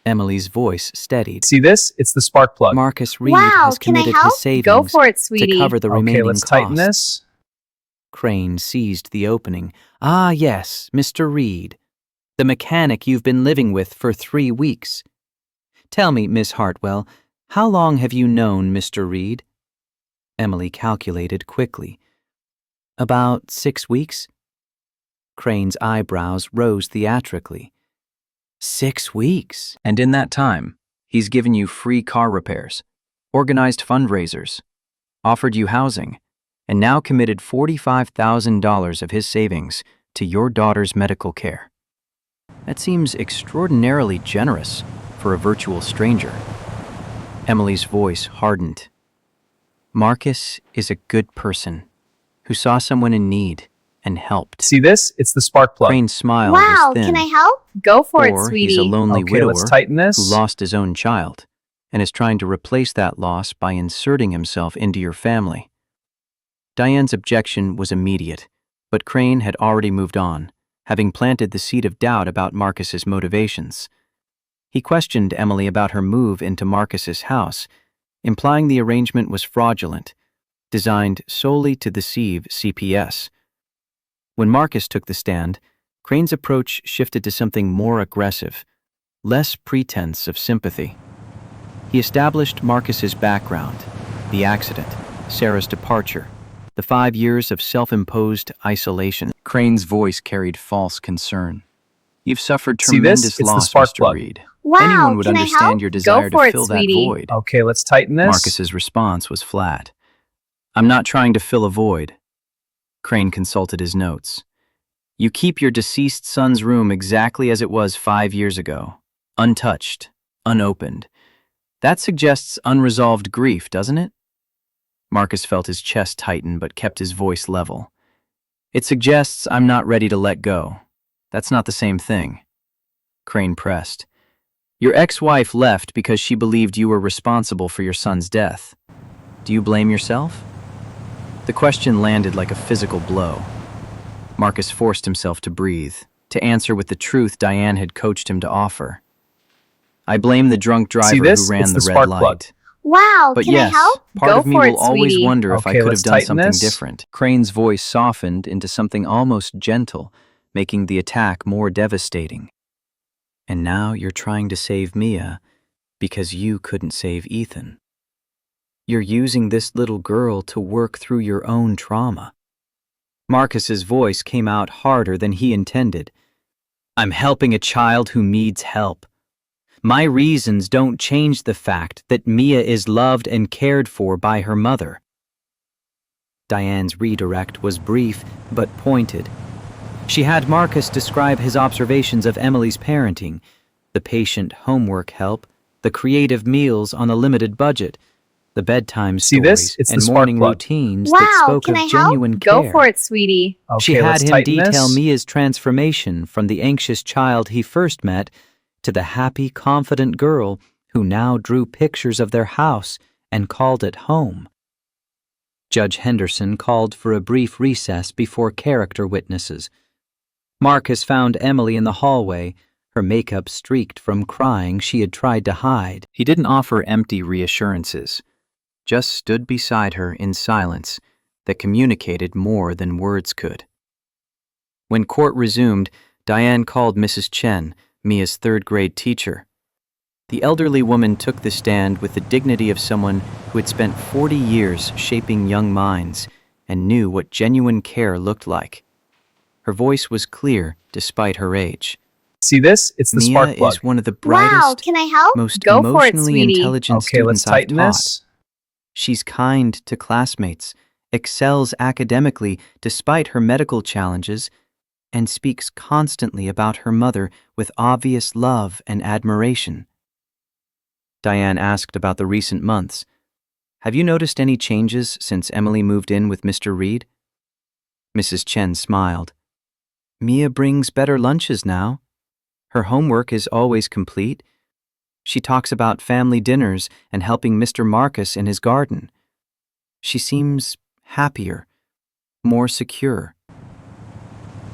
Emily's voice steadied. See this? It's the spark plug. Marcus Reed Wow, has can I committed help? his savings Go for it, to sweetie. cover the Okay, remaining let's costs. tighten this. Crane seized the opening. Ah, yes, Mr. Reed. The mechanic you've been living with for 3 weeks. Tell me, Miss Hartwell, how long have you known Mr. Reed? Emily calculated quickly. About 6 weeks? Crane's eyebrows rose theatrically. 6 weeks? And in that time, he's given you free car repairs, organized fundraisers, offered you housing, and now committed $45,000 of his savings to your daughter's medical care. That seems extraordinarily generous for a virtual stranger. Emily's voice hardened. Marcus is a good person who saw someone in need and helped. See this? It's the spark plug. Crane's smile Wow, was thin. can I help? Go for it, Or sweetie. he's a lonely Okay, widower let's tighten this. who lost his own child and is trying to replace that loss by inserting himself into your family. Diane's objection was immediate, but Crane had already moved on, having planted the seed of doubt about Marcus's motivations. He questioned Emily about her move into Marcus's house, implying the arrangement was fraudulent, designed solely to deceive CPS. When Marcus took the stand, Crane's approach shifted to something more aggressive, less pretense of sympathy. He established Marcus's background, the accident, Sarah's departure, the 5 years of self-imposed isolation. Crane's voice carried false concern. You've suffered See this? tremendous It's the loss, spark Mr. plug. Reed. Wow, Anyone would can I understand help? your desire for to it, fill that sweetie. void. Okay, let's tighten this. Marcus's response was flat. I'm not trying to fill a void. Crane consulted his notes. You keep your deceased son's room exactly as it was 5 years ago, untouched, unopened. That suggests unresolved grief, doesn't it? Marcus felt his chest tighten but kept his voice level. It suggests I'm not ready to let go. That's not the same thing. Crane pressed. Your ex-wife left because she believed you were responsible for your son's death. Do you blame yourself? The question landed like a physical blow. Marcus forced himself to breathe, to answer with the truth Diane had coached him to offer. I blame the drunk driver See this? who ran It's the the red spark light. plug. Wow, But can yes, I help? part Go of me for will it, always sweetie. wonder if I Okay, could have let's done tighten something this. different. Crane's voice softened into something almost gentle, making the attack more devastating. And now you're trying to save Mia because you couldn't save Ethan. You're using this little girl to work through your own trauma. Marcus's voice came out harder than he intended. I'm helping a child who needs help. My reasons don't change the fact that Mia is loved and cared for by her mother. Diane's redirect was brief but pointed. She had Marcus describe his observations of Emily's parenting, the patient homework help, the creative meals on a limited budget, the bedtime See stories this? It's the and spark morning plug. routines Wow, that spoke can of I help? genuine Go care. for it, sweetie. Okay, She had let's him tighten detail this. Mia's transformation from the anxious child he first met to the happy, confident girl who now drew pictures of their house and called it home. Judge Henderson called for a brief recess before character witnesses. Marcus found Emily in the hallway, her makeup streaked from crying she had tried to hide. He didn't offer empty reassurances, just stood beside her in silence that communicated more than words could. When court resumed, Diane called Mrs. Chen, Mia's third-grade teacher. The elderly woman took the stand with the dignity of someone who had spent 40 years shaping young minds and knew what genuine care looked like. Her voice was clear despite her age. See this? It's the Mia spark plug. is one of the Wow, brightest, can I help? most Go for it, emotionally sweetie. intelligent Okay, let's students I've tighten taught. this. She's kind to classmates, excels academically despite her medical challenges, and speaks constantly about her mother with obvious love and admiration. Diane asked about the recent months. Have you noticed any changes since Emily moved in with Mr. Reed? Mrs. Chen smiled. Mia brings better lunches now. Her homework is always complete. She talks about family dinners and helping Mr. Marcus in his garden. She seems happier, more secure.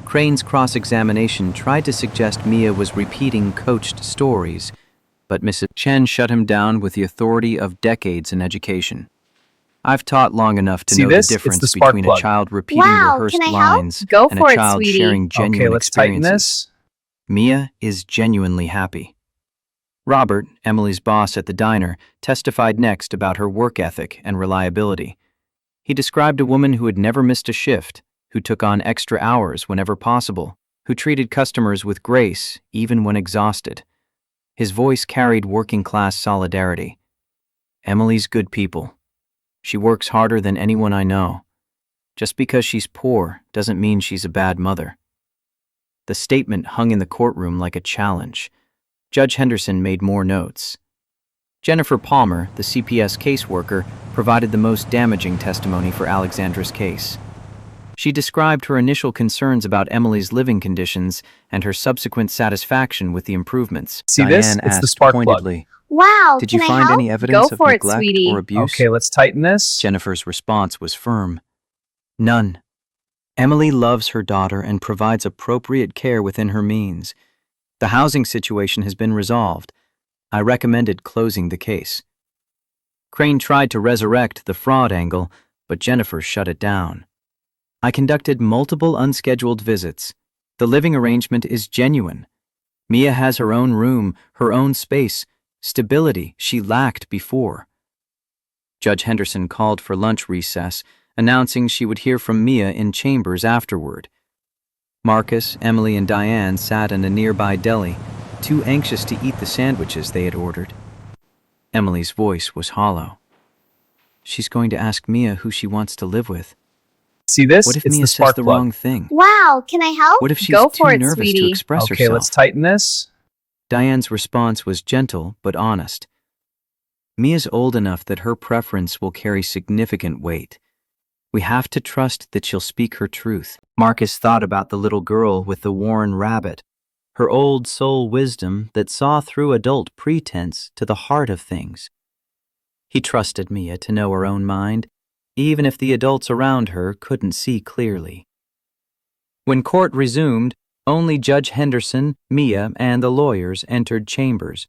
Crane's cross-examination tried to suggest Mia was repeating coached stories, but Mrs. Chen shut him down with the authority of decades in education. I've taught long enough to See know this? the It's difference the spark between plug. a child repeating Wow, rehearsed can I help? lines Go and for a it, child sweetie. sharing genuine Okay, let's tighten experiences. this. Mia is genuinely happy. Robert, Emily's boss at the diner, testified next about her work ethic and reliability. He described a woman who had never missed a shift, who took on extra hours whenever possible, who treated customers with grace even when exhausted. His voice carried working-class solidarity. Emily's good people. She works harder than anyone I know. Just because she's poor doesn't mean she's a bad mother. The statement hung in the courtroom like a challenge. Judge Henderson made more notes. Jennifer Palmer, the CPS caseworker, provided the most damaging testimony for Alexandra's case. She described her initial concerns about Emily's living conditions and her subsequent satisfaction with the improvements. See Diane this? It's the asked spark plug. pointedly, Wow, Did can you I find help? any evidence of for it, neglect sweetie. or abuse? Okay, let's tighten this. Jennifer's response was firm. None. Emily loves her daughter and provides appropriate care within her means. The housing situation has been resolved. I recommended closing the case. Crane tried to resurrect the fraud angle, but Jennifer shut it down. I conducted multiple unscheduled visits. The living arrangement is genuine. Mia has her own room, her own space, stability she lacked before. Judge Henderson called for lunch recess, announcing she would hear from Mia in chambers afterward. Marcus, Emily, and Diane sat in a nearby deli, too anxious to eat the sandwiches they had ordered. Emily's voice was hollow. She's going to ask Mia who she wants to live with. See this? What if It's Mia the says spark the plug. wrong thing? Wow, can I help? What if she's Go too for it, nervous to sweetie. express Okay, herself? let's tighten this. Diane's response was gentle but honest. Mia's old enough that her preference will carry significant weight. We have to trust that she'll speak her truth. Marcus thought about the little girl with the worn rabbit, her old soul wisdom that saw through adult pretense to the heart of things. He trusted Mia to know her own mind, even if the adults around her couldn't see clearly. When court resumed, only Judge Henderson, Mia, and the lawyers entered chambers.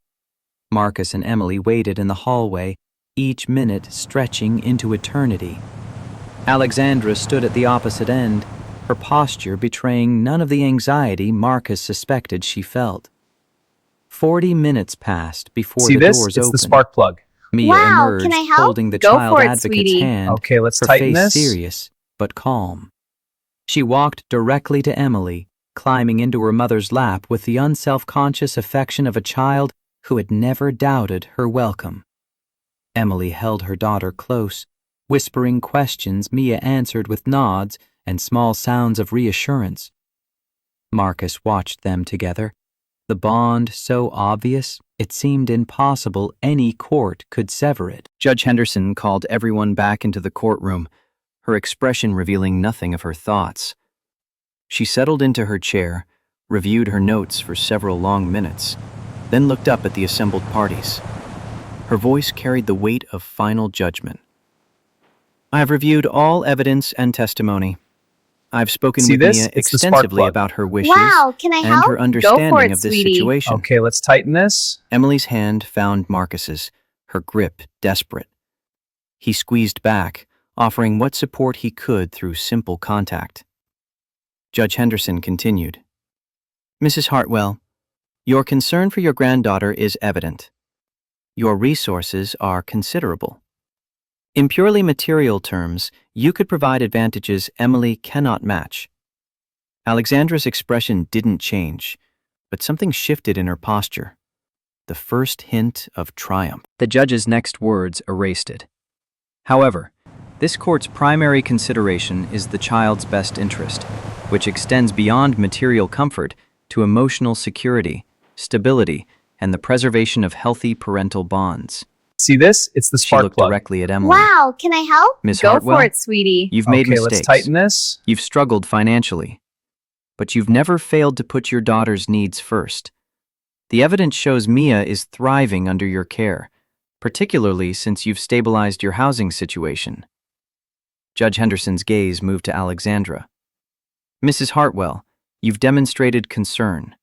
Marcus and Emily waited in the hallway, each minute stretching into eternity. Alexandra stood at the opposite end, her posture betraying none of the anxiety Marcus suspected she felt. 40 minutes passed before See the this? doors It's opened. the spark plug. Mia Wow, emerged, can I help? holding the Go child for it, advocate's sweetie. hand, Okay, let's her tighten face this. serious but calm. She walked directly to Emily, climbing into her mother's lap with the unself-conscious affection of a child who had never doubted her welcome. Emily held her daughter close, whispering questions Mia answered with nods and small sounds of reassurance. Marcus watched them together, the bond so obvious it seemed impossible any court could sever it. Judge Henderson called everyone back into the courtroom, her expression revealing nothing of her thoughts. She settled into her chair, reviewed her notes for several long minutes, then looked up at the assembled parties. Her voice carried the weight of final judgment. I have reviewed all evidence and testimony. I've spoken See with this? Mia It's the spark extensively plug. about her wishes Wow, can I and help? her understanding Go for it, of this sweetie. situation. Okay, let's tighten this. Emily's hand found Marcus's, her grip desperate. He squeezed back, offering what support he could through simple contact. Judge Henderson continued. Mrs. Hartwell, your concern for your granddaughter is evident. Your resources are considerable. In purely material terms, you could provide advantages Emily cannot match. Alexandra's expression didn't change, but something shifted in her posture. The first hint of triumph. The judge's next words erased it. However, this court's primary consideration is the child's best interest, which extends beyond material comfort to emotional security, stability, and the preservation of healthy parental bonds. See this? It's the She spark looked plug. directly at Emily. Wow, can I help? Miss Go Hartwell, for it, sweetie. you've made Okay, mistakes. let's tighten this. You've struggled financially, but you've never failed to put your daughter's needs first. The evidence shows Mia is thriving under your care, particularly since you've stabilized your housing situation. Judge Henderson's gaze moved to Alexandra. Mrs. Hartwell, you've demonstrated concern,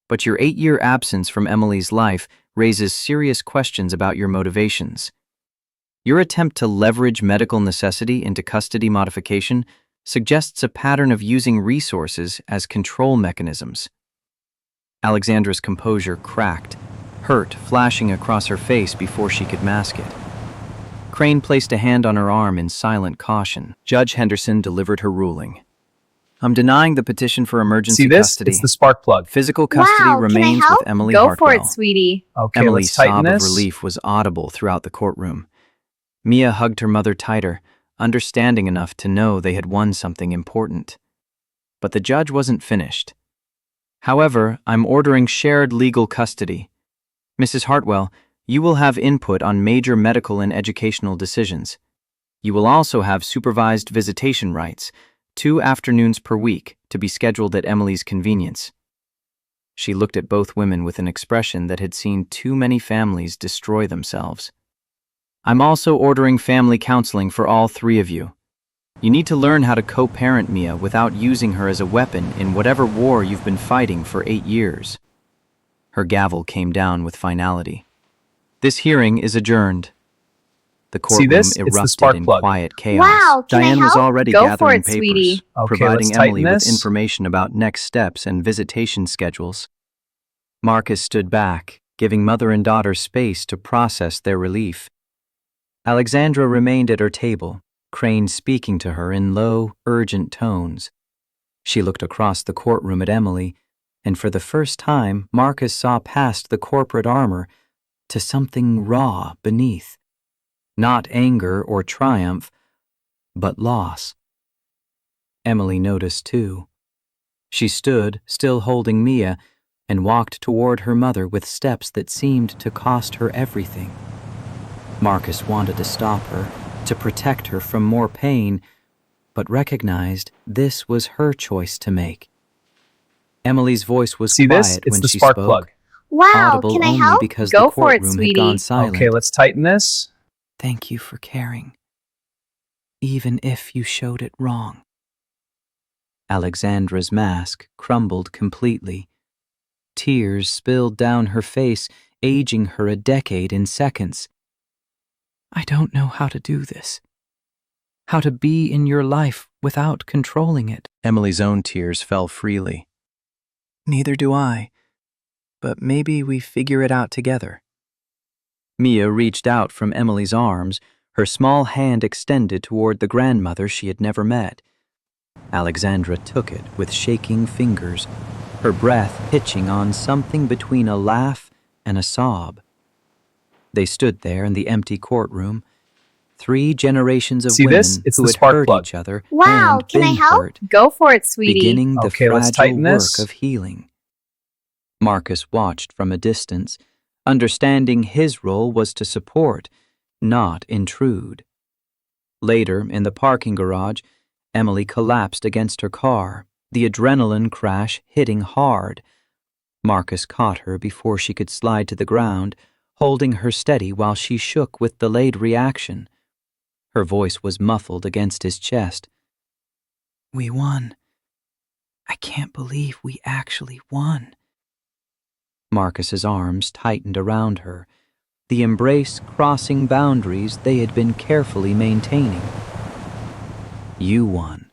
but your 8-year absence from Emily's life raises serious questions about your motivations. Your attempt to leverage medical necessity into custody modification suggests a pattern of using resources as control mechanisms. Alexandra's composure cracked, hurt flashing across her face before she could mask it. Crane placed a hand on her arm in silent caution. Judge Henderson delivered her ruling. I'm denying the petition for emergency See this? custody. It's the spark plug. Physical custody Wow, can I remains help? with Emily Go Hartwell. for it, sweetie. Okay, Emily's let's tighten sob this. of relief was audible throughout the courtroom. Mia hugged her mother tighter, understanding enough to know they had won something important. But the judge wasn't finished. However, I'm ordering shared legal custody. Mrs. Hartwell, you will have input on major medical and educational decisions. You will also have supervised visitation rights, 2 afternoons per week, to be scheduled at Emily's convenience. She looked at both women with an expression that had seen too many families destroy themselves. I'm also ordering family counseling for all 3 of you. You need to learn how to co-parent Mia without using her as a weapon in whatever war you've been fighting for 8 years. Her gavel came down with finality. This hearing is adjourned. The See courtroom this? It's the erupted spark in plug. quiet chaos. Wow, can I Diane was help? already Go for gathering it, papers, sweetie. Okay, providing let's tighten Emily with this. information about next steps and visitation schedules. Marcus stood back, giving mother and daughter space to process their relief. Alexandra remained at her table, Crane speaking to her in low, urgent tones. She looked across the courtroom at Emily, and for the first time, Marcus saw past the corporate armor to something raw beneath. Not anger or triumph, but loss. Emily noticed too. She stood, still holding Mia, and walked toward her mother with steps that seemed to cost her everything. Marcus wanted to stop her, to protect her from more pain, but recognized this was her choice to make. Emily's voice was See this? quiet It's when the she spark spoke, plug. Wow, audible can I only help? because Go the for it, courtroom had sweetie. gone silent. Okay, let's tighten this. Thank you for caring, even if you showed it wrong. Alexandra's mask crumbled completely. Tears spilled down her face, aging her a decade in seconds. I don't know how to do this. How to be in your life without controlling it. Emily's own tears fell freely. Neither do I, but maybe we figure it out together. Mia reached out from Emily's arms, her small hand extended toward the grandmother she had never met. Alexandra took it with shaking fingers, her breath hitching on something between a laugh and a sob. They stood there in the empty courtroom, 3 generations of See women this? It's who the had spark hurt plug. each other Wow, and can I been help? hurt, Go for it, sweetie. beginning the Okay, let's fragile tighten this. work of healing. Marcus watched from a distance, understanding his role was to support, not intrude. Later, in the parking garage, Emily collapsed against her car, the adrenaline crash hitting hard. Marcus caught her before she could slide to the ground, holding her steady while she shook with delayed reaction. Her voice was muffled against his chest. We won. I can't believe we actually won. Marcus's arms tightened around her, the embrace crossing boundaries they had been carefully maintaining. You won.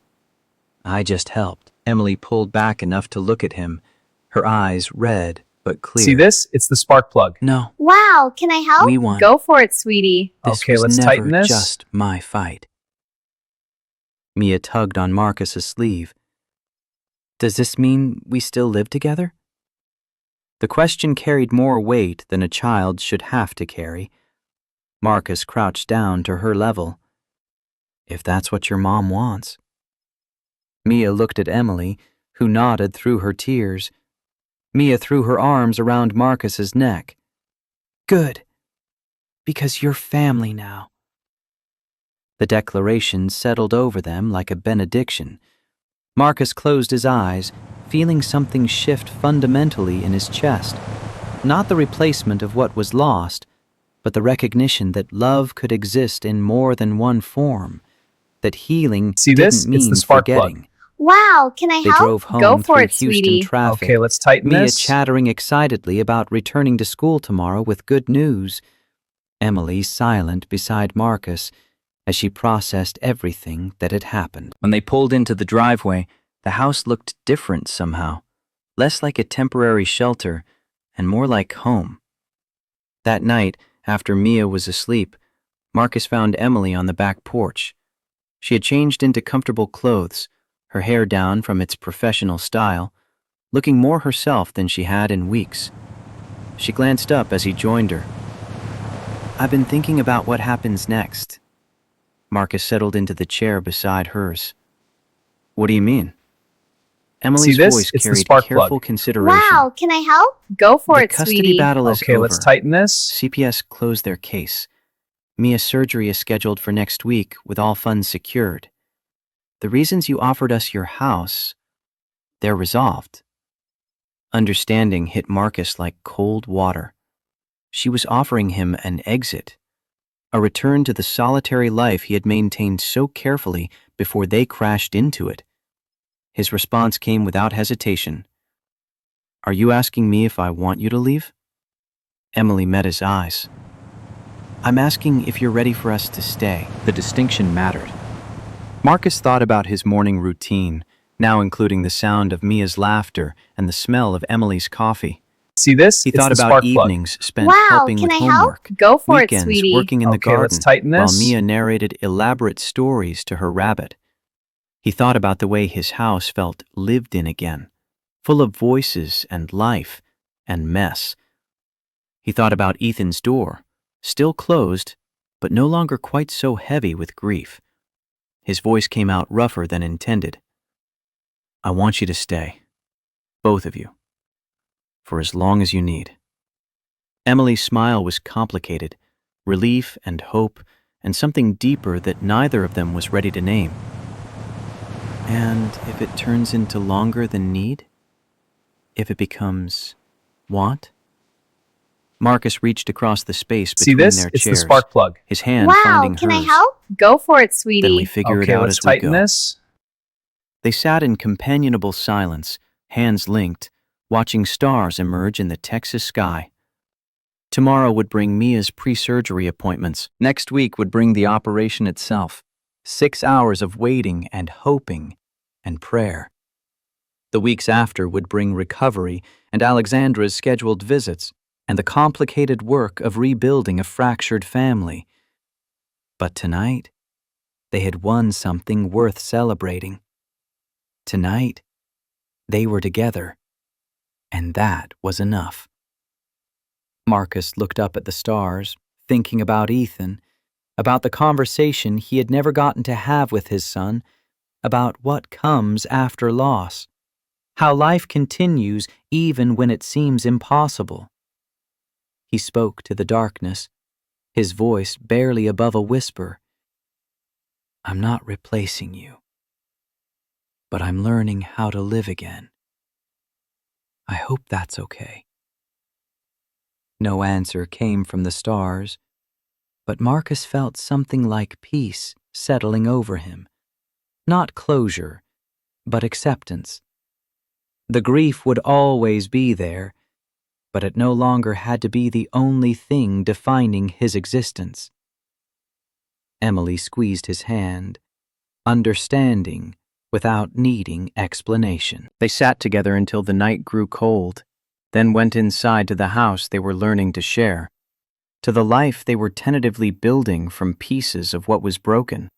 I just helped. Emily pulled back enough to look at him, her eyes red but clear. See this? It's the spark plug. No, Wow, can I help? we won. Go for it, sweetie. This Okay, was let's never tighten this. just my fight. Mia tugged on Marcus's sleeve. Does this mean we still live together? The question carried more weight than a child should have to carry. Marcus crouched down to her level. If that's what your mom wants. Mia looked at Emily, who nodded through her tears. Mia threw her arms around Marcus's neck. Good, because you're family now. The declaration settled over them like a benediction. Marcus closed his eyes, feeling something shift fundamentally in his chest. Not the replacement of what was lost, but the recognition that love could exist in more than one form, that healing See didn't this? It's mean the spark forgetting. plug. Wow, can I They help? drove home Go for through it, Houston sweetie. traffic. Okay, let's tighten Mia this. chattering excitedly about returning to school tomorrow with good news. Emily silent beside Marcus as she processed everything that had happened. When they pulled into the driveway, the house looked different somehow, less like a temporary shelter and more like home. That night, after Mia was asleep, Marcus found Emily on the back porch. She had changed into comfortable clothes, her hair down from its professional style, looking more herself than she had in weeks. She glanced up as he joined her. I've been thinking about what happens next. Marcus settled into the chair beside hers. What do you mean? Emily's See this? voice It's the carried spark careful plug. consideration. Wow, can I help? Go for The it, custody sweetie. battle is Okay, over. let's tighten this. CPS closed their case. Mia's surgery is scheduled for next week with all funds secured. The reasons you offered us your house, they're resolved. Understanding hit Marcus like cold water. She was offering him an exit, a return to the solitary life he had maintained so carefully before they crashed into it. His response came without hesitation. Are you asking me if I want you to leave? Emily met his eyes. I'm asking if you're ready for us to stay. The distinction mattered. Marcus thought about his morning routine, now including the sound of Mia's laughter and the smell of Emily's coffee. See this? He It's thought the about spark plug. evenings spent Wow, helping can with I help? homework, Go for it, weekends sweetie. working in the Okay, garden, let's tighten while this. Mia narrated elaborate stories to her rabbit. He thought about the way his house felt lived in again, full of voices and life and mess. He thought about Ethan's door, still closed, but no longer quite so heavy with grief. His voice came out rougher than intended. I want you to stay, both of you, for as long as you need. Emily's smile was complicated, relief and hope, and something deeper that neither of them was ready to name. And if it turns into longer than need? If it becomes want? Marcus reached across the space See between this? their It's the chairs, spark plug. his hand Wow, finding can I hers. help? Go for it, Then we sweetie. figure it Okay, out let's as we tighten go. this. They sat in companionable silence, hands linked, watching stars emerge in the Texas sky. Tomorrow would bring Mia's pre-surgery appointments. Next week would bring the operation itself. 6 hours of waiting and hoping and prayer. The weeks after would bring recovery and Alexandra's scheduled visits and the complicated work of rebuilding a fractured family. But tonight, they had won something worth celebrating. Tonight, they were together, and that was enough. Marcus looked up at the stars, thinking about Ethan, about the conversation he had never gotten to have with his son, about what comes after loss, how life continues even when it seems impossible. He spoke to the darkness, his voice barely above a whisper. I'm not replacing you, but I'm learning how to live again. I hope that's okay. No answer came from the stars, but Marcus felt something like peace settling over him. Not closure, but acceptance. The grief would always be there, but it no longer had to be the only thing defining his existence. Emily squeezed his hand, understanding without needing explanation. They sat together until the night grew cold, then went inside to the house they were learning to share, to the life they were tentatively building from pieces of what was broken.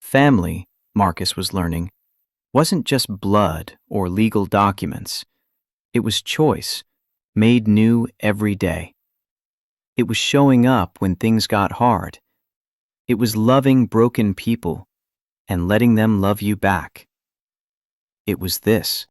Family, Marcus was learning, wasn't just blood or legal documents. It was choice, made new every day. It was showing up when things got hard. It was loving broken people and letting them love you back. It was this.